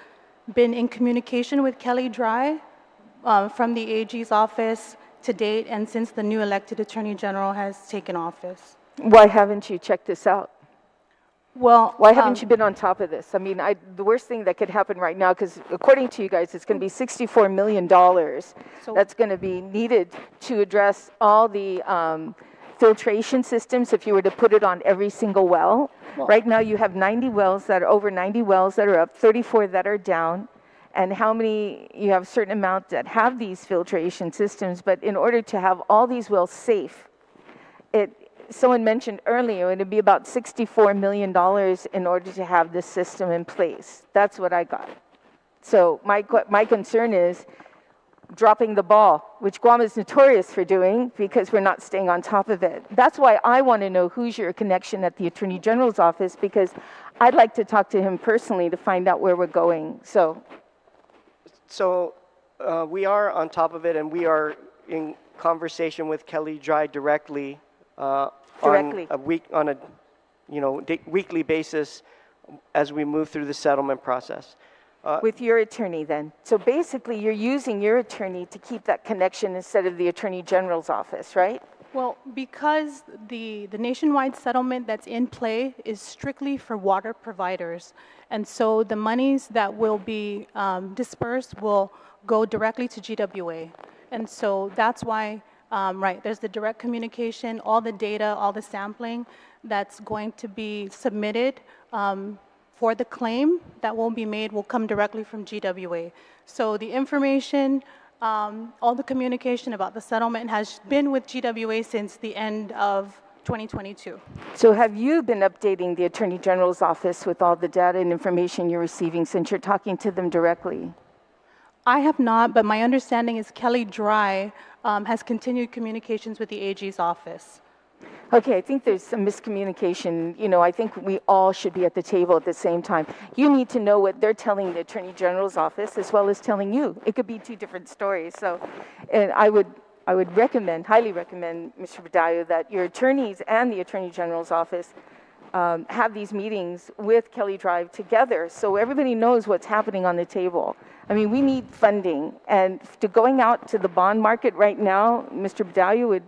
been in communication with Kelly Dry from the AG's office to date and since the new elected Attorney General has taken office.
Why haven't you checked this out?
Well,
why haven't you been on top of this? I mean, the worst thing that could happen right now, because according to you guys, it's going to be $64 million that's going to be needed to address all the filtration systems if you were to put it on every single well. Right now you have 90 wells that are over 90 wells that are up, 34 that are down, and how many, you have a certain amount that have these filtration systems, but in order to have all these wells safe, someone mentioned earlier, it would be about $64 million in order to have this system in place. That's what I got. So my concern is dropping the ball, which Guam is notorious for doing because we're not staying on top of it. That's why I want to know who's your connection at the Attorney General's office, because I'd like to talk to him personally to find out where we're going. So
we are on top of it, and we are in conversation with Kelly Dry directly. On a weekly basis as we move through the settlement process.
With your attorney then. So basically you're using your attorney to keep that connection instead of the Attorney General's office, right?
Well, because the nationwide settlement that's in play is strictly for water providers. And so the monies that will be dispersed will go directly to GWA. And so that's why right, there's the direct communication, all the data, all the sampling that's going to be submitted for the claim that will be made will come directly from GWA. So the information, all the communication about the settlement has been with GWA since the end of 2022.
So have you been updating the Attorney General's office with all the data and information you're receiving since you're talking to them directly?
I have not, but my understanding is Kelly Dry has continued communications with the AG's office.
Okay, I think there's some miscommunication. You know, I think we all should be at the table at the same time. You need to know what they're telling the Attorney General's office as well as telling you. It could be two different stories. So, and I would recommend, highly recommend, Mr. Badayo, that your attorneys and the Attorney General's office have these meetings with Kelly Drive together so everybody knows what's happening on the table. I mean, we need funding, and to going out to the bond market right now, Mr. Badayo,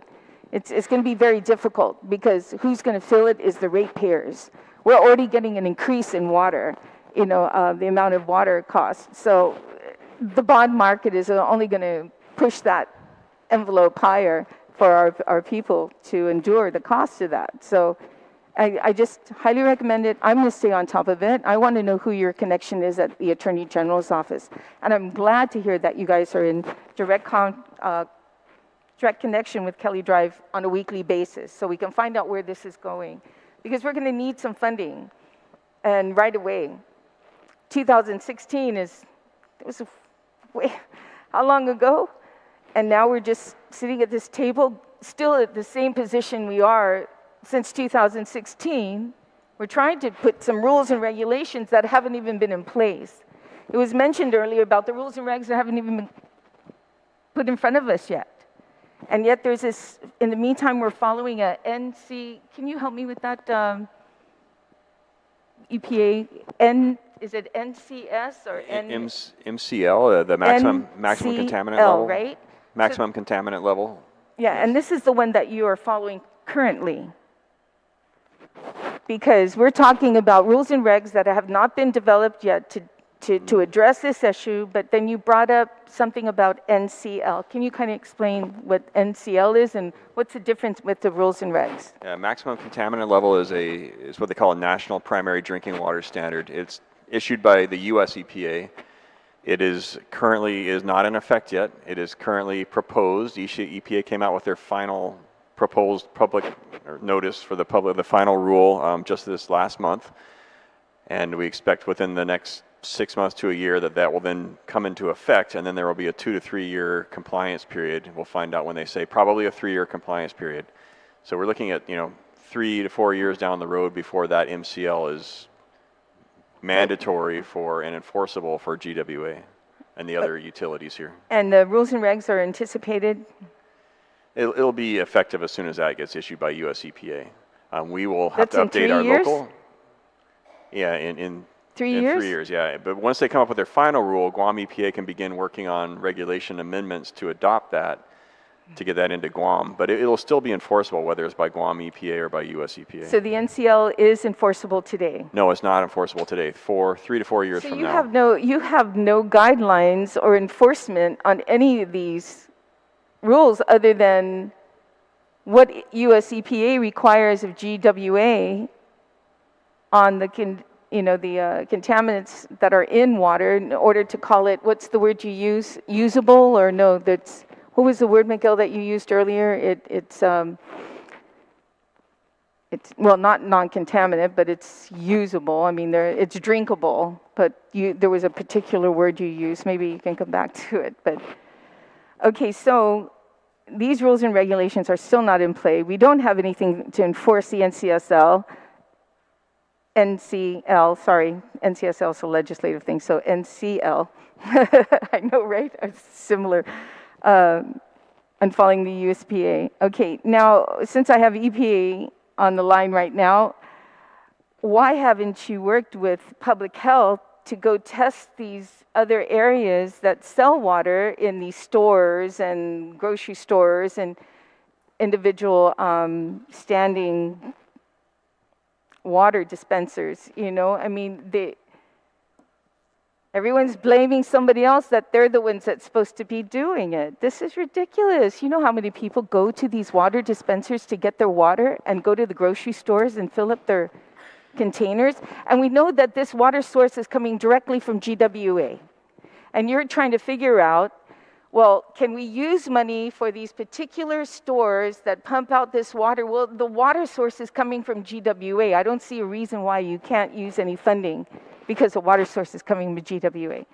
it's going to be very difficult because who's going to fill it is the ratepayers. We're already getting an increase in water, you know, the amount of water costs. So the bond market is only going to push that envelope higher for our people to endure the cost of that. So I just highly recommend it. I'm going to stay on top of it. I want to know who your connection is at the Attorney General's office. And I'm glad to hear that you guys are in direct connection with Kelly Drive on a weekly basis so we can find out where this is going. Because we're going to need some funding. And right away. 2016 how long ago? And now we're just sitting at this table, still at the same position we are since 2016, we're trying to put some rules and regulations that haven't even been in place. It was mentioned earlier about the rules and regs that haven't even been put in front of us yet. And yet there's this, in the meantime, we're following a NC, can you help me with that, EPA, is it NCS or
MCL, the maximum contaminant level.
Right?
Maximum contaminant level.
Yeah, and this is the one that you are following currently. Because we're talking about rules and regs that have not been developed yet to address this issue, but then you brought up something about NCL. Can you kind of explain what NCL is and what's the difference with the rules and regs?
Yeah, maximum contaminant level is what they call a national primary drinking water standard. It's issued by the US EPA. It is not in effect yet. It is currently proposed. EPA came out with their final proposed public notice for the final rule just this last month. And we expect within the next 6 months to a year that will then come into effect, and then there will be a 2 to 3 year compliance period. We'll find out when they say probably a 3 year compliance period. So we're looking at 3 to 4 years down the road before that MCL is mandatory for and enforceable for GWA and the other utilities here.
And the rules and regs are anticipated?
It'll be effective as soon as that gets issued by US EPA. We will have
That's
to
in
update
3
our
years?
local. Yeah, in
3
in
years?
3 years, yeah. But once they come up with their final rule, Guam EPA can begin working on regulation amendments to adopt that, to get that into Guam. But it'll still be enforceable, whether it's by Guam EPA or by US EPA.
So the NCL is enforceable today?
No, it's not enforceable today. 3 to 4 years
So
from
you
now.
you have no guidelines or enforcement on any of these rules other than what US EPA requires of GWA on the contaminants that are in water in order to call it, what's the word you use, usable, or no, that's, what was the word, Miguel, that you used earlier? It's well, not non-contaminant, but it's usable. I mean, it's drinkable, but there was a particular word you used. Maybe you can come back to it. But okay, so these rules and regulations are still not in play. We don't have anything to enforce the NCSL. NCSL is a legislative thing, so NCL. I know, right? It's similar. And following the USPA. Okay, now, since I have EPA on the line right now, why haven't you worked with public health to go test these other areas that sell water in these stores and grocery stores and individual standing water dispensers? I mean, everyone's blaming somebody else that they're the ones that's supposed to be doing it. This is ridiculous. You know how many people go to these water dispensers to get their water and go to the grocery stores and fill up their containers? And we know that this water source is coming directly from GWA. And you're trying to figure out, well, can we use money for these particular stores that pump out this water? Well, the water source is coming from GWA. I don't see a reason why you can't use any funding because the water source is coming from GWA.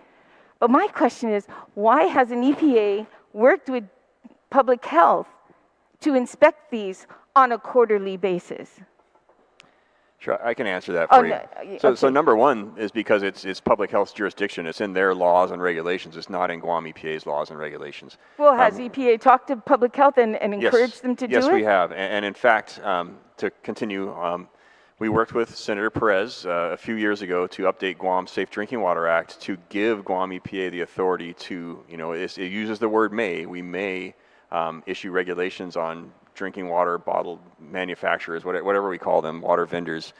But my question is, why hasn't EPA worked with public health to inspect these on a quarterly basis?
Sure, I can answer that for you.
No,
So number one is because it's public health's jurisdiction. It's in their laws and regulations. It's not in Guam EPA's laws and regulations.
Well, has EPA talked to public health and encouraged them to do it?
Yes, we have. And in fact, to continue, we worked with Senator Perez a few years ago to update Guam's Safe Drinking Water Act to give Guam EPA the authority to, it uses the word may. We may issue regulations on drinking water, bottled manufacturers, whatever we call them, water vendors.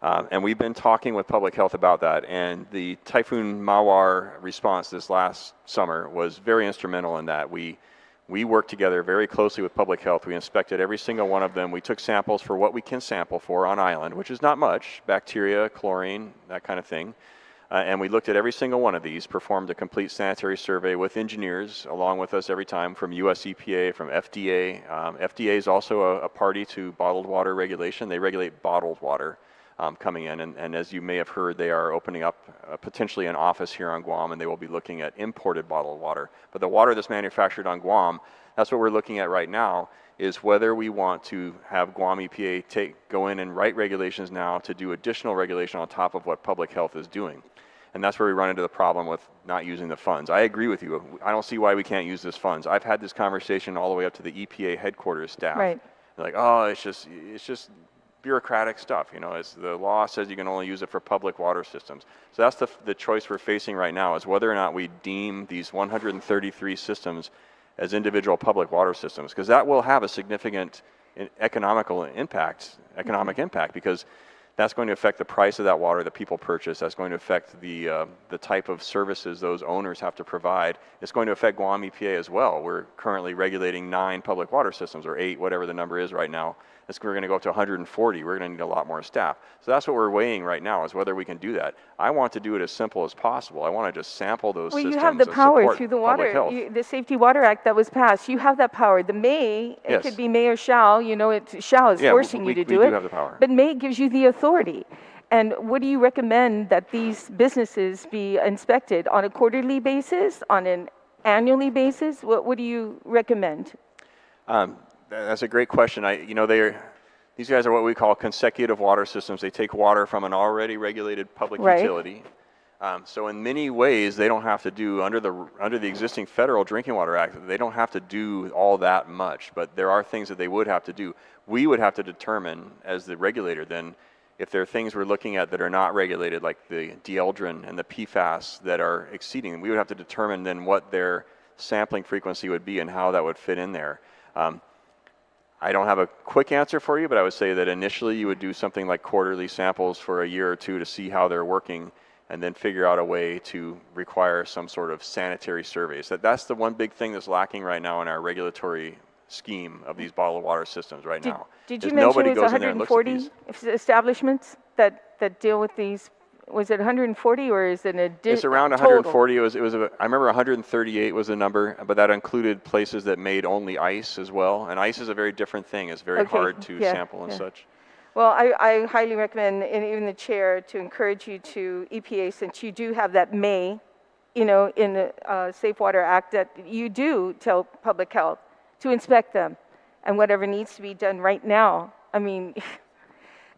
And we've been talking with public health about that. And the Typhoon Mawar response this last summer was very instrumental in that. We worked together very closely with public health. We inspected every single one of them. We took samples for what we can sample for on island, which is not much, bacteria, chlorine, that kind of thing. And we looked at every single one of these, performed a complete sanitary survey with engineers along with us every time from US EPA, from FDA. FDA is also a party to bottled water regulation. They regulate bottled water coming in. And as you may have heard, they are opening up potentially an office here on Guam, and they will be looking at imported bottled water. But the water that's manufactured on Guam, that's what we're looking at right now, is whether we want to have Guam EPA go in and write regulations now to do additional regulation on top of what public health is doing. And that's where we run into the problem with not using the funds. I agree with you. I don't see why we can't use this funds. I've had this conversation all the way up to the EPA headquarters staff.
Right.
They're like, oh, it's just bureaucratic stuff. It's the law says you can only use it for public water systems. So that's the choice we're facing right now, is whether or not we deem these 133 systems as individual public water systems, because that will have a significant economic impact, because that's going to affect the price of that water that people purchase. That's going to affect the type of services those owners have to provide. It's going to affect Guam EPA as well. We're currently regulating 9 public water systems, or 8, whatever the number is right now. We're going to go up to 140. We're going to need a lot more staff. So that's what we're weighing right now, is whether we can do that. I want to do it as simple as possible. I want to just sample those systems.
Well, you have the power through the
water,
the Safety Water Act that was passed. You have that power. The may, it could be may or shall. Shall is forcing you to do it.
We do have the power.
But may gives you the authority. And what do you recommend that these businesses be inspected on a quarterly basis, on an annually basis? What do you recommend?
That's a great question. These guys are what we call consecutive water systems. They take water from an already regulated public utility. So in many ways, they don't have to do, under the existing Federal Drinking Water Act, they don't have to do all that much, but there are things that they would have to do. We would have to determine, as the regulator then, if there are things we're looking at that are not regulated, like the dieldrin and the PFAS that are exceeding, we would have to determine then what their sampling frequency would be and how that would fit in there. I don't have a quick answer for you, but I would say that initially you would do something like quarterly samples for a year or two to see how they're working, and then figure out a way to require some sort of sanitary surveys. That's the one big thing that's lacking right now in our regulatory scheme of these bottled water systems right now.
Did you mention it was 140 establishments that deal with these? Was it 140 or is it an additional?
It's around 140. I remember 138 was the number, but that included places that made only ice as well. And ice is a very different thing. It's very hard to sample and such.
Well, I highly recommend, and even the chair, to encourage you to EPA, since you do have that may, in the Safe Water Act, that you do tell public health to inspect them and whatever needs to be done right now. I mean,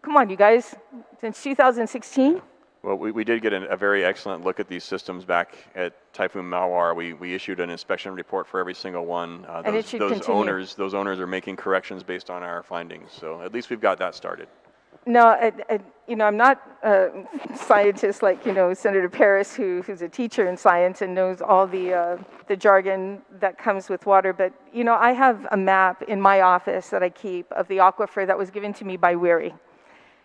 come on, you guys, since 2016?
Well, we did get a very excellent look at these systems back at Typhoon Mawar. We issued an inspection report for every single one.
And it should continue.
Those owners are making corrections based on our findings. So at least we've got that started.
No, I'm not a scientist like, Senator Perez, who's a teacher in science and knows all the jargon that comes with water. But, I have a map in my office that I keep of the aquifer that was given to me by WERI.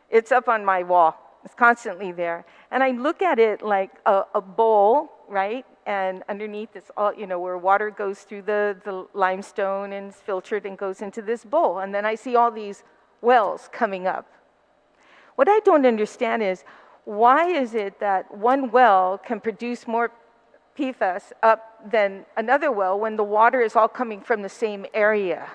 It's up on my wall. It's constantly there. And I look at it like a bowl, right? And underneath it's all, where water goes through the limestone and is filtered and goes into this bowl. And then I see all these wells coming up. What I don't understand is, why is it that one well can produce more PFAS up than another well when the water is all coming from the same area?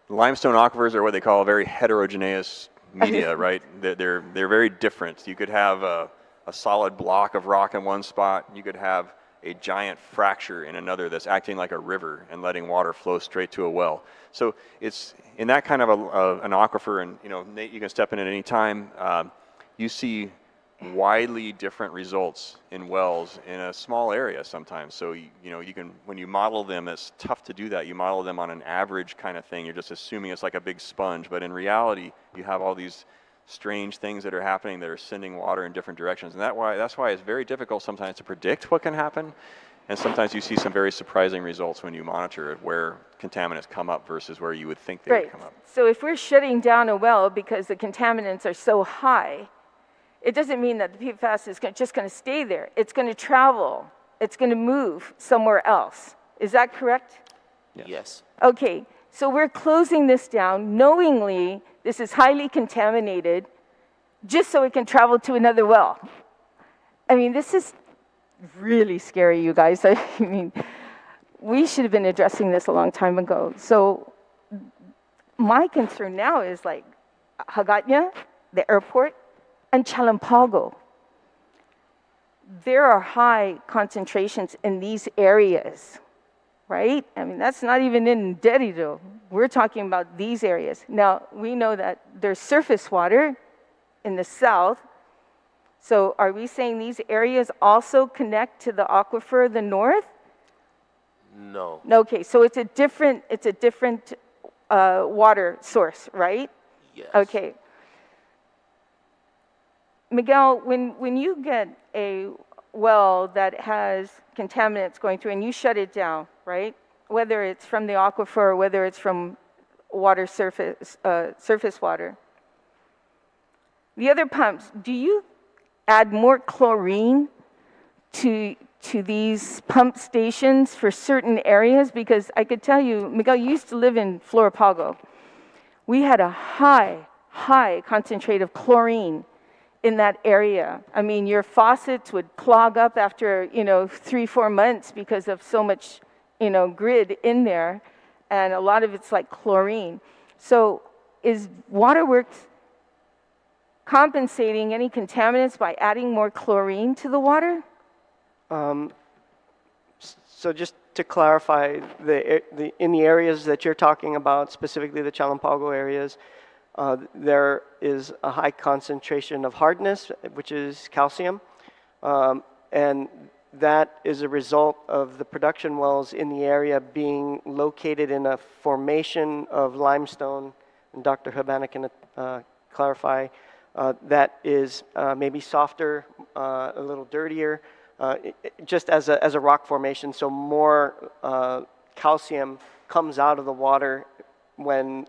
Limestone aquifers are what they call very heterogeneous media, right? They're very different. You could have a solid block of rock in one spot. You could have a giant fracture in another that's acting like a river and letting water flow straight to a well. So it's in that kind of an aquifer, and Nate, you can step in at any time. You see widely different results in wells in a small area sometimes. So you can, when you model them, it's tough to do that. You model them on an average kind of thing. You're just assuming it's like a big sponge, but in reality, you have all these strange things that are happening that are sending water in different directions, and that's why it's very difficult sometimes to predict what can happen. And sometimes you see some very surprising results when you monitor where contaminants come up versus where you would think they would come up.
So if we're shutting down a well because the contaminants are so high, it doesn't mean that the PFAS is just going to stay there. It's going to travel. It's going to move somewhere else. Is that correct?
Yes.
Okay, so we're closing this down knowingly this is highly contaminated just so it can travel to another well. I mean, this is really scary, you guys. I mean, we should have been addressing this a long time ago. So my concern now is like Hagatna, the airport, and Chalampago. There are high concentrations in these areas, right? I mean, that's not even in Derrida. We're talking about these areas. Now, we know that there's surface water in the south. So are we saying these areas also connect to the aquifer, the north?
No.
Okay, so it's a different water source, right?
Yes.
Okay. Miguel, when you get a well that has contaminants going through and you shut it down, right? Whether it's from the aquifer or whether it's from water surface water. The other pumps, do you add more chlorine to these pump stations for certain areas? Because I could tell you, Miguel, you used to live in Floripago. We had a high concentrate of chlorine in that area. I mean, your faucets would clog up after, 3-4 months because of so much, grid in there, and a lot of it's like chlorine. So is Waterworks compensating any contaminants by adding more chlorine to the water?
So just to clarify, in the areas that you're talking about, specifically the Chalampago areas, there is a high concentration of hardness, which is calcium, and that is a result of the production wells in the area being located in a formation of limestone, and Dr. Habana can clarify, that is maybe softer, a little dirtier, just as a rock formation, so more calcium comes out of the water when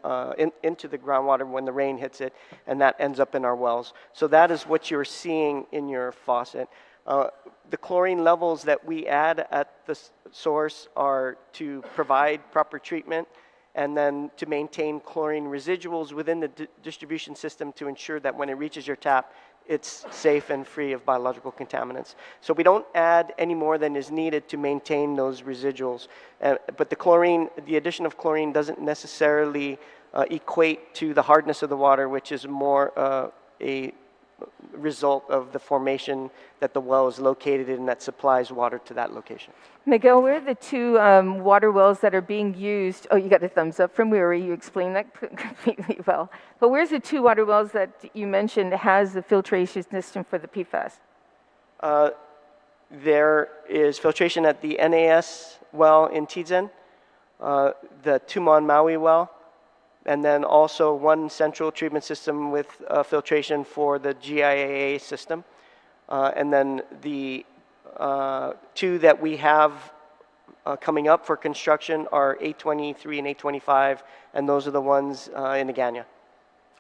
into the groundwater when the rain hits it, and that ends up in our wells. So that is what you're seeing in your faucet. The chlorine levels that we add at the source are to provide proper treatment and then to maintain chlorine residuals within the distribution system to ensure that when it reaches your tap, it's safe and free of biological contaminants. So we don't add any more than is needed to maintain those residuals. But the addition of chlorine doesn't necessarily equate to the hardness of the water, which is more a result of the formation that the well is located in that supplies water to that location.
Miguel, where are the two water wells that are being used? Oh, you got a thumbs up from Weary. You explained that completely well. But where's the two water wells that you mentioned has the filtration system for the PFAS?
There is filtration at the NAS well in Tizen, the Tumon Maui well, and then also one central treatment system with filtration for the GIAA system. And then the two that we have coming up for construction are 823 and 825, and those are the ones in Agana.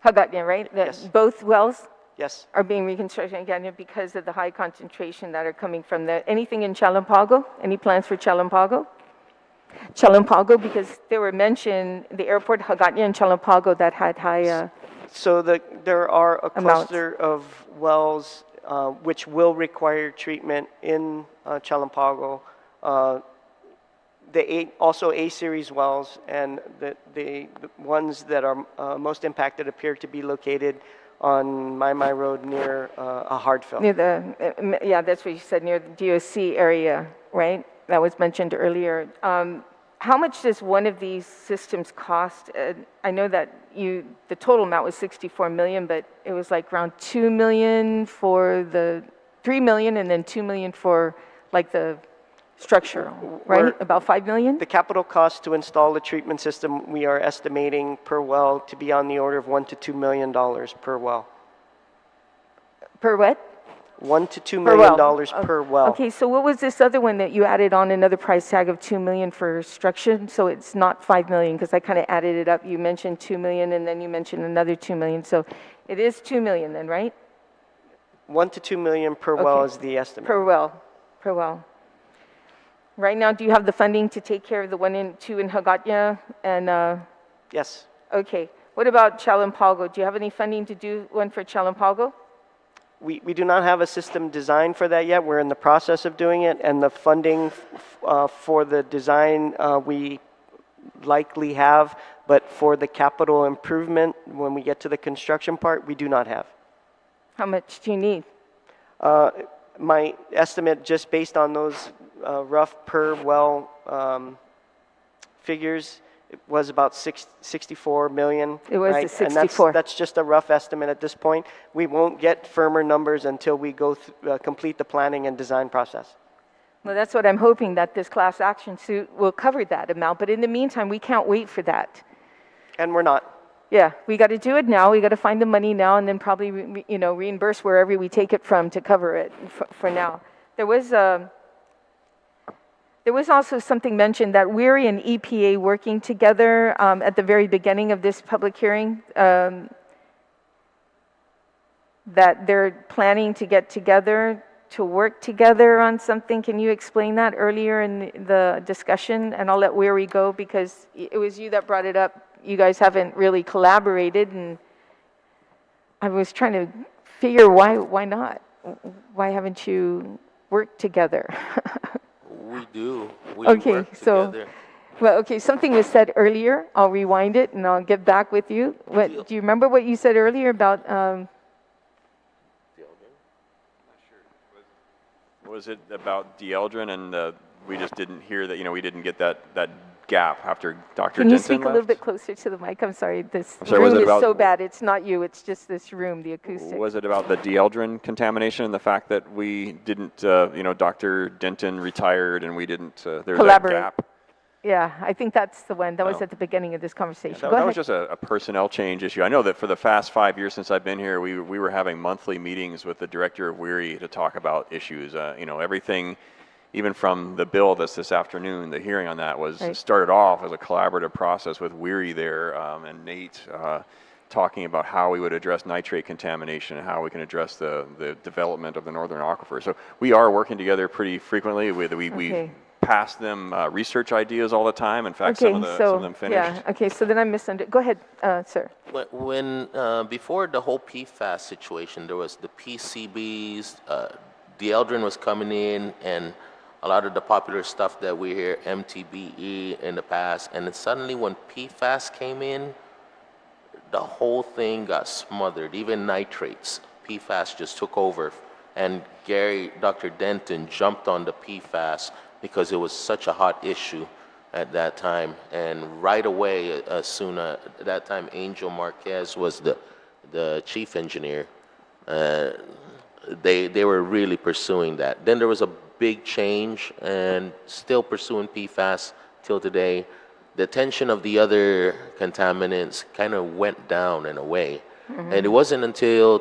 Hagåtña, right?
Yes.
Both wells
Yes.
are being reconstructed in Agana because of the high concentration that are coming from the, anything in Chalampago? Any plans for Chalampago? Chalampago, because they were mentioned, the airport, Hagåtña and Chalampago, that had high
So there are a
amounts.
cluster of wells which will require treatment in Chalampago. Also A-series wells, and the ones that are most impacted appear to be located on Mai Road near a hard fill.
Near the, yeah, that's what you said, near the DOC area, right? That was mentioned earlier. How much does one of these systems cost? I know that the total amount was 64 million, but it was like around 2 million for the 3 million, and then 2 million for like the structure, right? About 5 million?
The capital cost to install the treatment system, we are estimating per well to be on the order of $1 to $2 million per well.
Per what?
$1 to $2 million per well.
Okay, so what was this other one that you added on another price tag of 2 million for structure? So it's not 5 million, because I kind of added it up. You mentioned 2 million, and then you mentioned another 2 million. So it is 2 million then, right?
1 to 2 million per well is the estimate.
Per well, per well. Right now, do you have the funding to take care of the 1 and 2 in Hagåtña? And
yes.
Okay. What about Chalampago? Do you have any funding to do one for Chalampago?
We do not have a system designed for that yet. We're in the process of doing it, and the funding for the design we likely have, but for the capital improvement, when we get to the construction part, we do not have.
How much do you need?
My estimate, just based on those rough per well figures, it was about 64 million.
It was
right?
the 64.
And that's just a rough estimate at this point. We won't get firmer numbers until we go complete the planning and design process.
Well, that's what I'm hoping, that this class action suit will cover that amount. But in the meantime, we can't wait for that.
And we're not.
Yeah, we got to do it now. We got to find the money now, and then probably reimburse wherever we take it from to cover it for now. There was also something mentioned that Weary and EPA working together at the very beginning of this public hearing, that they're planning to get together to work together on something. Can you explain that earlier in the discussion? And I'll let Weary go because it was you that brought it up. You guys haven't really collaborated, and I was trying to figure why not? Why haven't you worked together?
We do. We
okay,
work
so
together.
Well, okay, something was said earlier. I'll rewind it and I'll get back with you. Do you remember what you said earlier about?
Was it about Dieldrin, and we just didn't hear that? We didn't get that gap after Dr.
Can you
Denton
speak a
left?
little bit closer to the mic? I'm sorry. This
sorry, was
room
it
is
about-
so bad. It's not you. It's just this room, the acoustic.
Was it about the Dieldrin contamination and the fact that we didn't, Dr. Denton retired and we didn't, there was that
Collaborate.
gap?
Yeah, I think that's the one. That was
Oh.
at the beginning of this conversation.
That,
Go
that
ahead.
was just a personnel change issue. I know that for the past 5 years since I've been here, we were having monthly meetings with the director of WERI to talk about issues. Everything, even from the bill this afternoon, the hearing on that was started off as a collaborative process with WERI there and Nate talking about how we would address nitrate contamination and how we can address the development of the northern aquifer. So we are working together pretty frequently. We pass them research ideas all the time. In fact, some of them finished.
Yeah, okay, so then I misunderstood. Go ahead, sir.
When before the whole PFAS situation, there was the PCBs, Dieldrin was coming in, and a lot of the popular stuff that we hear, MTBE in the past, and then suddenly when PFAS came in, the whole thing got smothered, even nitrates. PFAS just took over, and Dr. Denton jumped on the PFAS because it was such a hot issue at that time, and right away, at that time, Angel Marquez was the chief engineer. They were really pursuing that. Then there was a big change, and still pursuing PFAS till today. The attention of the other contaminants kind of went down in a way. Mm-hmm. And it wasn't until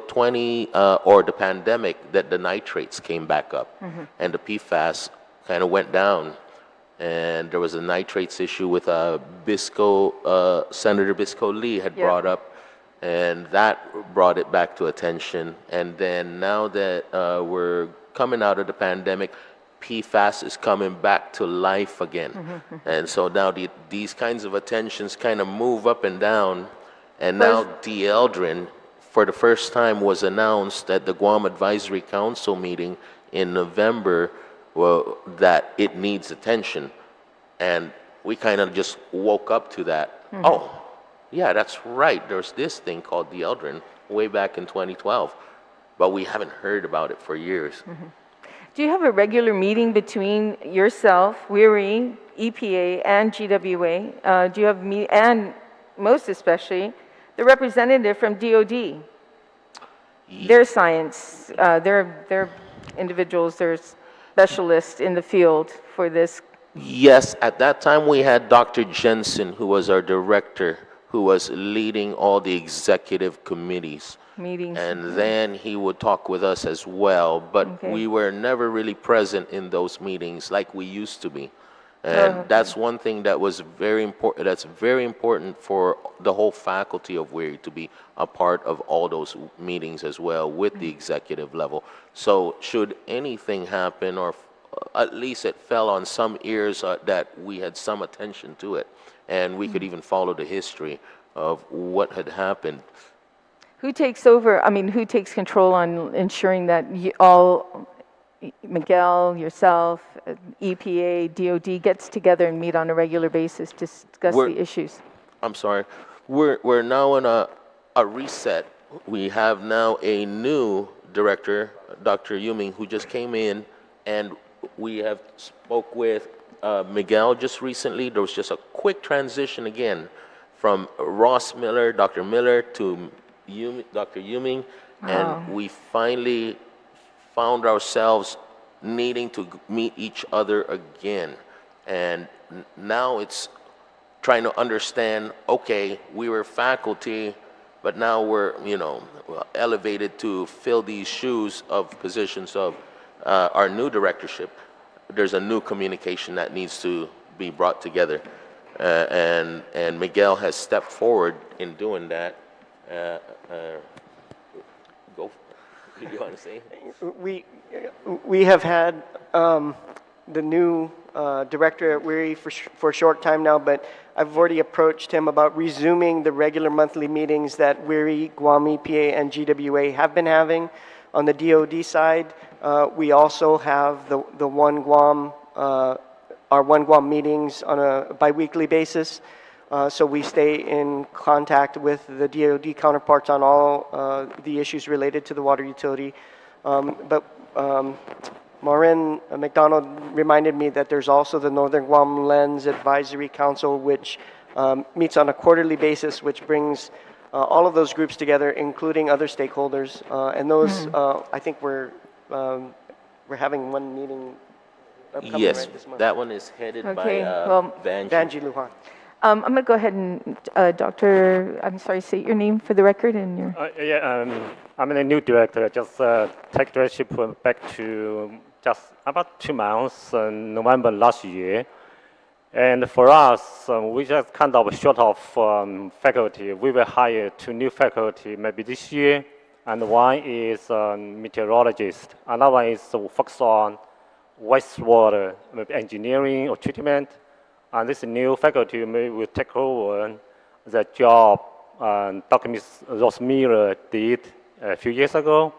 or the pandemic that the nitrates came back up, and the PFAS kind of went down. And there was a nitrates issue with Senator Bisco Lee had brought up, and that brought it back to attention. And then now that we're coming out of the pandemic, PFAS is coming back to life again. And so now these kinds of attentions kind of move up and down. And now Dieldrin, for the first time, was announced at the Guam Advisory Council meeting in November that it needs attention. And we kind of just woke up to that. Oh, yeah, that's right. There's this thing called Dieldrin way back in 2012. But we haven't heard about it for years.
Do you have a regular meeting between yourself, WERI, EPA, and GWA? Do you have and most especially, the representative from DOD? Their science, they're individuals, they're specialists in the field for this.
Yes, at that time we had Dr. Jensen, who was our director, who was leading all the executive committees.
Meetings.
And then he would talk with us as well, but we were never really present in those meetings like we used to be. And that's one thing that was very important. That's very important for the whole faculty of WERI to be a part of all those meetings as well with the executive level. So should anything happen, or at least it fell on some ears that we had some attention to it, and we could even follow the history of what had happened.
Who takes over, who takes control on ensuring that Miguel, yourself, EPA, DOD gets together and meet on a regular basis to discuss the issues?
I'm sorry. We're now in a reset. We have now a new director, Dr. Yuming, who just came in, and we have spoke with Miguel just recently. There was just a quick transition again from Ross Miller, Dr. Miller, to Dr. Yuming, and we finally found ourselves needing to meet each other again. And now it's trying to understand, okay, we were faculty, but now we're, elevated to fill these shoes of positions of our new directorship. There's a new communication that needs to be brought together. And Miguel has stepped forward in doing that. Go. Did you want to say?
We have had the new director at WERI for a short time now, but I've already approached him about resuming the regular monthly meetings that WERI, Guam EPA, and GWA have been having. On the DOD side, we also have the One Guam our One Guam meetings on a biweekly basis. So we stay in contact with the DoD counterparts on all the issues related to the water utility. But Maureen McDonald reminded me that there's also the Northern Guam Lens Advisory Council, which meets on a quarterly basis, which brings all of those groups together, including other stakeholders. And those, I think we're having one meeting upcoming,
Yes,
right, this month.
that one is headed
Okay,
by
well,
Vanji Lujan.
I'm going to go ahead and, Dr., I'm sorry, say your name for the record and your...
I'm the new director. Just take directorship back to just about 2 months, November last year. And for us, we just kind of short of faculty. We will hire 2 new faculty maybe this year, and one is meteorologist. Another one is focused on wastewater, maybe engineering or treatment. And this new faculty will take over the job Dr. Ms. Rosemira did a few years ago.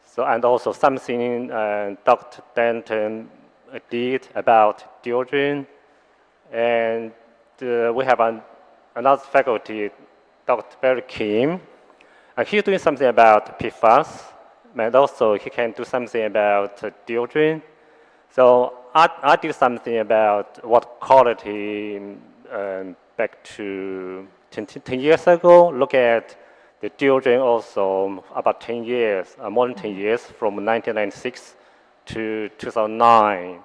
So, and also something Dr. Denton did about deodorant. And we have another faculty, Dr. Barry Kim, and he's doing something about PFAS, and also he can do something about deodorant. So I did something about water quality back to 10 years ago. Look at the deodorant also about 10 years, more than 10 years, from 1996 to 2009.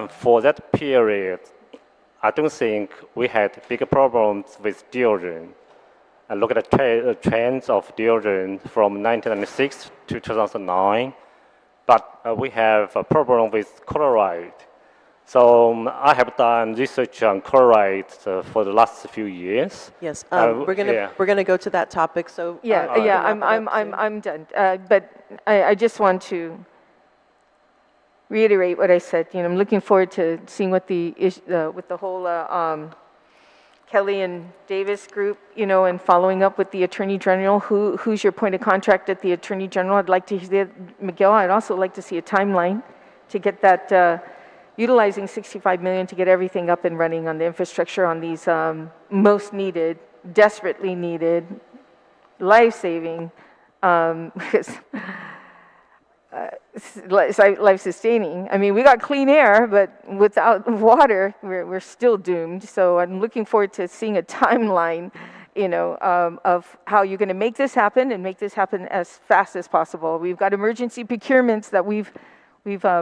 For that period, I don't think we had bigger problems with deodorant. And look at the trends of deodorant from 1996 to 2009. But we have a problem with chloride. So I have done research on chloride for the last few years.
Yes, we're gonna go to that topic. So
I'm done. But I just want to reiterate what I said. You know, I'm looking forward to seeing what with the whole Kelly and Davis group, you know, and following up with the Attorney General. Who's your point of contact at the Attorney General? I'd like to hear, Miguel, I'd also like to see a timeline to get that, utilizing $65 million to get everything up and running on the infrastructure on these most needed, desperately needed, life-saving, because life-sustaining. I mean, we got clean air, but without water, we're still doomed. So I'm looking forward to seeing a timeline, you know, of how you're going to make this happen and make this happen as fast as possible. We've got emergency procurements that we've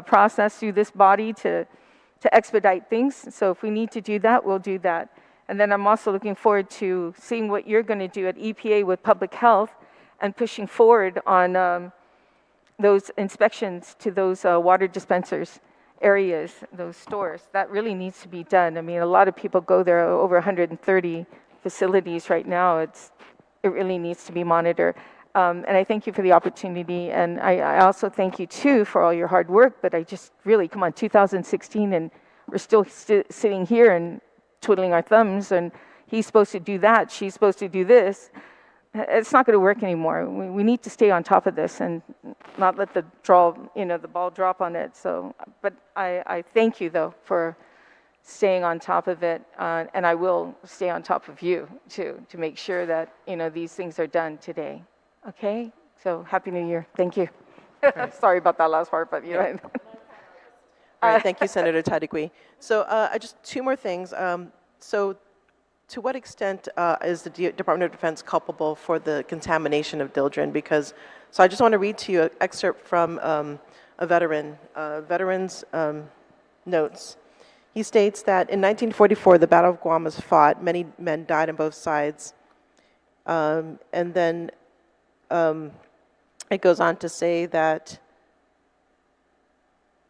processed through this body to expedite things. So if we need to do that, we'll do that. And then I'm also looking forward to seeing what you're going to do at EPA with public health and pushing forward on those inspections to those water dispensers areas, those stores. That really needs to be done. I mean, a lot of people go there, over 130 facilities right now. It really needs to be monitored. And I thank you for the opportunity. And I also thank you, too, for all your hard work. But I just really, come on, 2016, and we're still sitting here and twiddling our thumbs. And he's supposed to do that. She's supposed to do this. It's not going to work anymore. We need to stay on top of this and not let the ball drop on it. So, but I thank you, though, for staying on top of it. And I will stay on top of you, too, to make sure that, you know, these things are done today. Okay, so Happy New Year. Thank you. Sorry about that last part, but you know.
All right, thank you, Senator Tadegui. So just 2 more things. So to what extent is the Department of Defense culpable for the contamination of Dildren? Because, so I just want to read to you an excerpt from a veteran's notes. He states that in 1944, the Battle of Guam was fought. Many men died on both sides. And then it goes on to say that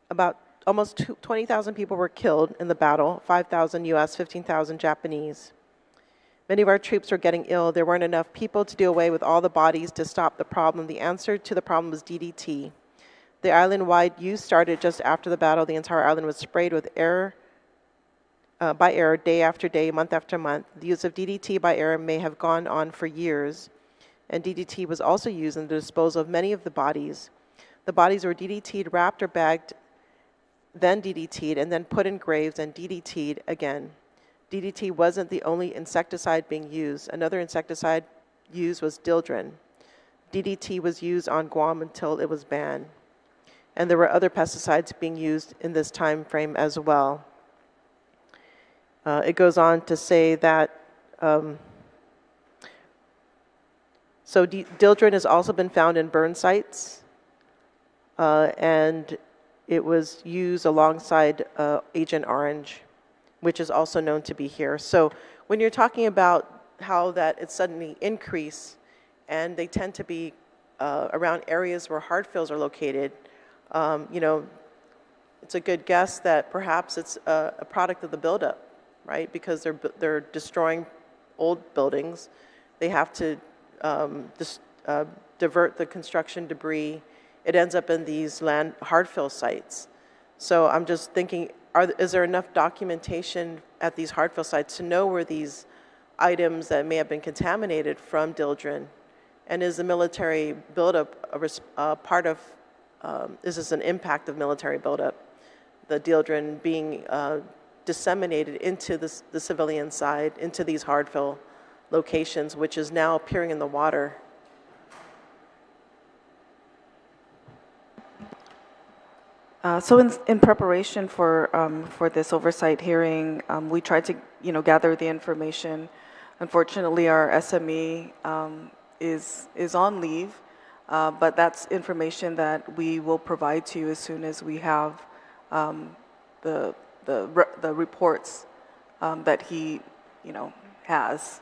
about almost 20,000 people were killed in the battle, 5,000 U.S., 15,000 Japanese. Many of our troops were getting ill. There weren't enough people to do away with all the bodies to stop the problem. The answer to the problem was DDT. The island-wide use started just after the battle. The entire island was sprayed with air, by air, day after day, month after month. The use of DDT by air may have gone on for years, and DDT was also used in the disposal of many of the bodies. The bodies were DDT'd, wrapped or bagged then DDT'd, and then put in graves and DDT'd again. DDT wasn't the only insecticide being used. Another insecticide used was dieldrin. DDT was used on Guam until it was banned. And there were other pesticides being used in this time frame as well. It goes on to say that, dieldrin has also been found in burn sites, and it was used alongside Agent Orange, which is also known to be here. So when you're talking about how that it suddenly increased, and they tend to be around areas where hard fills are located, you know, it's a good guess that perhaps it's a product of the buildup, right? Because they're destroying old buildings. They have to divert the construction debris. It ends up in these land hard fill sites. So I'm just thinking, is there enough documentation at these hard fill sites to know where these items that may have been contaminated from dieldrin? And is the military buildup a part of, is this an impact of military buildup? The dieldrin being disseminated into the civilian side, into these hard fill locations, which is now appearing in the water.
So in preparation for this oversight hearing, we tried to gather the information. Unfortunately, our SME is on leave, but that's information that we will provide to you as soon as we have the reports that he has.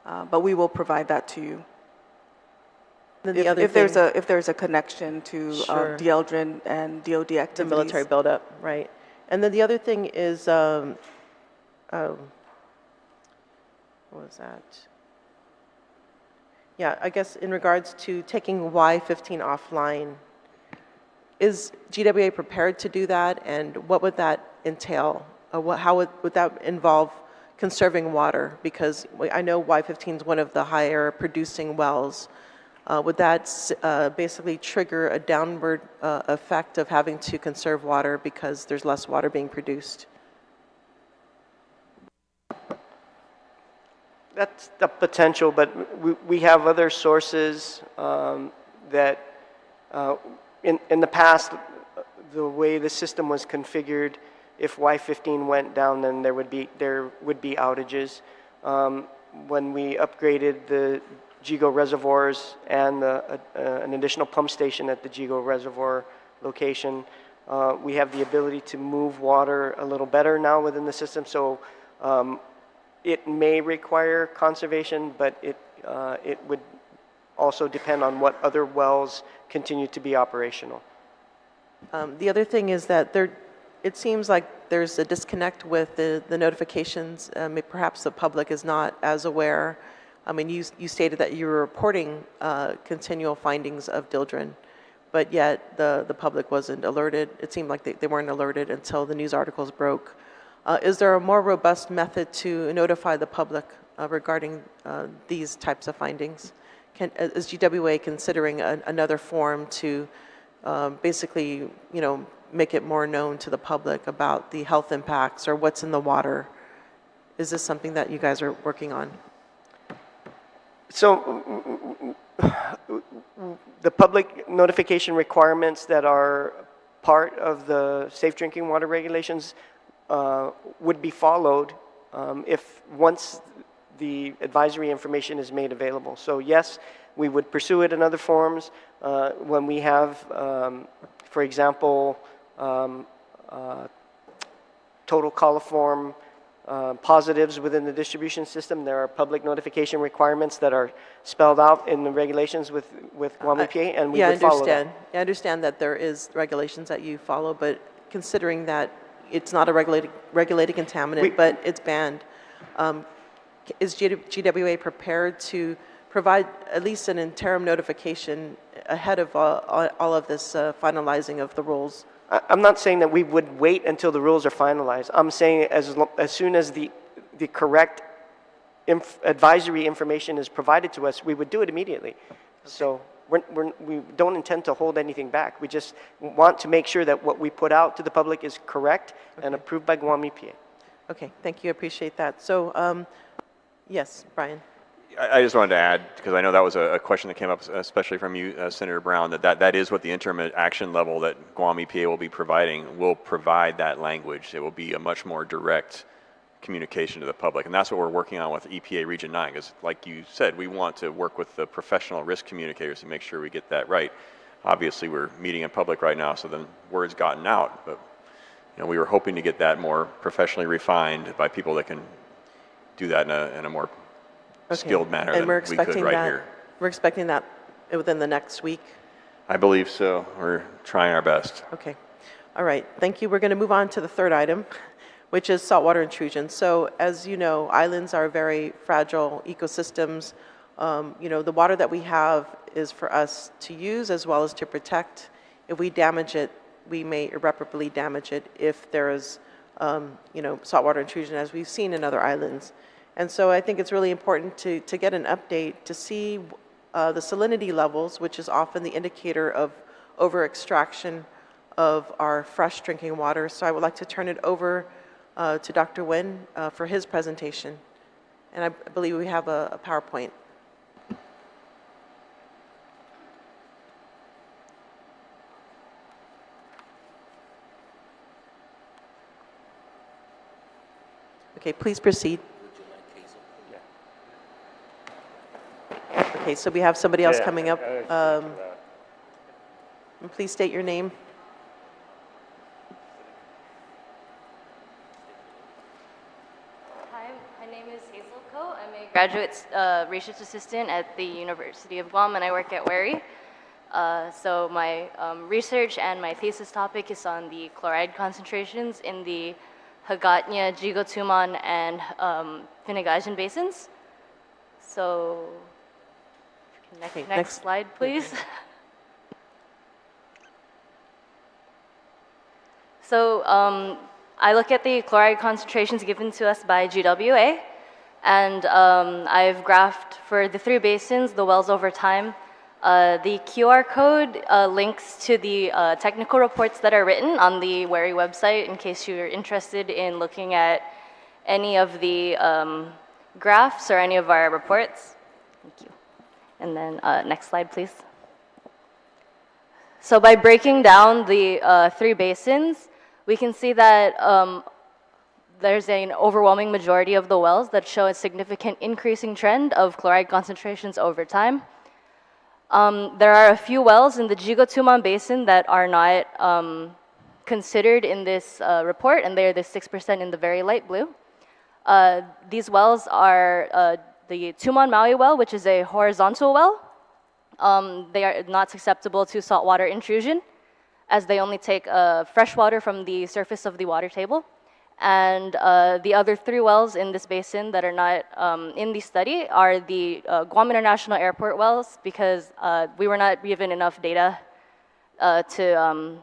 But we will provide that to you.
Then
if there's a connection to
Sure.
dieldrin and DoD activities.
The military buildup, right. And then the other thing is, what was that? Yeah, I guess in regards to taking Y-15 offline, is GWA prepared to do that, and what would that entail? How would that involve conserving water? Because I know Y-15 is one of the higher producing wells. Would that basically trigger a downward effect of having to conserve water because there's less water being produced?
That's the potential, but we have other sources that in the past, the way the system was configured, if Y-15 went down, then there would be outages. When we upgraded the Jigo reservoirs and an additional pump station at the Jigo reservoir location, we have the ability to move water a little better now within the system. So it may require conservation, but it would also depend on what other wells continue to be operational.
The other thing is that it seems like there's a disconnect with the notifications. Perhaps the public is not as aware. I mean, you stated that you were reporting continual findings of dieldrin, but yet the public wasn't alerted. It seemed like they weren't alerted until the news articles broke. Is there a more robust method to notify the public regarding these types of findings? Is GWA considering another form to basically, make it more known to the public about the health impacts or what's in the water? Is this something that you guys are working on?
So the public notification requirements that are part of the safe drinking water regulations would be followed if once the advisory information is made available. So yes, we would pursue it in other forms. When we have, for example, total coliform positives within the distribution system, there are public notification requirements that are spelled out in the regulations with Guam EPA, and we would follow that.
I understand that there is regulations that you follow, but considering that it's not a regulated contaminant, but it's banned, is GWA prepared to provide at least an interim notification ahead of all of this finalizing of the rules?
I'm not saying that we would wait until the rules are finalized. I'm saying as soon as the correct advisory information is provided to us, we would do it immediately. Okay. So we don't intend to hold anything back. We just want to make sure that what we put out to the public is correct and approved by Guam EPA.
Okay, thank you, appreciate that. So, yes, Brian.
I just wanted to add, because I know that was a question that came up, especially from you, Senator Brown, that is what the interim action level that Guam EPA will be providing, will provide that language. It will be a much more direct communication to the public, and that's what we're working on with EPA Region 9, because like you said, we want to work with the professional risk communicators to make sure we get that right. Obviously, we're meeting in public right now, so the word's gotten out, but we were hoping to get that more professionally refined by people that can do that in a more skilled manner
and
than
we're
we could
expecting
right
that,
here.
We're expecting that within the next week?
I believe so. We're trying our best.
Okay. All right. Thank you. We're going to move on to the third item, which is saltwater intrusion. So as you know, islands are very fragile ecosystems. The water that we have is for us to use as well as to protect. If we damage it, we may irreparably damage it if there is, saltwater intrusion, as we've seen in other islands. And so I think it's really important to get an update to see the salinity levels, which is often the indicator of over-extraction of our fresh drinking water. So I would like to turn it over to Dr. Nguyen for his presentation. And I believe we have a PowerPoint. Okay, please proceed. Okay, so we have somebody else coming up. Please state your name.
Hi, my name is Hazel Ko. I'm a graduate research assistant at the University of Guam, and I work at WERI. So my research and my thesis topic is on the chloride concentrations in the Hagatnya, Jigotuman, and Finagajan basins. So, next slide, please. So I look at the chloride concentrations given to us by GWA, and I've graphed for the three basins, the wells over time. The QR code links to the technical reports that are written on the WERI website in case you're interested in looking at any of the graphs or any of our reports. Thank you. And then next slide, please. So by breaking down the three basins, we can see that there's an overwhelming majority of the wells that show a significant increasing trend of chloride concentrations over time. There are a few wells in the Jigotuman Basin that are not considered in this report, and they're the 6% in the very light blue. These wells are the Tuman Maui well, which is a horizontal well. They are not susceptible to saltwater intrusion, as they only take fresh water from the surface of the water table. And the other three wells in this basin that are not in the study are the Guam International Airport wells, because we were not given enough data to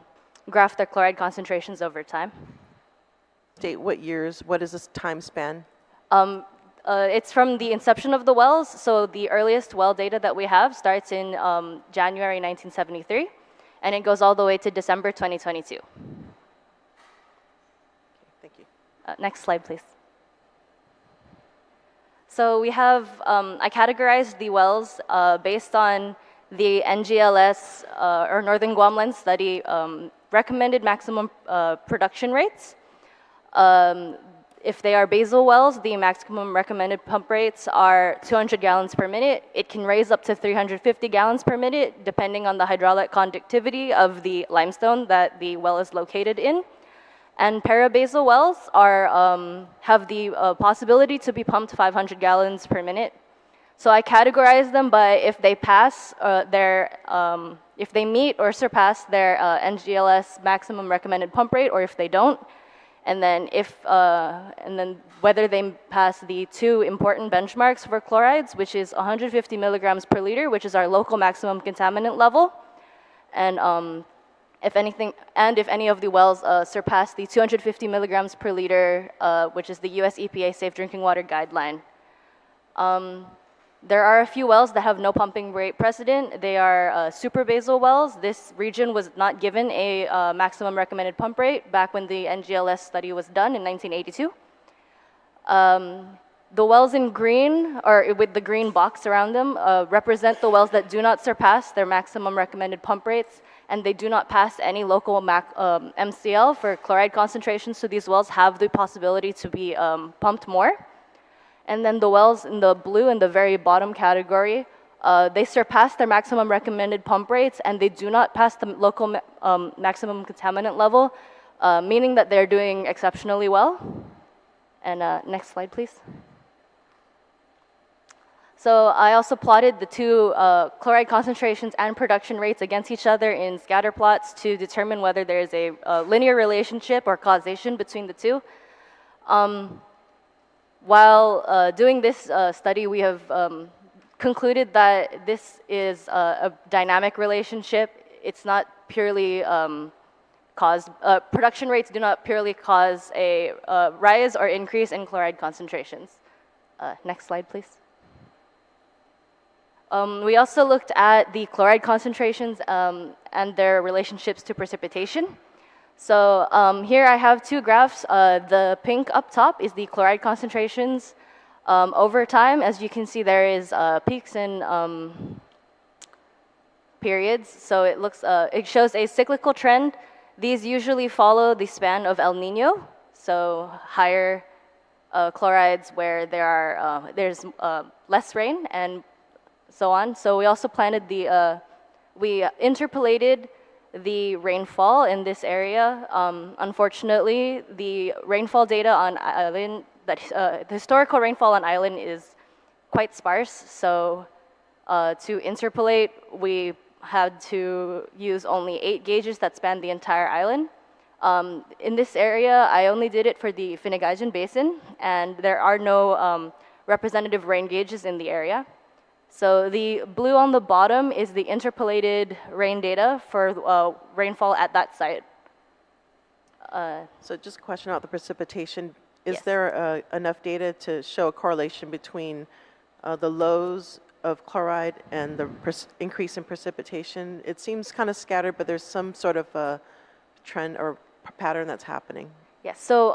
graph their chloride concentrations over time.
State what years, what is this time span?
It's from the inception of the wells, so the earliest well data that we have starts in January 1973, and it goes all the way to December 2022. Next slide, please. So we have, I categorized the wells based on the NGLS, or Northern Guam Land Study, recommended maximum production rates. If they are basal wells, the maximum recommended pump rates are 200 gallons per minute. It can raise up to 350 gallons per minute, depending on the hydraulic conductivity of the limestone that the well is located in. And parabasal wells have the possibility to be pumped 500 gallons per minute. So I categorize them by if they pass if they meet or surpass their NGLS maximum recommended pump rate, or if they don't. And then whether they pass the two important benchmarks for chlorides, which is 150 milligrams per liter, which is our local maximum contaminant level, and if any of the wells surpass the 250 milligrams per liter, which is the US EPA Safe Drinking Water Guideline. There are a few wells that have no pumping rate precedent. They are superbasal wells. This region was not given a maximum recommended pump rate back when the NGLS study was done in 1982. The wells in green, or with the green box around them, represent the wells that do not surpass their maximum recommended pump rates, and they do not pass any local MCL for chloride concentrations, so these wells have the possibility to be pumped more. And then the wells in the blue in the very bottom category, they surpass their maximum recommended pump rates, and they do not pass the local maximum contaminant level, meaning that they're doing exceptionally well. And next slide, please. So I also plotted the two chloride concentrations and production rates against each other in scatter plots to determine whether there is a linear relationship or causation between the two. While doing this study, we have concluded that this is a dynamic relationship. It's not purely production rates do not purely cause a rise or increase in chloride concentrations. Next slide, please. We also looked at the chloride concentrations and their relationships to precipitation. So here I have two graphs. The pink up top is the chloride concentrations over time. As you can see, there is peaks and periods. So it shows a cyclical trend. These usually follow the span of El Nino. So higher chlorides where there's less rain and so on. So we also planted we interpolated the rainfall in this area. Unfortunately, the rainfall data on island, the historical rainfall on island is quite sparse. So to interpolate, we had to use only 8 gauges that span the entire island. In this area, I only did it for the Finagaijan Basin, and there are no representative rain gauges in the area. So the blue on the bottom is the interpolated rain data for rainfall at that site.
So just a question about the precipitation. Is there enough data to show a correlation between the lows of chloride and the increase in precipitation? It seems kind of scattered, but there's some sort of a trend or pattern that's happening.
Yes, so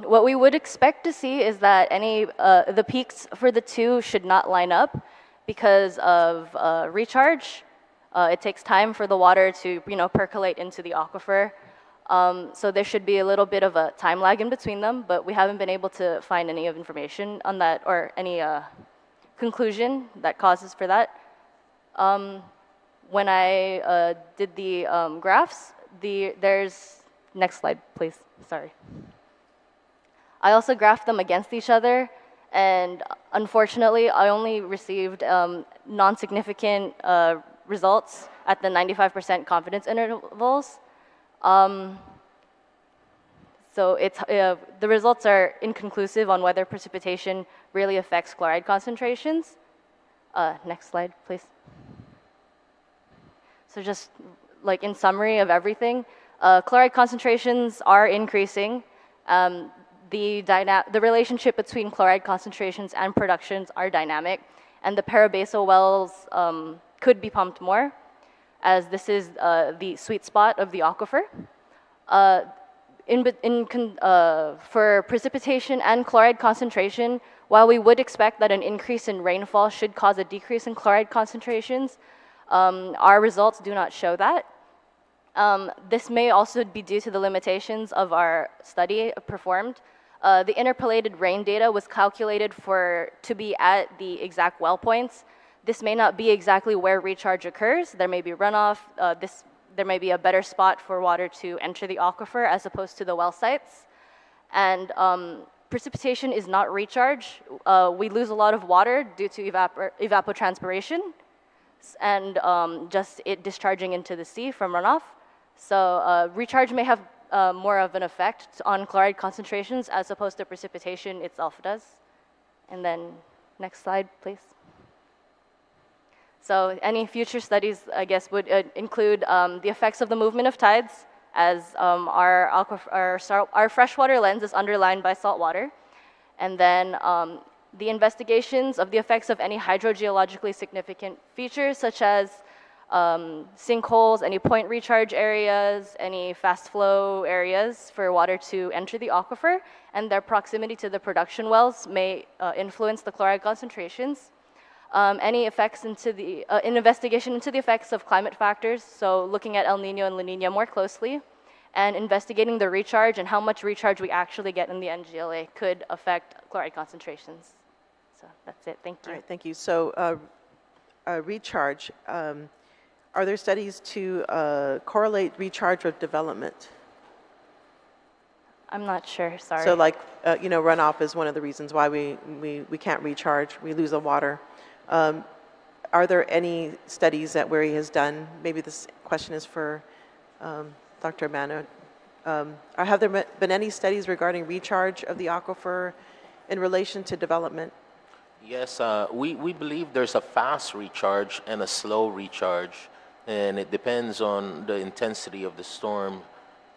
what we would expect to see is that the peaks for the two should not line up because of recharge. It takes time for the water to percolate into the aquifer. So there should be a little bit of a time lag in between them, but we haven't been able to find any information on that or any conclusion that causes for that. When I did the graphs, next slide, please, sorry. I also graphed them against each other, and unfortunately, I only received non-significant results at the 95% confidence intervals. So the results are inconclusive on whether precipitation really affects chloride concentrations. Next slide, please. So just like in summary of everything, chloride concentrations are increasing. The relationship between chloride concentrations and productions are dynamic, and the peribasal wells could be pumped more, as this is the sweet spot of the aquifer. For precipitation and chloride concentration, while we would expect that an increase in rainfall should cause a decrease in chloride concentrations, our results do not show that. This may also be due to the limitations of our study performed. The interpolated rain data was calculated to be at the exact well points. This may not be exactly where recharge occurs. There may be runoff. There may be a better spot for water to enter the aquifer as opposed to the well sites. And precipitation is not recharge. We lose a lot of water due to evapotranspiration and just it discharging into the sea from runoff. So recharge may have more of an effect on chloride concentrations as opposed to precipitation itself does. And then next slide, please. So any future studies, I guess, would include the effects of the movement of tides, as our freshwater lens is underlined by salt water. And then The investigations of the effects of any hydrogeologically significant features, such as sinkholes, any point recharge areas, any fast flow areas for water to enter the aquifer, and their proximity to the production wells may influence the chloride concentrations. Any effects into the, an investigation into the effects of climate factors, so looking at El Nino and La Nina more closely, and investigating the recharge and how much recharge we actually get in the NGLA could affect chloride concentrations. So that's it, thank you.
All right, thank you. So recharge, are there studies to correlate recharge with development?
I'm not sure, sorry.
So like, you know, runoff is one of the reasons why we can't recharge, we lose the water. Are there any studies that where he has done, maybe this question is for Dr. Mano, have there been any studies regarding recharge of the aquifer in relation to development?
Yes, we believe there's a fast recharge and a slow recharge, and it depends on the intensity of the storm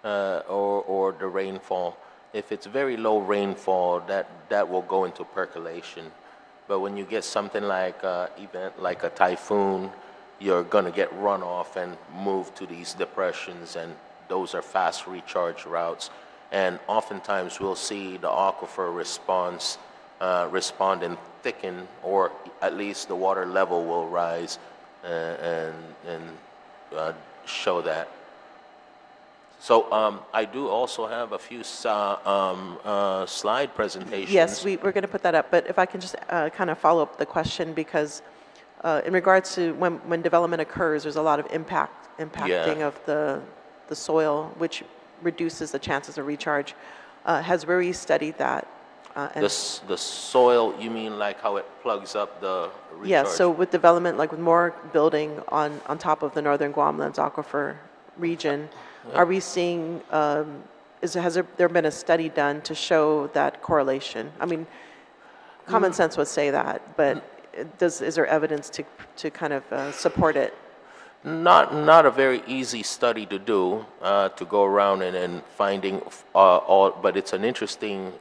or the rainfall. If it's very low rainfall, that will go into percolation. But when you get something like an event like a typhoon, you're going to get runoff and move to these depressions, and those are fast recharge routes. And oftentimes we'll see the aquifer respond and thicken, or at least the water level will rise and show that. So I do also have a few slide presentations.
Yes, we're going to put that up, but if I can just kind of follow up the question, because in regards to when development occurs, there's a lot of impacting of the soil, which reduces the chances of recharge. Has Rui studied that?
The soil, you mean like how it plugs up the recharge?
Yes, so with development, like with more building on top of the northern Guam Lands aquifer region, are we seeing, has there been a study done to show that correlation? I mean, common sense would say that, but is there evidence to kind of support it?
Not a very easy study to do, to go around and finding all, but it's an interesting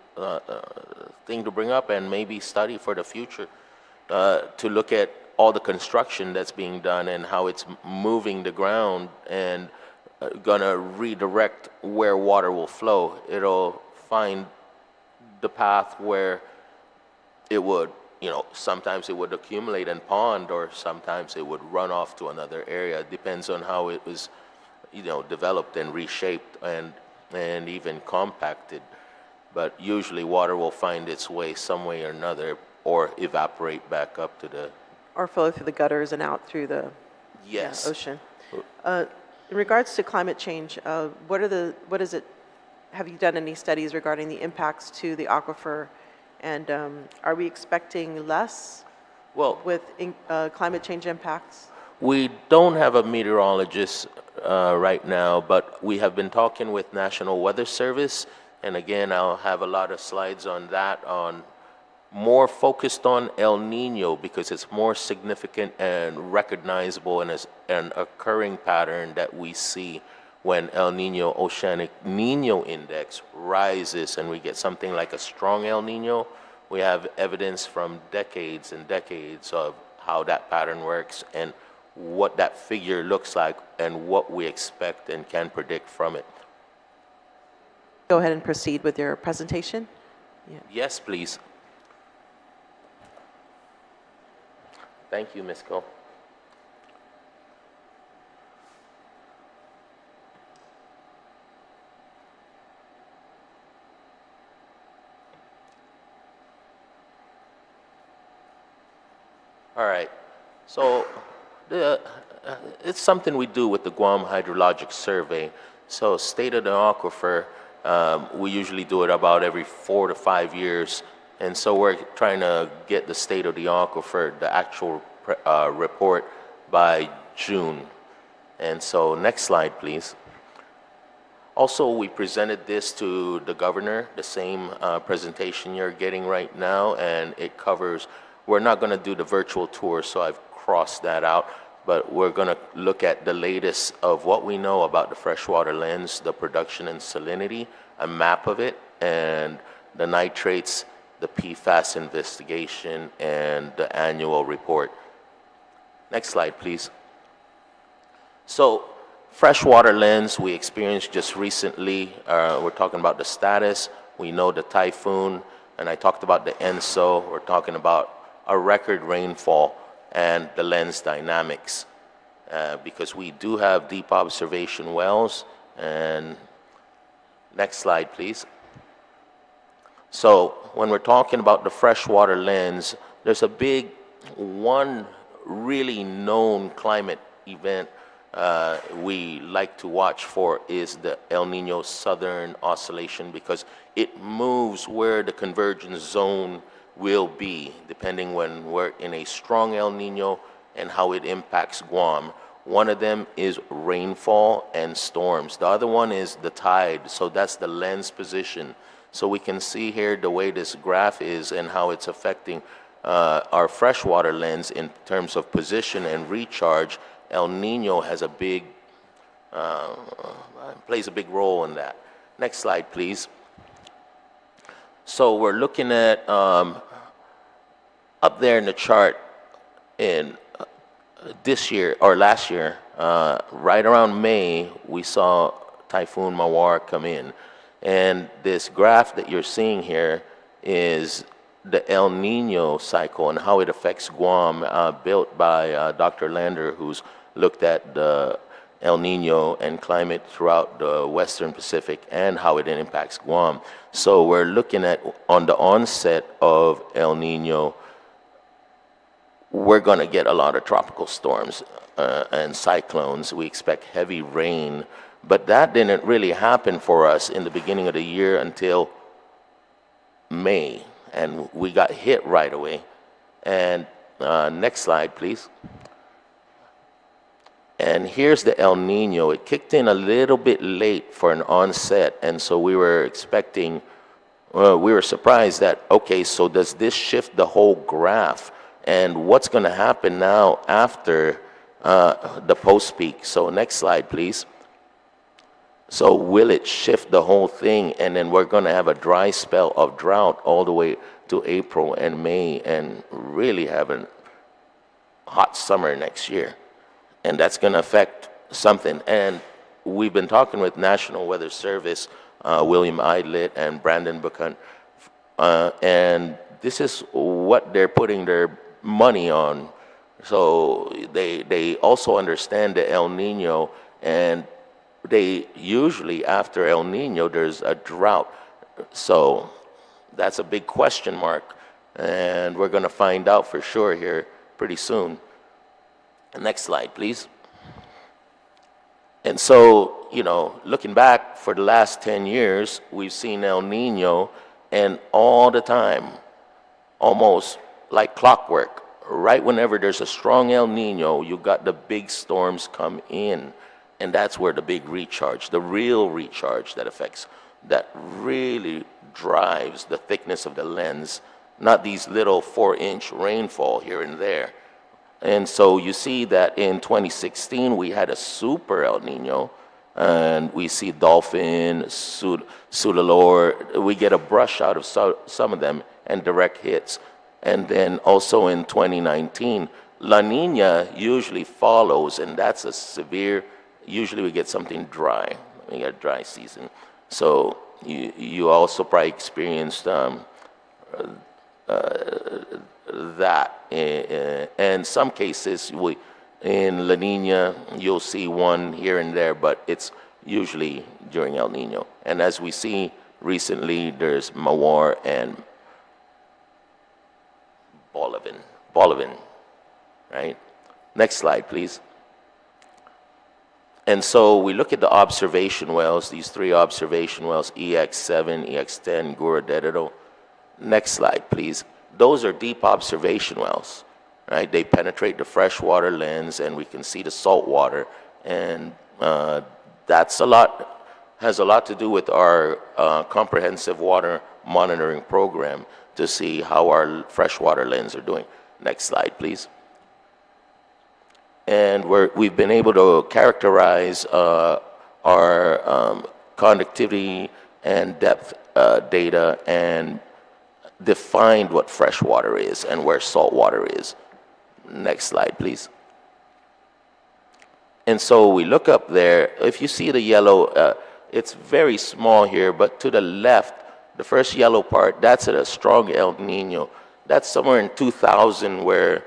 thing to bring up and maybe study for the future, to look at all the construction that's being done and how it's moving the ground and gonna redirect where water will flow. It'll find the path where it would, you know, sometimes it would accumulate in pond, or sometimes it would run off to another area. It depends on how it was, you know, developed and reshaped and even compacted. But usually water will find its way some way or another, or evaporate back up to the...
Or flow through the gutters and out through the ocean. In regards to climate change, have you done any studies regarding the impacts to the aquifer? And are we expecting less with climate change impacts?
We don't have a meteorologist right now, but we have been talking with National Weather Service, and again, I'll have a lot of slides on that, on more focused on El Nino, because it's more significant and recognizable and is an occurring pattern that we see when El Nino Oceanic Nino Index rises and we get something like a strong El Nino. We have evidence from decades and decades of how that pattern works and what that figure looks like and what we expect and can predict from it.
Go ahead and proceed with your presentation.
Yes, please. Thank you, Ms. Cole. All right, so it's something we do with the Guam Hydrologic Survey. So state of the aquifer, we usually do it about every 4 to 5 years. And so we're trying to get the state of the aquifer, the actual report, by June. And so next slide, please. Also, we presented this to the governor, the same presentation you're getting right now, and it covers, we're not going to do the virtual tour, so I've crossed that out, but we're going to look at the latest of what we know about the freshwater lens, the production and salinity, a map of it, and the nitrates, the PFAS investigation, and the annual report. Next slide, please. So, freshwater lens we experienced just recently. We're talking about the status. We know the typhoon, and I talked about the ENSO. We're talking about a record rainfall and the lens dynamics, because we do have deep observation wells. And next slide, please. So when we're talking about the freshwater lens, there's a big, one really known climate event we like to watch for is the El Nino Southern Oscillation, because it moves where the convergence zone will be, depending when we're in a strong El Nino and how it impacts Guam. One of them is rainfall and storms. The other one is the tide, so that's the lens position. So we can see here the way this graph is and how it's affecting our freshwater lens in terms of position and recharge. El Nino has a big, plays a big role in that. Next slide, please. So we're looking at, up there in the chart in this year, or last year, right around May, we saw Typhoon Mawar come in. And this graph that you're seeing here is the El Nino cycle and how it affects Guam, built by Dr. Lander, who's looked at the El Nino and climate throughout the Western Pacific and how it impacts Guam. So we're looking at, on the onset of El Nino, we're going to get a lot of tropical storms and cyclones. We expect heavy rain. But that didn't really happen for us in the beginning of the year until May, and we got hit right away. And next slide, please. And here's the El Nino. It kicked in a little bit late for an onset, and so we were expecting, we were surprised that, okay, so does this shift the whole graph? And what's going to happen now after the post-peak? So next slide, please. So will it shift the whole thing, and then we're going to have a dry spell of drought all the way to April and May, and really have a hot summer next year? And that's going to affect something. And we've been talking with National Weather Service, William Idlet and Brandon Buchan, and this is what they're putting their money on. So they also understand the El Nino, and they usually, after El Nino, there's a drought. So that's a big question mark, and we're going to find out for sure here pretty soon. Next slide, please. And so, you know, looking back for the last 10 years, we've seen El Nino, and all the time, almost like clockwork, right whenever there's a strong El Nino, you got the big storms come in. And that's where the big recharge, the real recharge that affects, that really drives the thickness of the lens, not these little 4-inch rainfall here and there. And so you see that in 2016, we had a super El Nino, and we see Dolphin, Sulalor, we get a brush out of some of them and direct hits. And then also in 2019, La Nina usually follows, and that's a severe, usually we get something dry. We get a dry season. So you also probably experienced that. In some cases, in La Nina, you'll see one here and there, but it's usually during El Nino. And as we see recently, there's Mawar and Bolivian, right? Next slide, please. And so we look at the observation wells, these 3 observation wells, EX7, EX10, Gura Dedero. Next slide, please. Those are deep observation wells, right? They penetrate the freshwater lens, and we can see the salt water. And that's has a lot to do with our comprehensive water monitoring program to see how our freshwater lens are doing. Next slide, please. And we've been able to characterize our conductivity and depth data, and defined what fresh water is and where salt water is. Next slide, please. And so we look up there. If you see the yellow, it's very small here, but to the left, the first yellow part, that's at a strong El Nino. That's somewhere in 2000 where,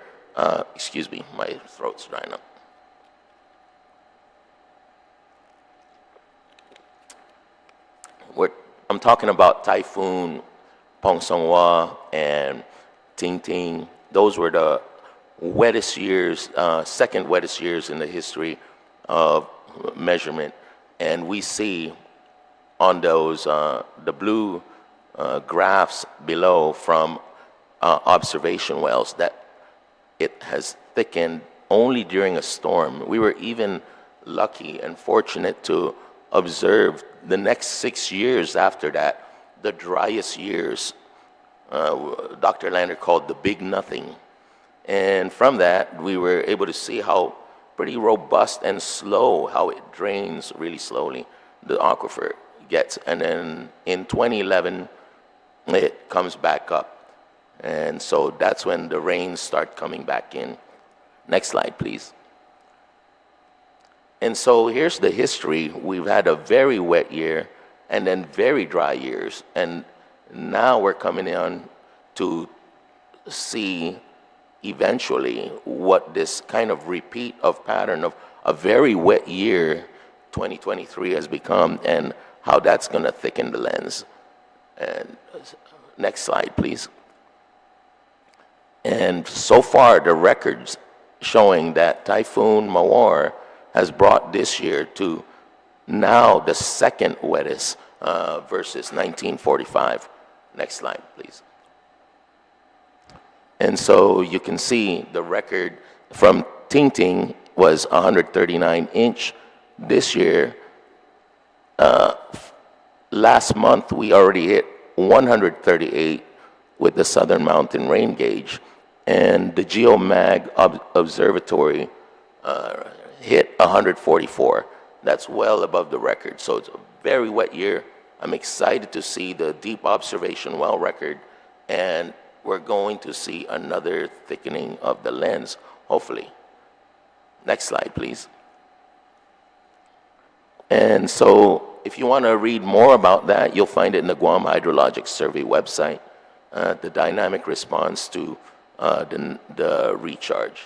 excuse me, my throat's drying up. I'm talking about Typhoon Pongsonghua and Ting Ting. Those were the wettest years, second wettest years in the history of measurement. And we see on those, the blue graphs below from observation wells that it has thickened only during a storm. We were even lucky and fortunate to observe the next 6 years after that, the driest years, Dr. Lander called the big nothing. And from that, we were able to see how pretty robust and slow, how it drains really slowly, the aquifer gets. And then in 2011, it comes back up. And so that's when the rains start coming back in. Next slide, please. And so here's the history. We've had a very wet year and then very dry years. And now we're coming on to see eventually what this kind of repeat of pattern of a very wet year 2023 has become and how that's going to thicken the lens. And next slide, please. And so far, the records showing that Typhoon Mawar has brought this year to now the second wettest versus 1945. Next slide, please. And so you can see the record from Ting Ting was 139 inch. This year, last month, we already hit 138 with the Southern Mountain Rain Gauge. And the GeoMag Observatory hit 144. That's well above the record. So it's a very wet year. I'm excited to see the deep observation well record, and we're going to see another thickening of the lens, hopefully. Next slide, please. And so if you want to read more about that, you'll find it in the Guam Hydrologic Survey website, the dynamic response to the recharge.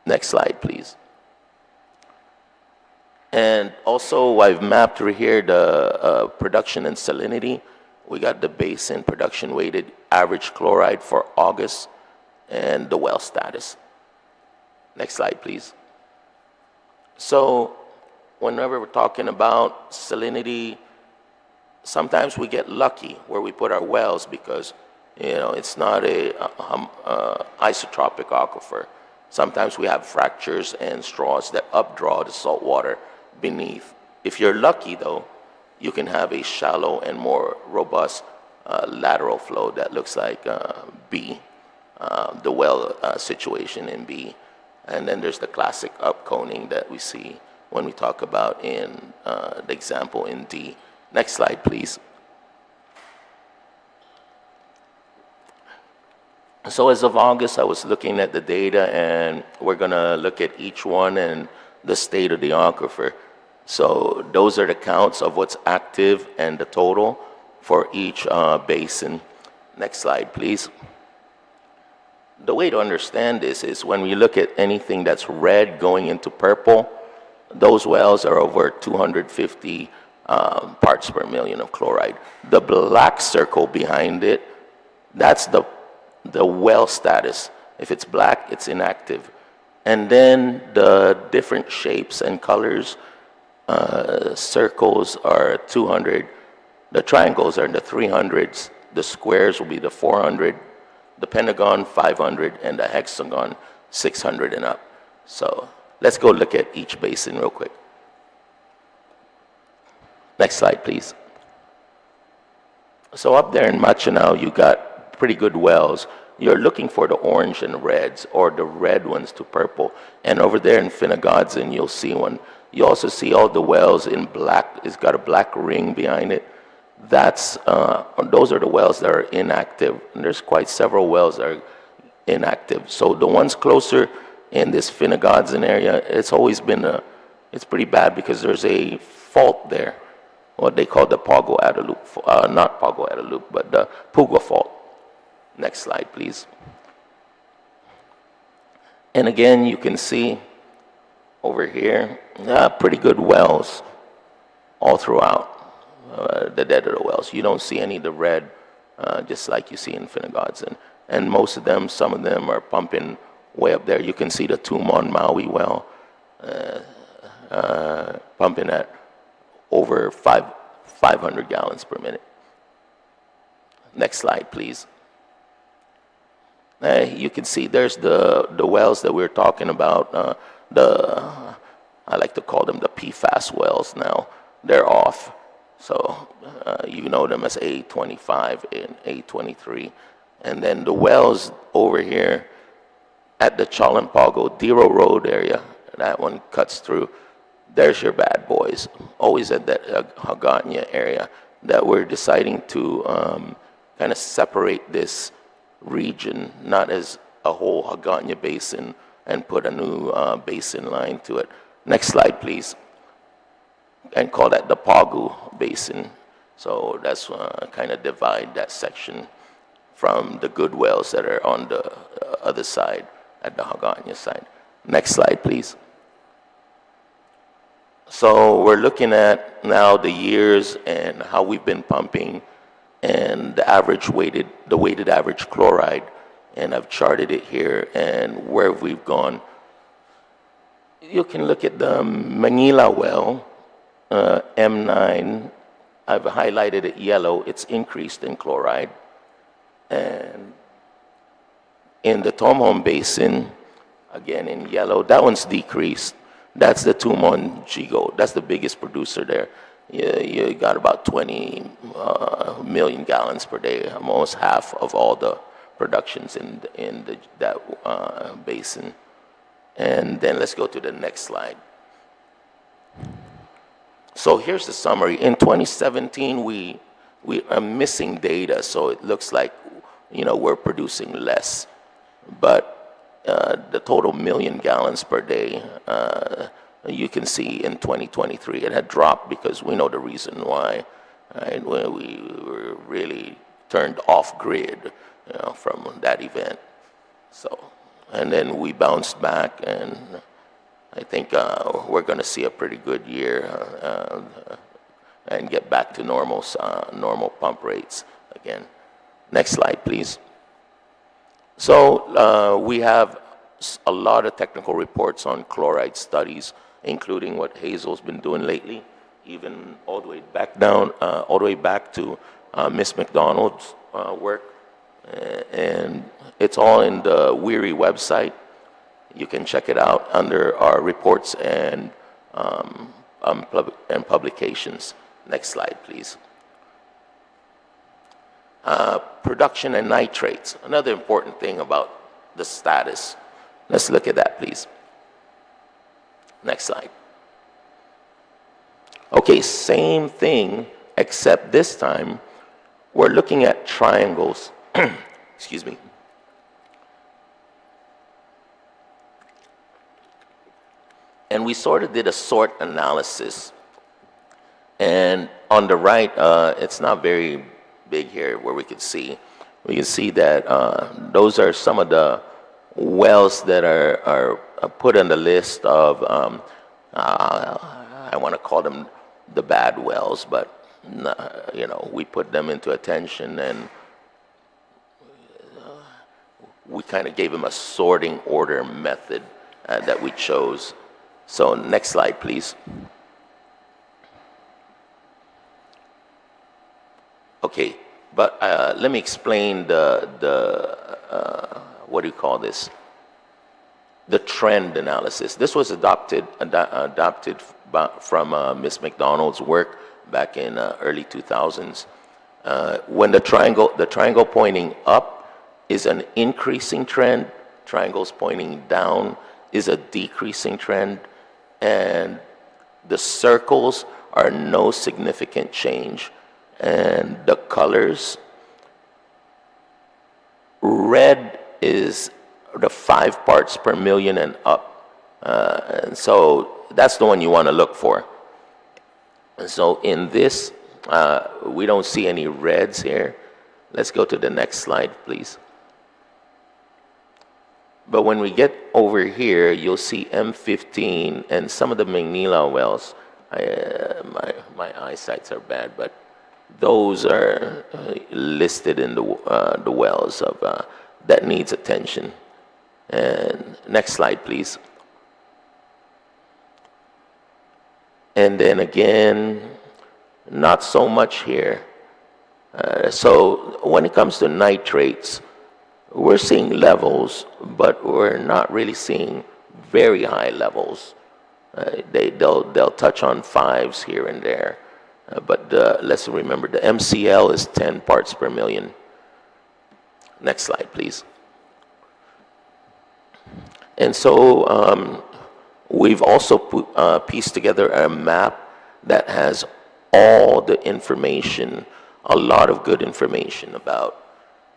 Next slide, please. And also, I've mapped here the production and salinity. We got the basin production weighted average chloride for August and the well status. Next slide, please. So whenever we're talking about salinity, sometimes we get lucky where we put our wells because, you know, it's not a isotropic aquifer. Sometimes we have fractures and straws that updraw the salt water beneath. If you're lucky, though, you can have a shallow and more robust lateral flow that looks like B, the well situation in B. And then there's the classic upconing that we see when we talk about in the example in D. Next slide, please. So as of August, I was looking at the data, and we're going to look at each one and the state of the aquifer. So those are the counts of what's active and the total for each basin. Next slide, please. The way to understand this is when we look at anything that's red going into purple, those wells are over 250 parts per million of chloride. The black circle behind it, that's the well status. If it's black, it's inactive. And then the different shapes and colors, circles are 200, the triangles are in the 300s, the squares will be the 400, the pentagon 500, and the hexagon 600 and up. So let's go look at each basin real quick. Next slide, please. So up there in Machinao, you got pretty good wells. You're looking for the orange and reds, or the red ones to purple. And over there in Finnegodson, you'll see one. You also see all the wells in black. It's got a black ring behind it. those are the wells that are inactive, and there's quite several wells that are inactive. So the ones closer in this Finnegodson area, it's always been it's pretty bad because there's a fault there, what they call the Pago Adalup, not Pago Adalup, but the Puga fault. Next slide, please. And again, you can see over here, pretty good wells all throughout the dead of the wells. You don't see any of the red, just like you see in Finnegodson. And most of them, some of them are pumping way up there. You can see the Tumon Maui well pumping at over 500 gallons per minute. Next slide, please. You can see there's the wells that we're talking about. I like to call them the PFAS wells now. They're off. So you know them as A25 and A23. And then the wells over here at the Chalampago, Dero Road area, that one cuts through. There's your bad boys, always at that Hagåtña area, that we're deciding to kind of separate this region, not as a whole Hagåtña basin, and put a new basin line to it. Next slide, please. And call that the Pagu Basin. So that's kind of divide that section from the good wells that are on the other side, at the Hagåtña side. Next slide, please. So we're looking at now the years and how we've been pumping and the weighted average chloride, and I've charted it here and where we've gone. You can look at the Manila well, M9. I've highlighted it yellow. It's increased in chloride. And in the Tomhom Basin, again in yellow, that one's decreased. That's the Tumon Chigo. That's the biggest producer there. You got about 20 million gallons per day, almost half of all the productions in that basin. And then let's go to the next slide. So here's the summary. In 2017, we are missing data, so it looks like we're producing less. But the total million gallons per day, you can see in 2023 it had dropped because we know the reason why. Right? We were really turned off grid from that event. So, and then we bounced back, and I think we're going to see a pretty good year and get back to normal pump rates again. Next slide, please. So we have a lot of technical reports on chloride studies, including what Hazel's been doing lately, even all the way back down, all the way back to Miss McDonald's work. And it's all in the WERI website. You can check it out under our reports and publications. Next slide, please. Production and nitrates, another important thing about the status. Let's look at that, please. Next slide. Okay, same thing, except this time we're looking at triangles. Excuse me. And we sort of did a sort analysis. And on the right, it's not very big here where we can see. We can see that those are some of the wells that are put on the list of, I want to call them the bad wells, but we put them into attention, and we kind of gave them a sorting order method that we chose. So next slide, please. Okay, but let me explain what do you call this? The trend analysis. This was adopted from Miss McDonald's work back in early 2000s. When the triangle pointing up is an increasing trend, triangles pointing down is a decreasing trend, and the circles are no significant change. And the colors, red is the 5 parts per million and up. And so that's the one you want to look for. And so in this, we don't see any reds here. Let's go to the next slide, please. But when we get over here, you'll see M15 and some of the Manila wells. My eyesights are bad, but those are listed in the wells of that needs attention. And next slide, please. And then again, not so much here. So when it comes to nitrates, we're seeing levels, but we're not really seeing very high levels. They'll touch on 5s here and there. But let's remember, the MCL is 10 parts per million. Next slide, please. And so we've also pieced together a map that has all the information, a lot of good information about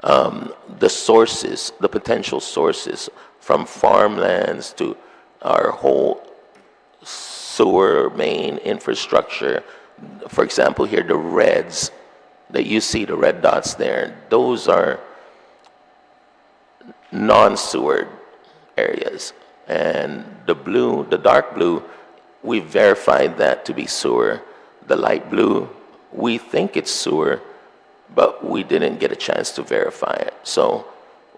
the sources, the potential sources, from farmlands to our whole sewer main infrastructure. For example, here, the reds that you see, the red dots there, those are non-sewered areas. And the blue, the dark blue, we verified that to be sewer. The light blue, we think it's sewer, but we didn't get a chance to verify it. So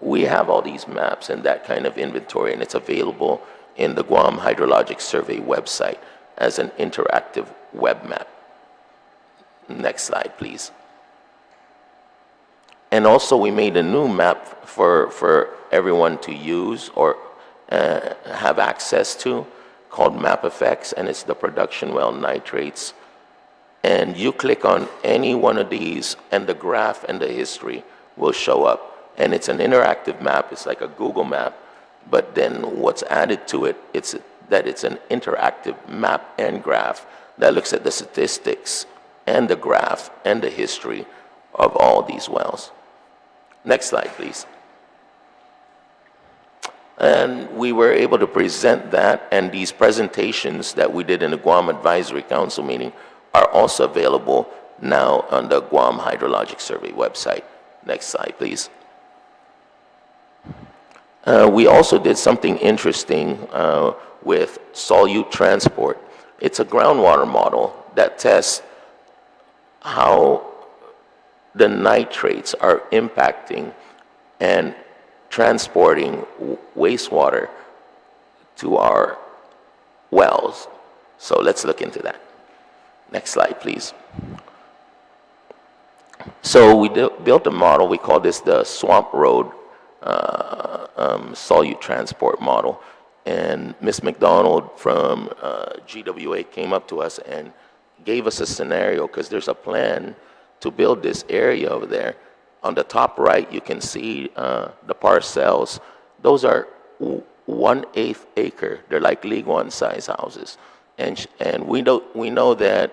we have all these maps and that kind of inventory, and it's available in the Guam Hydrologic Survey website as an interactive web map. Next slide, please. And also we made a new map for everyone to use or have access to, called Map Effects, and it's the production well nitrates. And you click on any one of these and the graph and the history will show up. And it's an interactive map, it's like a Google map, but then what's added to it, it's an interactive map and graph that looks at the statistics and the graph and the history of all these wells. Next slide, please. And we were able to present that, and these presentations that we did in the Guam Advisory Council meeting are also available now on the Guam Hydrologic Survey website. Next slide, please. We also did something interesting with solute transport. It's a groundwater model that tests how the nitrates are impacting and transporting wastewater to our wells. So let's look into that. Next slide, please. So we built a model, we call this the Swamp Road solute transport model. And Ms. McDonald from GWA came up to us and gave us a scenario, because there's a plan to build this area over there. On the top right, you can see the parcels. Those are 1/8 acre. They're like League One size houses. And we know that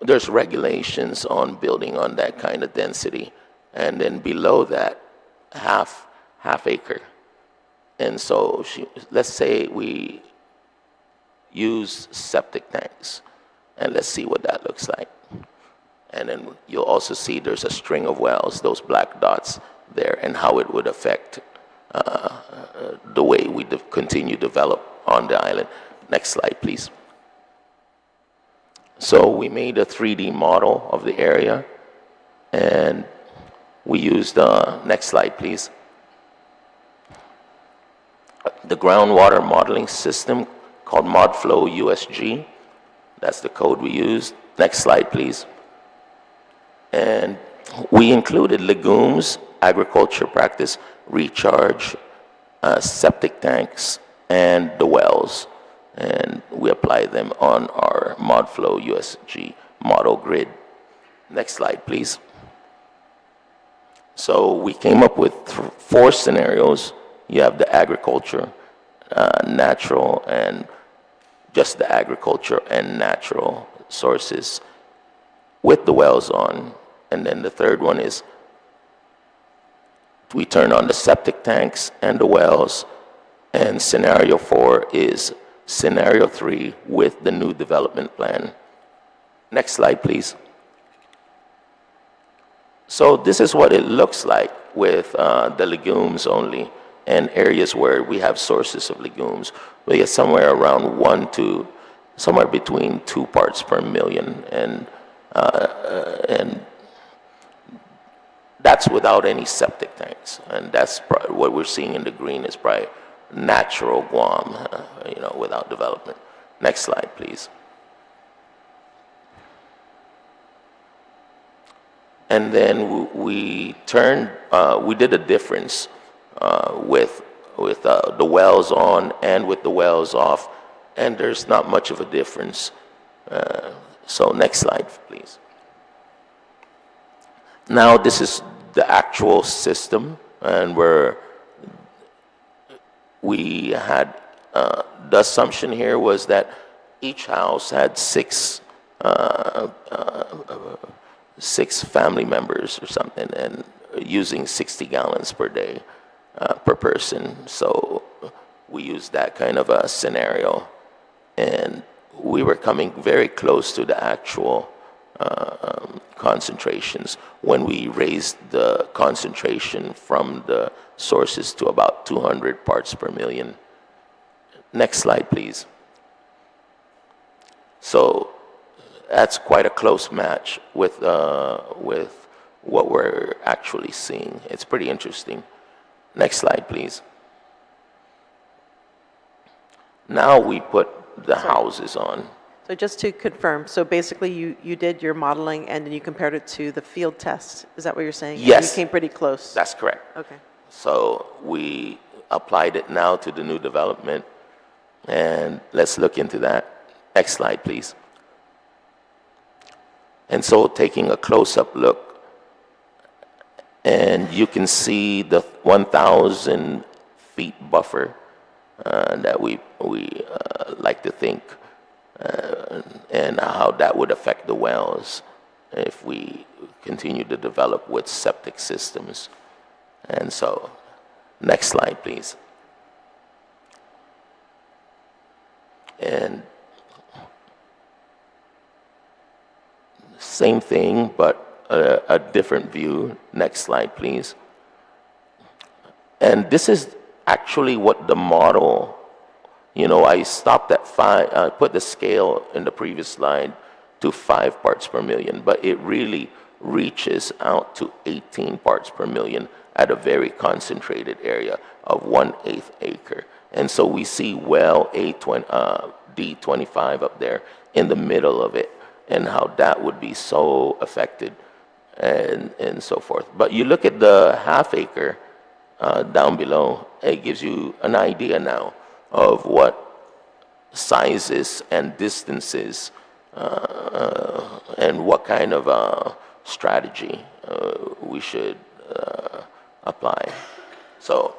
there's regulations on building on that kind of density. And then below that, half acre. And so let's say we use septic tanks, and let's see what that looks like. And then you'll also see there's a string of wells, those black dots there, and how it would affect the way we continue to develop on the island. Next slide, please. So we made a 3D model of the area, and we used, next slide, please, the groundwater modeling system called ModFlow USG. That's the code we used. Next slide, please. And we included legumes, agriculture practice, recharge, septic tanks, and the wells. And we apply them on our ModFlow USG model grid. Next slide, please. So we came up with 4 scenarios. You have the agriculture, natural, and just the agriculture and natural sources. with the wells on. And then the third one is we turn on the septic tanks and the wells. And scenario 4 is scenario 3 with the new development plan. Next slide, please. So this is what it looks like with the legumes only and areas where we have sources of legumes. We get somewhere around somewhere between 2 parts per million, and that's without any septic tanks. And that's what we're seeing in the green is probably natural Guam, without development. Next slide, please. And then we did a difference with the wells on and with the wells off, and there's not much of a difference. So next slide, please. Now this is the actual system, and we had the assumption here was that each house had six family members or something, and using 60 gallons per day per person. So we used that kind of a scenario, and we were coming very close to the actual concentrations when we raised the concentration from the sources to about 200 parts per million. Next slide, please. So that's quite a close match with what we're actually seeing. It's pretty interesting. Next slide, please. Now we put the houses on.
So just to confirm, so basically you did your modeling and then you compared it to the field test. Is that what you're saying?
Yes.
And you came pretty close.
That's correct.
Okay.
So we applied it now to the new development, and let's look into that. Next slide, please. And so taking a close-up look, and you can see the 1,000 feet buffer that we like to think, and how that would affect the wells if we continue to develop with septic systems. And so, next slide, please. And same thing, but a different view. Next slide, please. And this is actually what the model, I stopped at 5, I put the scale in the previous slide to 5 parts per million, but it really reaches out to 18 parts per million at a very concentrated area of 1/8 acre. And so we see well D25 up there in the middle of it, and how that would be so affected and so forth. But you look at the half acre down below, it gives you an idea now of what sizes and distances and what kind of strategy we should apply. So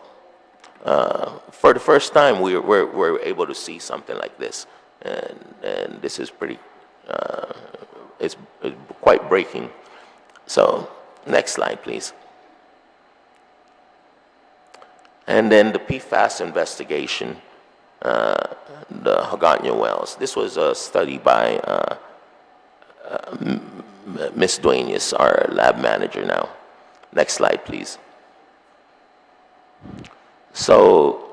for the first time, we're able to see something like this, and this is pretty, it's quite breaking. So next slide, please. And then the PFAS investigation, the Hagåtña wells. This was a study by Ms. Dueñas, our lab manager now. Next slide, please. So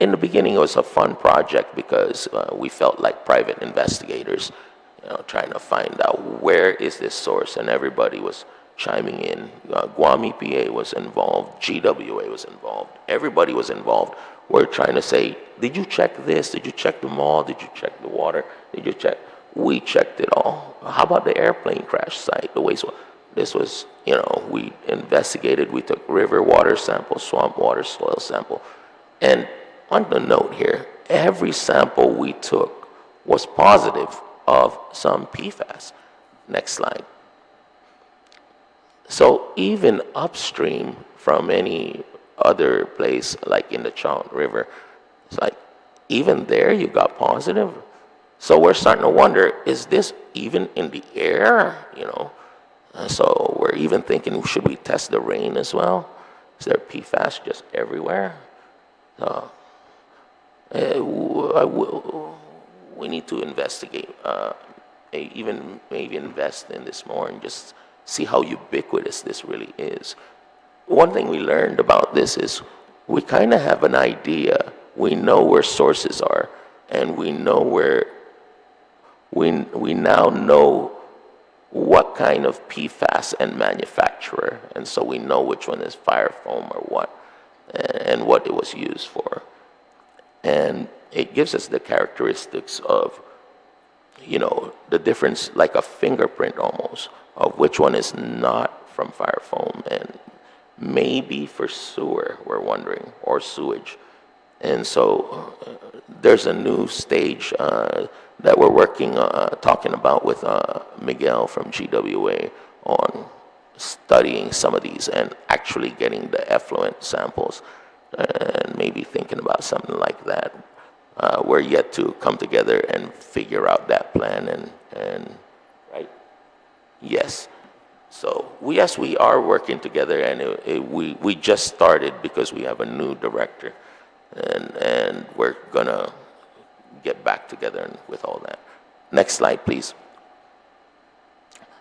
in the beginning, it was a fun project because we felt like private investigators, trying to find out where is this source, and everybody was chiming in. Guam EPA was involved, GWA was involved, everybody was involved. We're trying to say, did you check this? Did you check the mall? Did you check the water? Did you check? We checked it all. How about the airplane crash site, the wastewater? This was, we investigated, we took river water sample, swamp water, soil sample. And on the note here, every sample we took was positive of some PFAS. Next slide. So even upstream from any other place, like in the Chant River, it's like, even there you got positive? So we're starting to wonder, is this even in the air? So we're even thinking, should we test the rain as well? Is there PFAS just everywhere? We need to investigate, even maybe invest in this more and just see how ubiquitous this really is. One thing we learned about this is we kind of have an idea. We know where sources are, and we know where we now know what kind of PFAS and manufacturer, and so we know which one is fire foam or what, and what it was used for. And it gives us the characteristics of, the difference, like a fingerprint almost, of which one is not from fire foam, and maybe for sewer, we're wondering, or sewage. And so there's a new stage that we're talking about with Miguel from GWA on studying some of these and actually getting the effluent samples and maybe thinking about something like that. We're yet to come together and figure out that plan and right? Yes. So yes, we are working together, and we just started because we have a new director, and we're gonna get back together with all that. Next slide, please.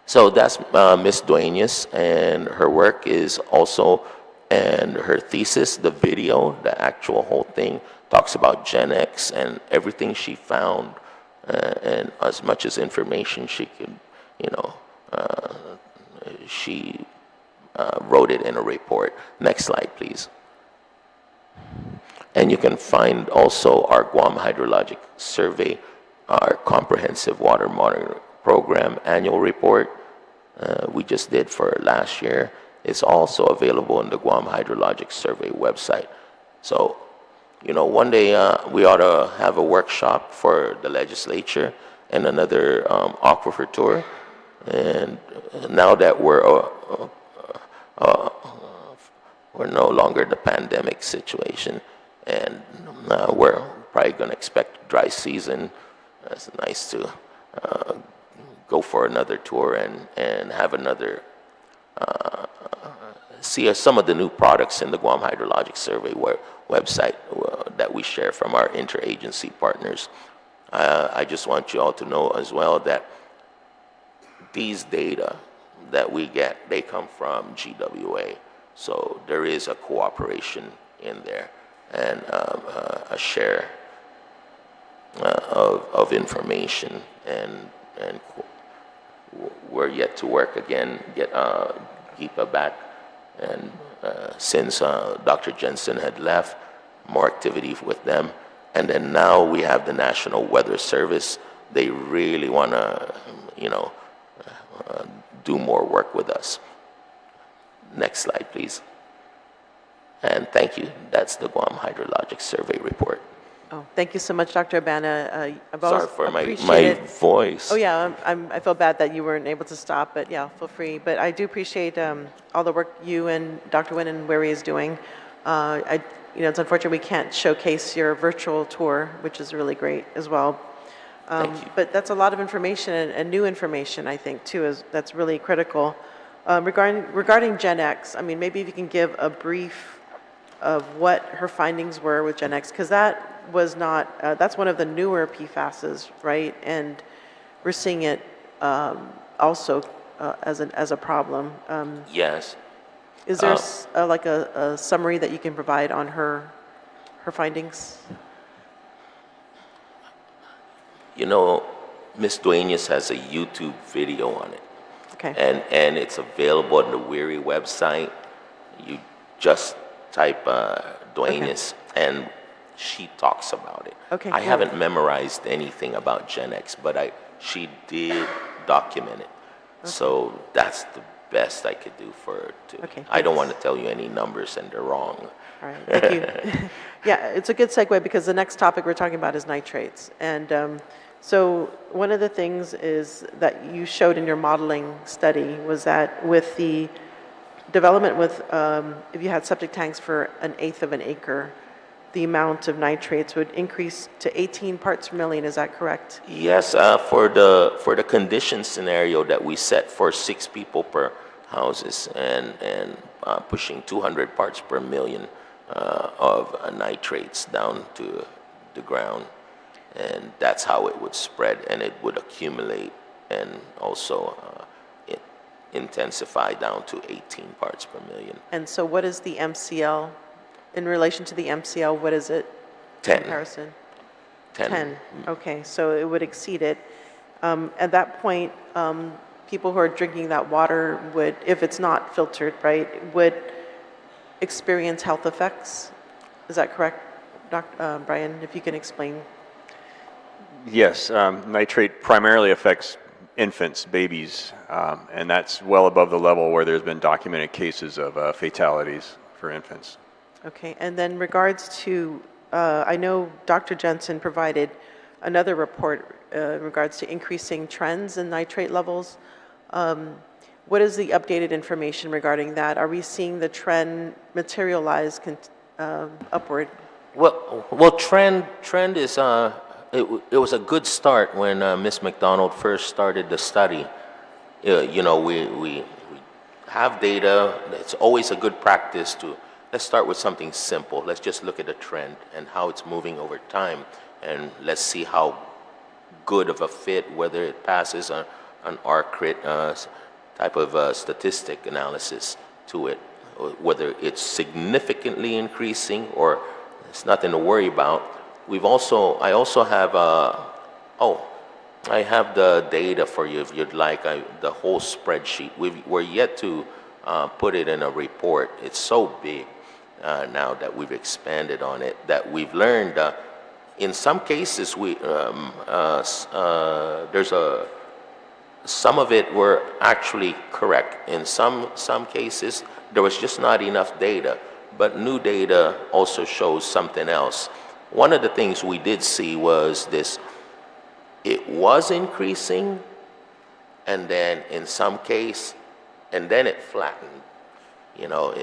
So that's Ms. Duenas, and her work is also, and her thesis, the video, the actual whole thing, talks about Gen X and everything she found, and as much as information she could, she wrote it in a report. Next slide, please. And you can find also our Guam Hydrologic Survey, our Comprehensive Water Monitoring Program annual report we just did for last year. It's also available on the Guam Hydrologic Survey website. So, one day we ought to have a workshop for the legislature and another aquifer tour. And now that we're no longer the pandemic situation, and we're probably going to expect dry season, it's nice to go for another tour and have another see some of the new products in the Guam Hydrologic Survey website that we share from our interagency partners. I just want you all to know as well that these data that we get, they come from GWA. So there is a cooperation in there and a share of information, and we're yet to work again, get GIPA back, and since Dr. Jensen had left, more activity with them. And then now we have the National Weather Service. They really want to, do more work with us. Next slide, please. And thank you. That's the Guam Hydrologic Survey report.
Oh, thank you so much, Dr. Abana.
Sorry for my voice.
Oh yeah, I feel bad that you weren't able to stop, but yeah, feel free. But I do appreciate all the work you and Dr. Wynn and Wary is doing. It's unfortunate we can't showcase your virtual tour, which is really great as well.
Thank you.
But that's a lot of information and new information, I think, too, that's really critical. Regarding Gen X, maybe if you can give a brief of what her findings were with Gen X, because that was not, that's one of the newer PFASs, right? And we're seeing it also as a problem.
Yes.
Is there like a summary that you can provide on her findings?
Ms. Duenas has a YouTube video on it.
Okay.
And it's available on the Weary website. You just type Duenas, and she talks about it.
Okay.
I haven't memorized anything about Gen X, but she did document it. Okay. So that's the best I could do for her too.
Okay.
I don't want to tell you any numbers and they're wrong.
All right, thank you. Yeah, it's a good segue because the next topic we're talking about is nitrates. And so one of the things is that you showed in your modeling study was that with the development with, if you had septic tanks for 1/8 of an acre, the amount of nitrates would increase to 18 parts per million. Is that correct?
Yes, for the condition scenario that we set for 6 people per houses and pushing 200 parts per million of nitrates down to the ground, and that's how it would spread, and it would accumulate and also intensify down to 18 parts per million.
And so what is the MCL? In relation to the MCL, what is it?
10.
Comparison?
10.
10. Okay, so it would exceed it. At that point, people who are drinking that water would, if it's not filtered, right, would experience health effects. Is that correct, Dr. Brian? If you can explain.
Yes, nitrate primarily affects infants, babies, and that's well above the level where there's been documented cases of fatalities for infants.
Okay, and then regards to, I know Dr. Jensen provided another report in regards to increasing trends in nitrate levels. What is the updated information regarding that? Are we seeing the trend materialize upward?
Well, trend is, it was a good start when Ms. McDonald first started the study. You know, we have data. It's always a good practice to, let's start with something simple. Let's just look at the trend and how it's moving over time, and let's see how good of a fit, whether it passes an R-crit type of statistic analysis to it, whether it's significantly increasing or it's nothing to worry about. I also have, I have the data for you if you'd like, the whole spreadsheet. We're yet to put it in a report. It's so big now that we've expanded on it that we've learned in some cases some of it were actually correct. In some cases, there was just not enough data, but new data also shows something else. One of the things we did see was this, it was increasing, and then in some case, and then it flattened, you know,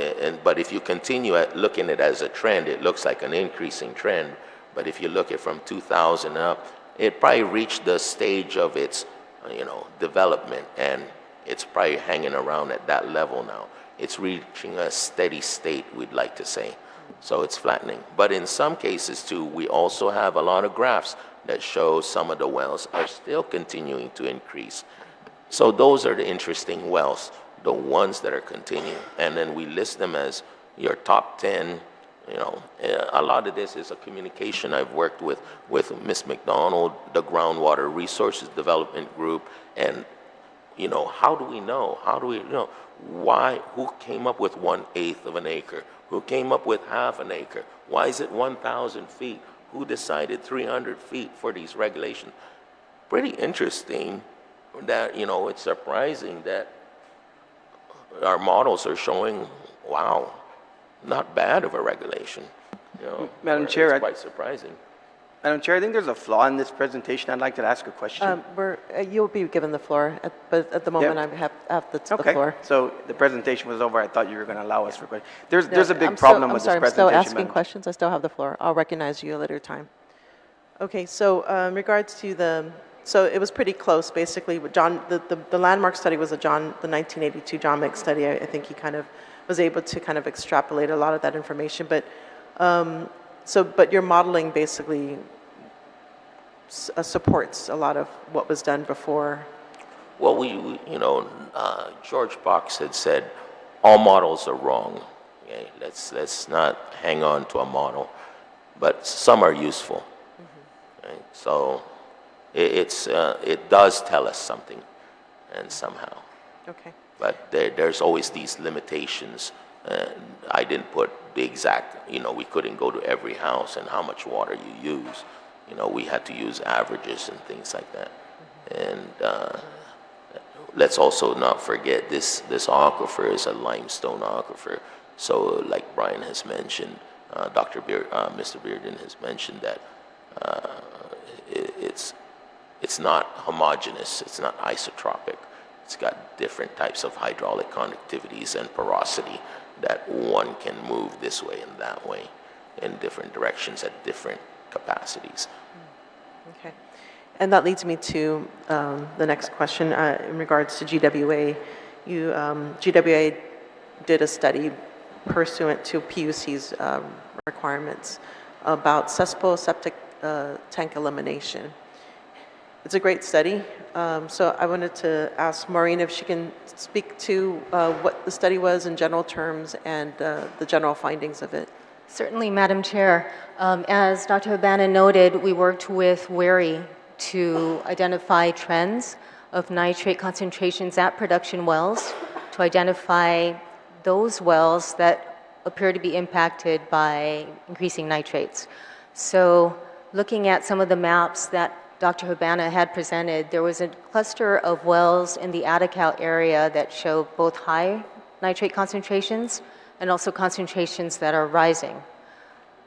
but if you continue at looking at it as a trend, it looks like an increasing trend. But if you look at from 2000 up, it probably reached the stage of its, you know, development, and it's probably hanging around at that level now. It's reaching a steady state, we'd like to say. So it's flattening. But in some cases too, we also have a lot of graphs that show some of the wells are still continuing to increase. So those are the interesting wells, the ones that are continuing. And then we list them as your top 10. You know, a lot of this is a communication I've worked with Ms. McDonald, the Groundwater Resources Development Group, and, you know, how do we know? How do we, you know, why, who came up with 1/8 of an acre? Who came up with half an acre? Why is it 1,000 feet? Who decided 300 feet for these regulations? Pretty interesting that, you know, it's surprising that our models are showing, wow, not bad of a regulation. You know,
Madam Chair,
it's quite surprising.
Madam Chair, I think there's a flaw in this presentation. I'd like to ask a question.
You'll be given the floor, but at the moment I have the floor.
So the presentation was over. I thought you were going to allow us for questions. There's a big problem with this presentation.
I'm still asking questions. I still have the floor. I'll recognize you at a later time. Okay, so in regards to so it was pretty close, basically. The landmark study was the 1982 John Mick study. I think he kind of was able to kind of extrapolate a lot of that information, but but your modeling basically supports a lot of what was done before.
Well, we you know, George Box had said, all models are wrong. Okay? Let's not hang on to a model, but some are useful. Okay? So it does tell us something, and somehow.
Okay.
But there's always these limitations. I didn't put the exact, you know, we couldn't go to every house and how much water you use. You know, we had to use averages and things like that. And let's also not forget this aquifer is a limestone aquifer. So like Brian has mentioned, Mr. Bearden has mentioned that it's not homogeneous, it's not isotropic. It's got different types of hydraulic conductivities and porosity that one can move this way and that way. in different directions at different capacities.
Okay. And that leads me to the next question in regards to GWA. GWA did a study pursuant to PUC's requirements about cesspool septic tank elimination. It's a great study. So I wanted to ask Maureen if she can speak to what the study was in general terms and the general findings of it.
Certainly, Madam Chair. As Dr. Habana noted, we worked with WARI to identify trends of nitrate concentrations at production wells, to identify those wells that appear to be impacted by increasing nitrates. So looking at some of the maps that Dr. Habana had presented, there was a cluster of wells in the Atacao area that show both high nitrate concentrations and also concentrations that are rising.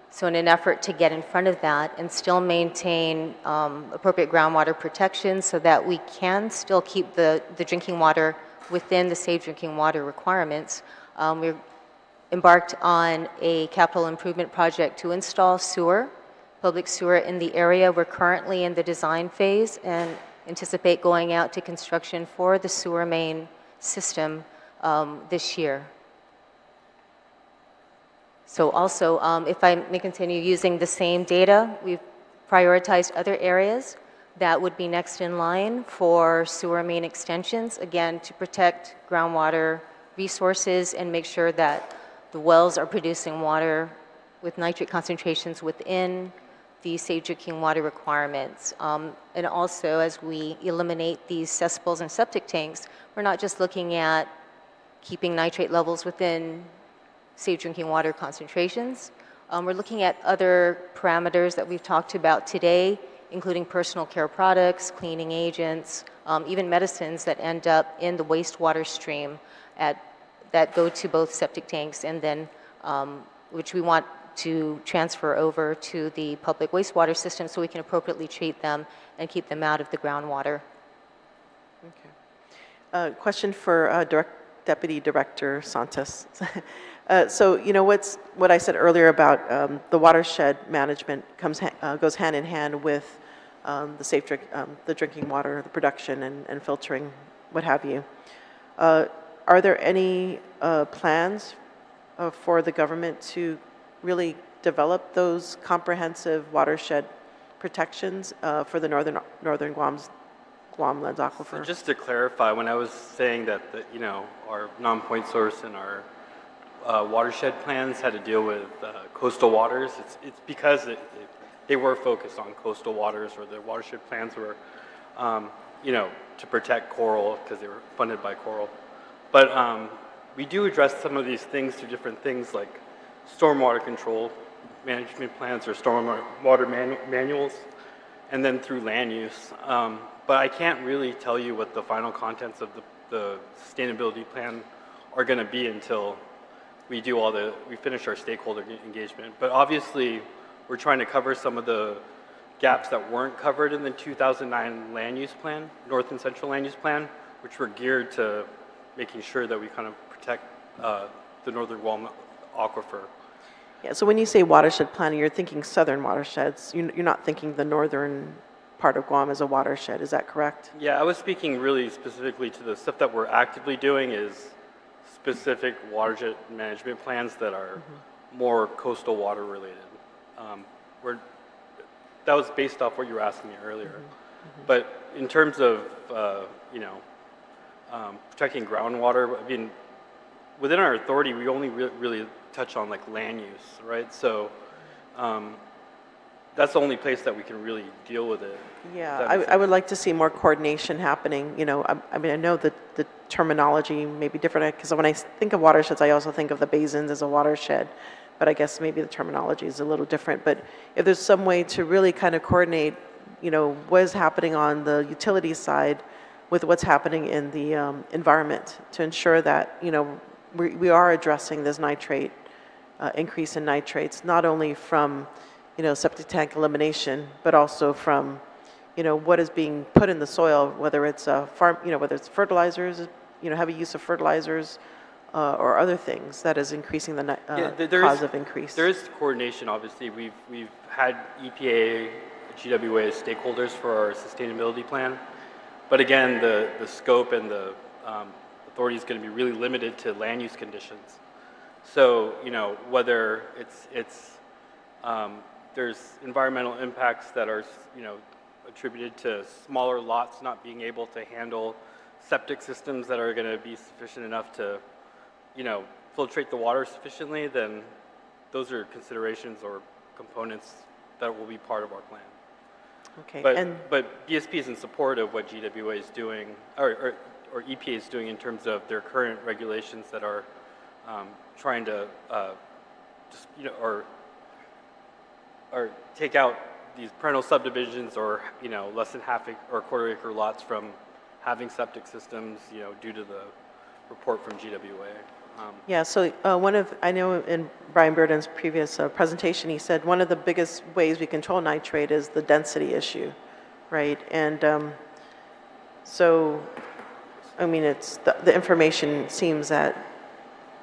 So in an effort to get in front of that and still maintain appropriate groundwater protection so that we can still keep the drinking water within the safe drinking water requirements, we embarked on a capital improvement project to install public sewer in the area. We're currently in the design phase and anticipate going out to construction for the sewer main system this year. So also, if I may continue using the same data, we've prioritized other areas that would be next in line for sewer main extensions, again, to protect groundwater resources and make sure that the wells are producing water with nitrate concentrations within the safe drinking water requirements. And also, as we eliminate these cesspools and septic tanks, we're not just looking at keeping nitrate levels within safe drinking water concentrations. We're looking at other parameters that we've talked about today, including personal care products, cleaning agents, even medicines that end up in the wastewater stream that go to both septic tanks and then, which we want to transfer over to the public wastewater system so we can appropriately treat them and keep them out of the groundwater.
Okay. Question for Deputy Director Santos. So, you know, what I said earlier about the watershed management goes hand in hand with the drinking water, the production and filtering, what have you. Are there any plans for the government to really develop those comprehensive watershed protections for the northern Guam lands aquifer?
So just to clarify, when I was saying that our non-point source and our watershed plans had to deal with coastal waters, it's because they were focused on coastal waters, or the watershed plans were, to protect coral because they were funded by coral. But we do address some of these things through different things like stormwater control management plans or stormwater manuals, and then through land use. But I can't really tell you what the final contents of the sustainability plan are going to be until we finish our stakeholder engagement. But obviously, we're trying to cover some of the gaps that weren't covered in the 2009 land use plan, North and Central land use plan, which were geared to making sure that we kind of protect the northern Guam aquifer.
Yeah, so when you say watershed planning, you're thinking southern watersheds. You're not thinking the northern part of Guam as a watershed, is that correct?
Yeah, I was speaking really specifically to the stuff that we're actively doing is specific watershed management plans that are more coastal water related. That was based off what you were asking me earlier. But in terms of, protecting groundwater, I mean, within our authority, we only really touch on like land use, right? So that's the only place that we can really deal with it.
Yeah, I would like to see more coordination happening. I mean, I know that the terminology may be different because when I think of watersheds, I also think of the basins as a watershed, but I guess maybe the terminology is a little different. But if there's some way to really kind of coordinate, what is happening on the utility side with what's happening in the environment to ensure that, we are addressing this nitrate, increase in nitrates, not only from, septic tank elimination, but also from, what is being put in the soil, whether it's whether it's fertilizers, heavy use of fertilizers, or other things that is increasing the cause of increase?
There is coordination, obviously. We've had EPA, GWA as stakeholders for our sustainability plan. But again, the scope and the authority is going to be really limited to land use conditions. So, you know, whether there's environmental impacts that are, you know, attributed to smaller lots not being able to handle septic systems that are going to be sufficient enough to, you know, filtrate the water sufficiently, then those are considerations or components that will be part of our plan.
Okay.
But BSP is in support of what GWA is doing, or EPA is doing in terms of their current regulations that are trying to just, you know, or take out these parental subdivisions or, you know, less than half acre or quarter acre lots from having septic systems, you know, due to the report from GWA.
Yeah, so I know in Brian Burden's previous presentation, he said one of the biggest ways we control nitrate is the density issue, right? And so, I mean, the information seems that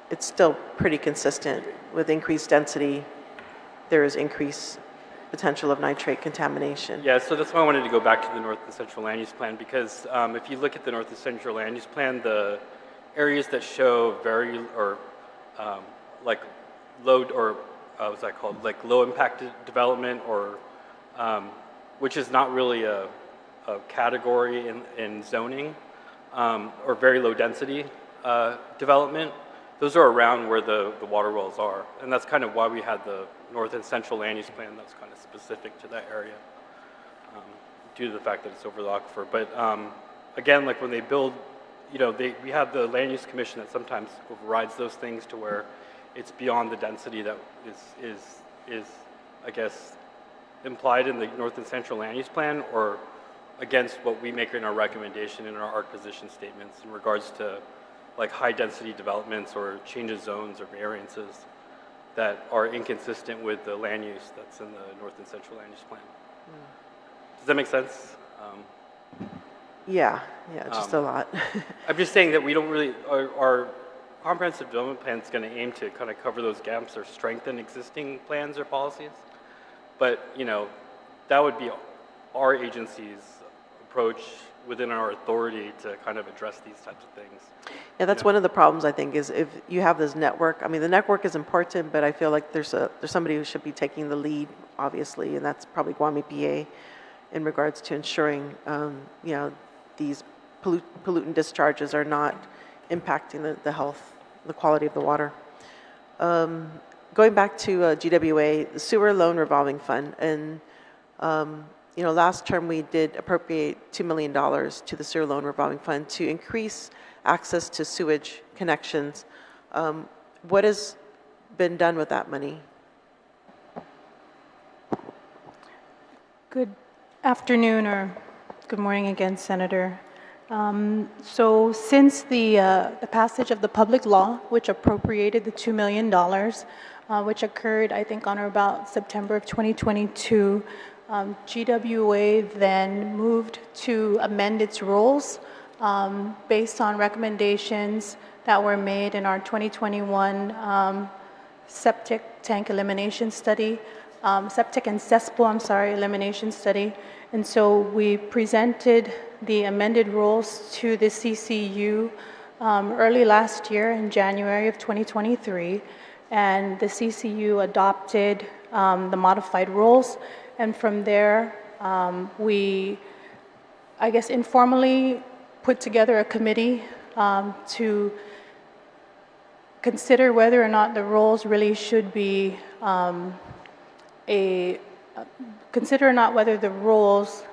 it's still pretty consistent. With increased density, there is increased potential of nitrate contamination.
Yeah, so that's why I wanted to go back to the North and Central Land Use Plan, because if you look at the North and Central Land Use Plan, the areas that show like low, or what's that called, like low impacted development, or which is not really a category in zoning, or very low density development, those are around where the water wells are. And that's kind of why we had the North and Central Land Use Plan that's kind of specific to that area, due to the fact that it's over the aquifer. But again, like when they build, you know, we have the Land Use Commission that sometimes overrides those things to where it's beyond the density that is I guess, implied in the North and Central Land Use Plan, or against what we make in our recommendation in our ARC position statements in regards to like high density developments or change of zones or variances that are inconsistent with the land use that's in the North and Central Land Use Plan. Does that make sense?
Yeah, just a lot.
I'm just saying that we don't really, our comprehensive development plan is going to aim to kind of cover those gaps or strengthen existing plans or policies. But, you know, that would be our agency's approach within our authority to kind of address these types of things.
Yeah, that's one of the problems, I think, is if you have this network. I mean, the network is important, but I feel like there's somebody who should be taking the lead, obviously, and that's probably Guam EPA in regards to ensuring, you know, these pollutant discharges are not impacting the health, the quality of the water. Going back to GWA, the Sewer Loan Revolving Fund, and you know, last term we did appropriate $2 million to the Sewer Loan Revolving Fund to increase access to sewage connections. What has been done with that money?
Good afternoon, or good morning again, Senator. So since the passage of the public law, which appropriated the $2 million, which occurred, I think, on or about September of 2022, GWA then moved to amend its rules based on recommendations that were made in our 2021 septic tank elimination study, septic and cesspool, elimination study. And so we presented the amended rules to the CCU early last year in January of 2023, and the CCU adopted the modified rules. And from there, we, I guess, informally put together a committee to consider whether or not the rules really should be whether the rules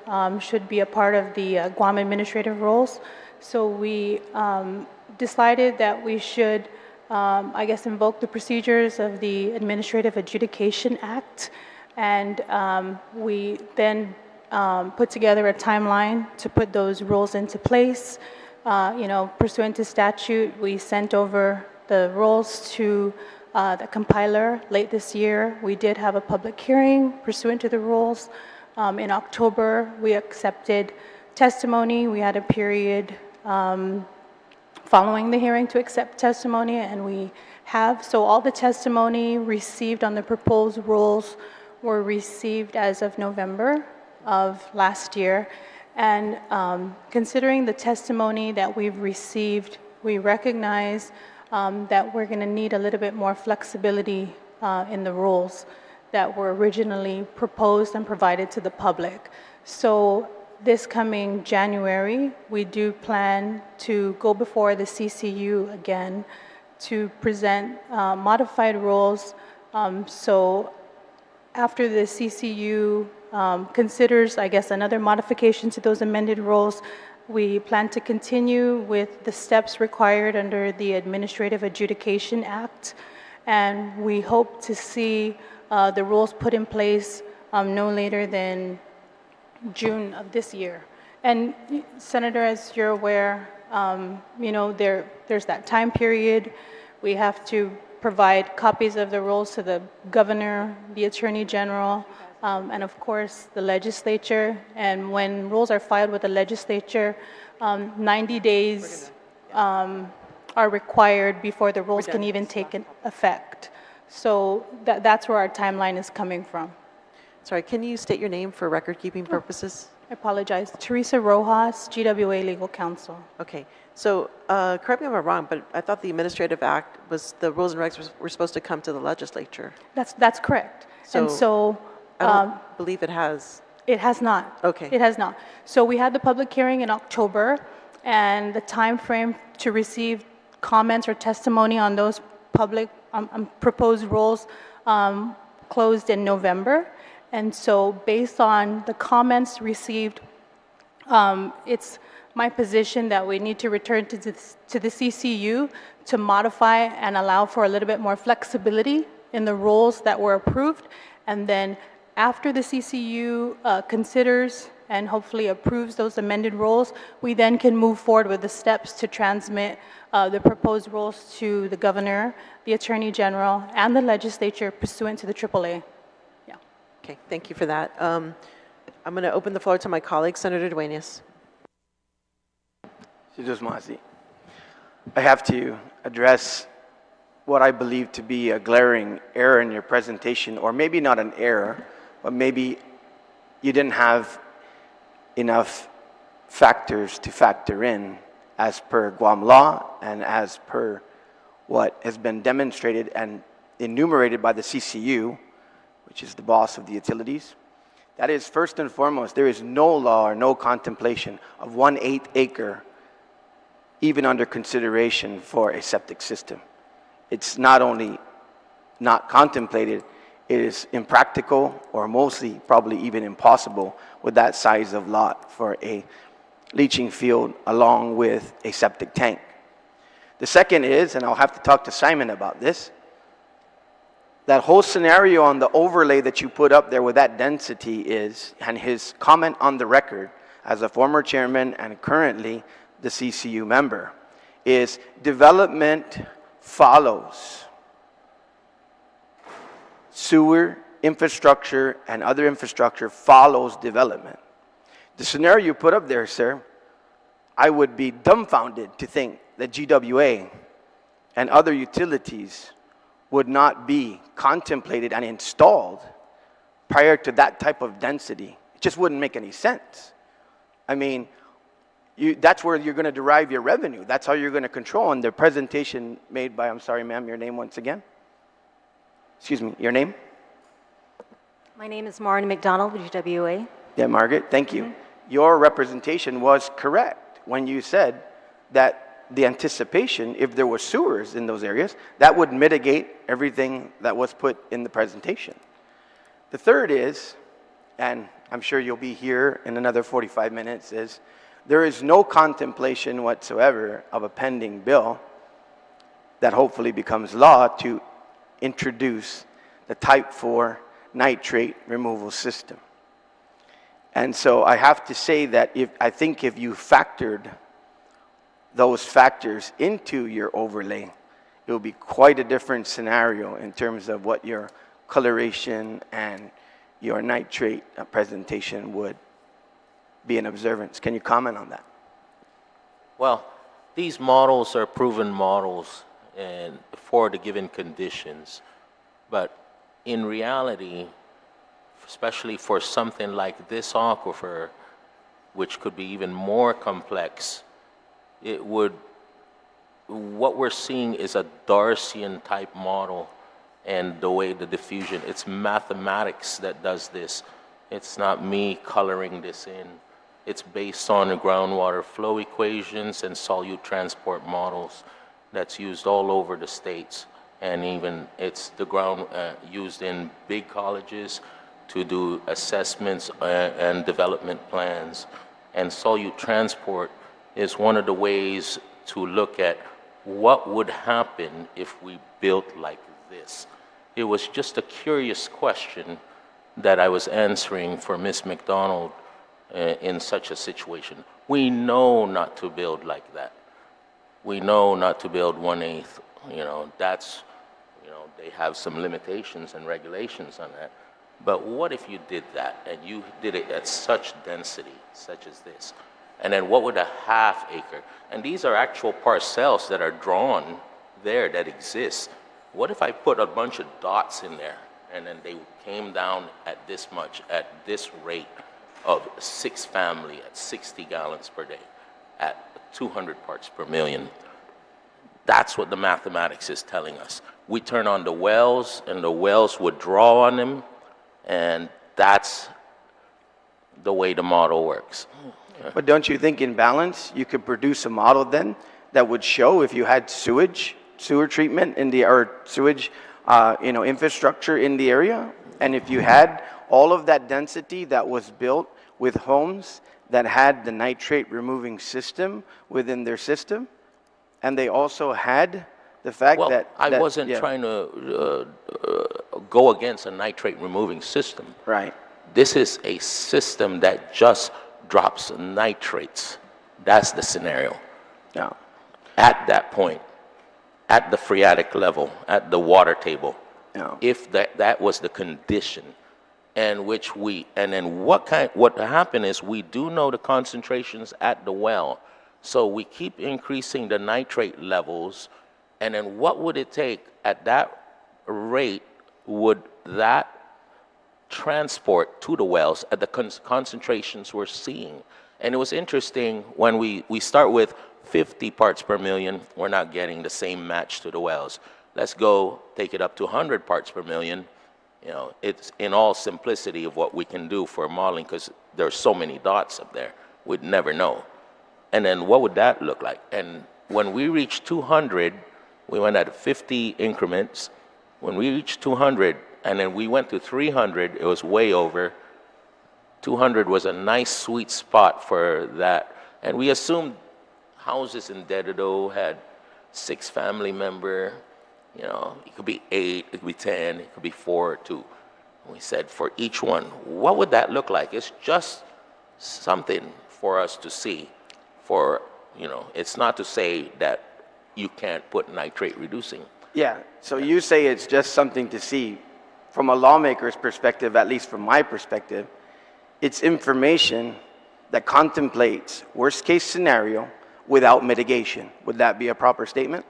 should be a part of the Guam administrative rules. So we decided that we should, I guess, invoke the procedures of the Administrative Adjudication Act. And we then put together a timeline to put those rules into place. You know, pursuant to statute, we sent over the rules to the compiler late this year. We did have a public hearing pursuant to the rules. In October, we accepted testimony. We had a period following the hearing to accept testimony, and we have. So all the testimony received on the proposed rules were received as of November of last year. And considering the testimony that we've received, we recognize that we're going to need a little bit more flexibility in the rules that were originally proposed and provided to the public. So this coming January, we do plan to go before the CCU again to present modified rules. So after the CCU considers, I guess, another modification to those amended rules, we plan to continue with the steps required under the Administrative Adjudication Act, and we hope to see the rules put in place no later than June of this year. And Senator, as you're aware, you know, there's that time period. We have to provide copies of the rules to the governor, the attorney general, and of course the legislature. And when rules are filed with the legislature, 90 days are required before the rules can even take effect. So that's where our timeline is coming from.
Sorry, can you state your name for record-keeping purposes?
I apologize. Teresa Rojas, GWA Legal Counsel.
Okay. So correct me if I'm wrong, but I thought the Administrative Act was, the rules and regs were supposed to come to the legislature.
That's correct. And so
I don't believe it has.
It has not.
Okay.
It has not. So we had the public hearing in October, and the time frame to receive comments or testimony on those public proposed rules closed in November. And so based on the comments received, it's my position that we need to return to the CCU to modify and allow for a little bit more flexibility in the rules that were approved. And then after the CCU considers and hopefully approves those amended rules, we then can move forward with the steps to transmit the proposed rules to the governor, the attorney general, and the legislature pursuant to the AAA. Yeah.
Okay, thank you for that. I'm going to open the floor to my colleague, Senator Duenas.
I have to address what I believe to be a glaring error in your presentation, or maybe not an error, but maybe you didn't have enough factors to factor in as per Guam law and as per what has been demonstrated and enumerated by the CCU, which is the boss of the utilities. That is, first and foremost, there is no law or no contemplation of 1/8 acre even under consideration for a septic system. It's not only not contemplated, it is impractical or mostly probably even impossible with that size of lot for a leaching field along with a septic tank. The second is, and I'll have to talk to Simon about this, that whole scenario on the overlay that you put up there with that density is, and his comment on the record as a former chairman and currently the CCU member, is development follows. Sewer infrastructure and other infrastructure follows development. The scenario you put up there, sir, I would be dumbfounded to think that GWA and other utilities would not be contemplated and installed prior to that type of density. It just wouldn't make any sense. I mean, that's where you're going to derive your revenue. That's how you're going to control. And the presentation made by, I'm sorry, ma'am, your name once again? Excuse me, your name?
My name is Maureen McDonald with GWA.
Yeah, Margaret, thank you. Your representation was correct when you said that the anticipation, if there were sewers in those areas, that would mitigate everything that was put in the presentation. The third is, and I'm sure you'll be here in another 45 minutes, is there is no contemplation whatsoever of a pending bill that hopefully becomes law to introduce the Type 4 nitrate removal system. And so I have to say that I think if you factored those factors into your overlay, it will be quite a different scenario in terms of what your coloration and your nitrate presentation would be in observance. Can you comment on that?
Well, these models are proven models and for the given conditions, but in reality, especially for something like this aquifer, which could be even more complex, what we're seeing is a Darcian type model, and the way the diffusion, it's mathematics that does this. It's not me coloring this in. It's based on the groundwater flow equations and solute transport models that's used all over the states. And even it's the ground used in big colleges to do assessments and development plans. And solute transport is one of the ways to look at what would happen if we built like this. It was just a curious question that I was answering for Ms. McDonald in such a situation. We know not to build like that. We know not to build 1/8, that's, they have some limitations and regulations on that. But what if you did that and you did it at such density, such as this? And then what would a half acre? And these are actual parcels that are drawn there that exist. What if I put a bunch of dots in there and then they came down at this much, at this rate of 6 family at 60 gallons per day at 200 parts per million? That's what the mathematics is telling us. We turn on the wells and the wells would draw on them, and that's the way the model works.
But don't you think in balance, you could produce a model then that would show if you had sewer treatment in the, or sewage, infrastructure in the area, and if you had all of that density that was built with homes that had the nitrate removing system within their system, and they also had the fact
well,
that...
I wasn't trying to go against a nitrate removing system.
Right.
This is a system that just drops nitrates. That's the scenario.
Yeah.
At that point, at the phreatic level, at the water table,
Yeah.
if that was the condition, and then what happened is we do know the concentrations at the well, so we keep increasing the nitrate levels, and then what would it take at that rate would that transport to the wells at the concentrations we're seeing? And it was interesting when we start with 50 parts per million, we're not getting the same match to the wells. Let's go take it up to 100 parts per million. It's in all simplicity of what we can do for modeling, because there's so many dots up there, we'd never know. And then what would that look like? And when we reached 200, we went at 50 increments. When we reached 200, and then we went to 300, it was way over. 200 was a nice sweet spot for that. And we assumed houses in Dededo had 6 family member. It could be 8, it could be 10, it could be 4 or 2. We said for each one, what would that look like? It's just something for us to see. It's not to say that you can't put nitrate reducing.
Yeah, so you say it's just something to see. From a lawmaker's perspective, at least from my perspective, it's information that contemplates worst case scenario without mitigation. Would that be a proper statement?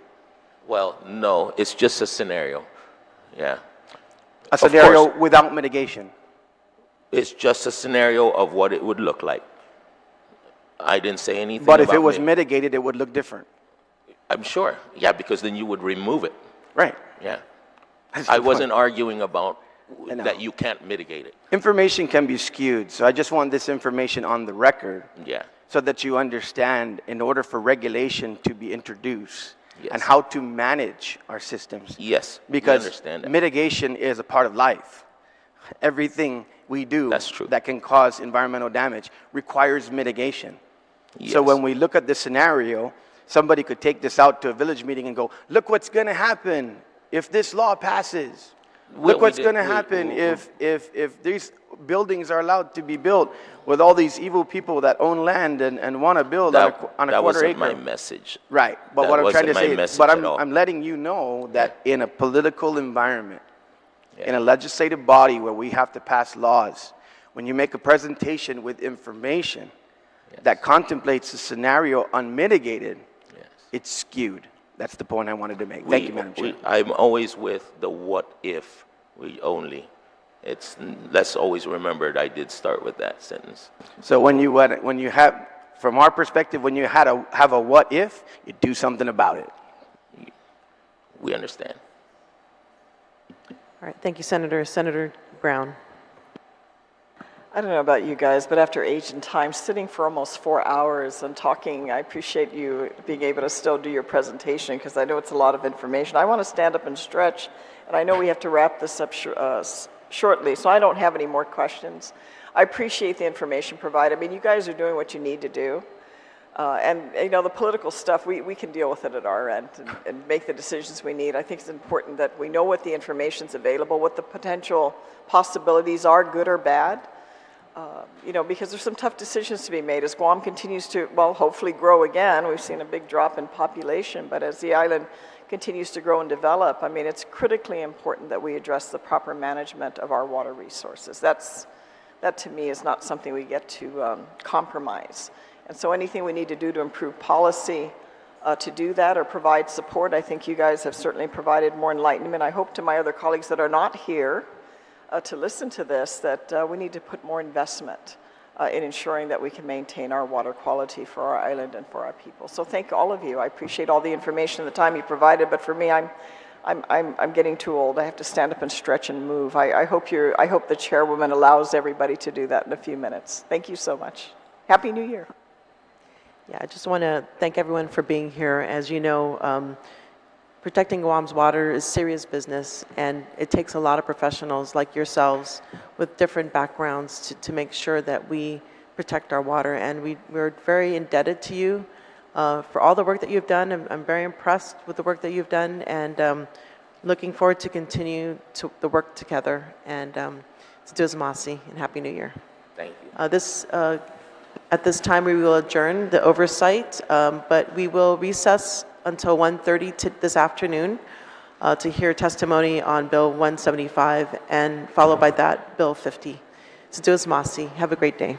Well, no, it's just a scenario. Yeah.
A scenario without mitigation.
It's just a scenario of what it would look like. I didn't say anything
But if
about
it was mitigated, it would look different.
I'm sure. Yeah, because then you would remove it.
Right.
Yeah.
That's
I
the
wasn't
point.
arguing about that you can't mitigate it.
Information can be skewed, so I just want this information on the record.
Yeah.
So that you understand, in order for regulation to be introduced,
Yes.
and how to manage our systems.
Yes, we
Because
understand that.
mitigation is a part of life. Everything we do that can cause environmental damage requires mitigation.
Yes.
So when we look at this scenario, somebody could take this out to a village meeting and go, look what's going to happen if this law passes. Look what's going to happen if these buildings are allowed to be built with all these evil people that own land and want to build on a quarter
That wasn't
acre.
my message.
Right, but
That
what I'm trying to
wasn't my
say,
message
but
at all.
I'm letting you know that in a political environment, in a legislative body where we have to pass laws, when you make a presentation with information that contemplates a scenario unmitigated, it's skewed. That's the point I wanted to make. Thank you, Madam Chair.
I'm always with the what if we only. Let's always remember that I did start with that sentence.
So when you have, from our perspective, when you have a what if, you do something about it.
We understand.
All right, thank you, Senator. Senator Brown.
I don't know about you guys, but after age and time, sitting for almost 4 hours and talking, I appreciate you being able to still do your presentation because I know it's a lot of information. I want to stand up and stretch, and I know we have to wrap this up shortly, so I don't have any more questions. I appreciate the information provided. I mean, you guys are doing what you need to do. And you know, the political stuff, we can deal with it at our end and make the decisions we need. I think it's important that we know what the information's available, what the potential possibilities are, good or bad. You know, because there's some tough decisions to be made as Guam continues to, well, hopefully grow again. We've seen a big drop in population, but as the island continues to grow and develop, I mean, it's critically important that we address the proper management of our water resources. That to me is not something we get to compromise. And so anything we need to do to improve policy to do that or provide support, I think you guys have certainly provided more enlightenment. I hope to my other colleagues that are not here to listen to this that we need to put more investment in ensuring that we can maintain our water quality for our island and for our people. So thank all of you. I appreciate all the information and the time you provided, but for me, I'm getting too old. I have to stand up and stretch and move. I hope the chairwoman allows everybody to do that in a few minutes. Thank you so much. Happy New Year.
Yeah, I just want to thank everyone for being here. As you know, protecting Guam's water is serious business, and it takes a lot of professionals like yourselves with different backgrounds to make sure that we protect our water. And we're very indebted to you for all the work that you've done. I'm very impressed with the work that you've done, and looking forward to continue the work together. And Masi, and Happy New Year.
Thank you.
At this time, we will adjourn the oversight, but we will recess until 1:30 this afternoon to hear testimony on Bill 175, and followed by that, Bill 50. Masi, have a great day.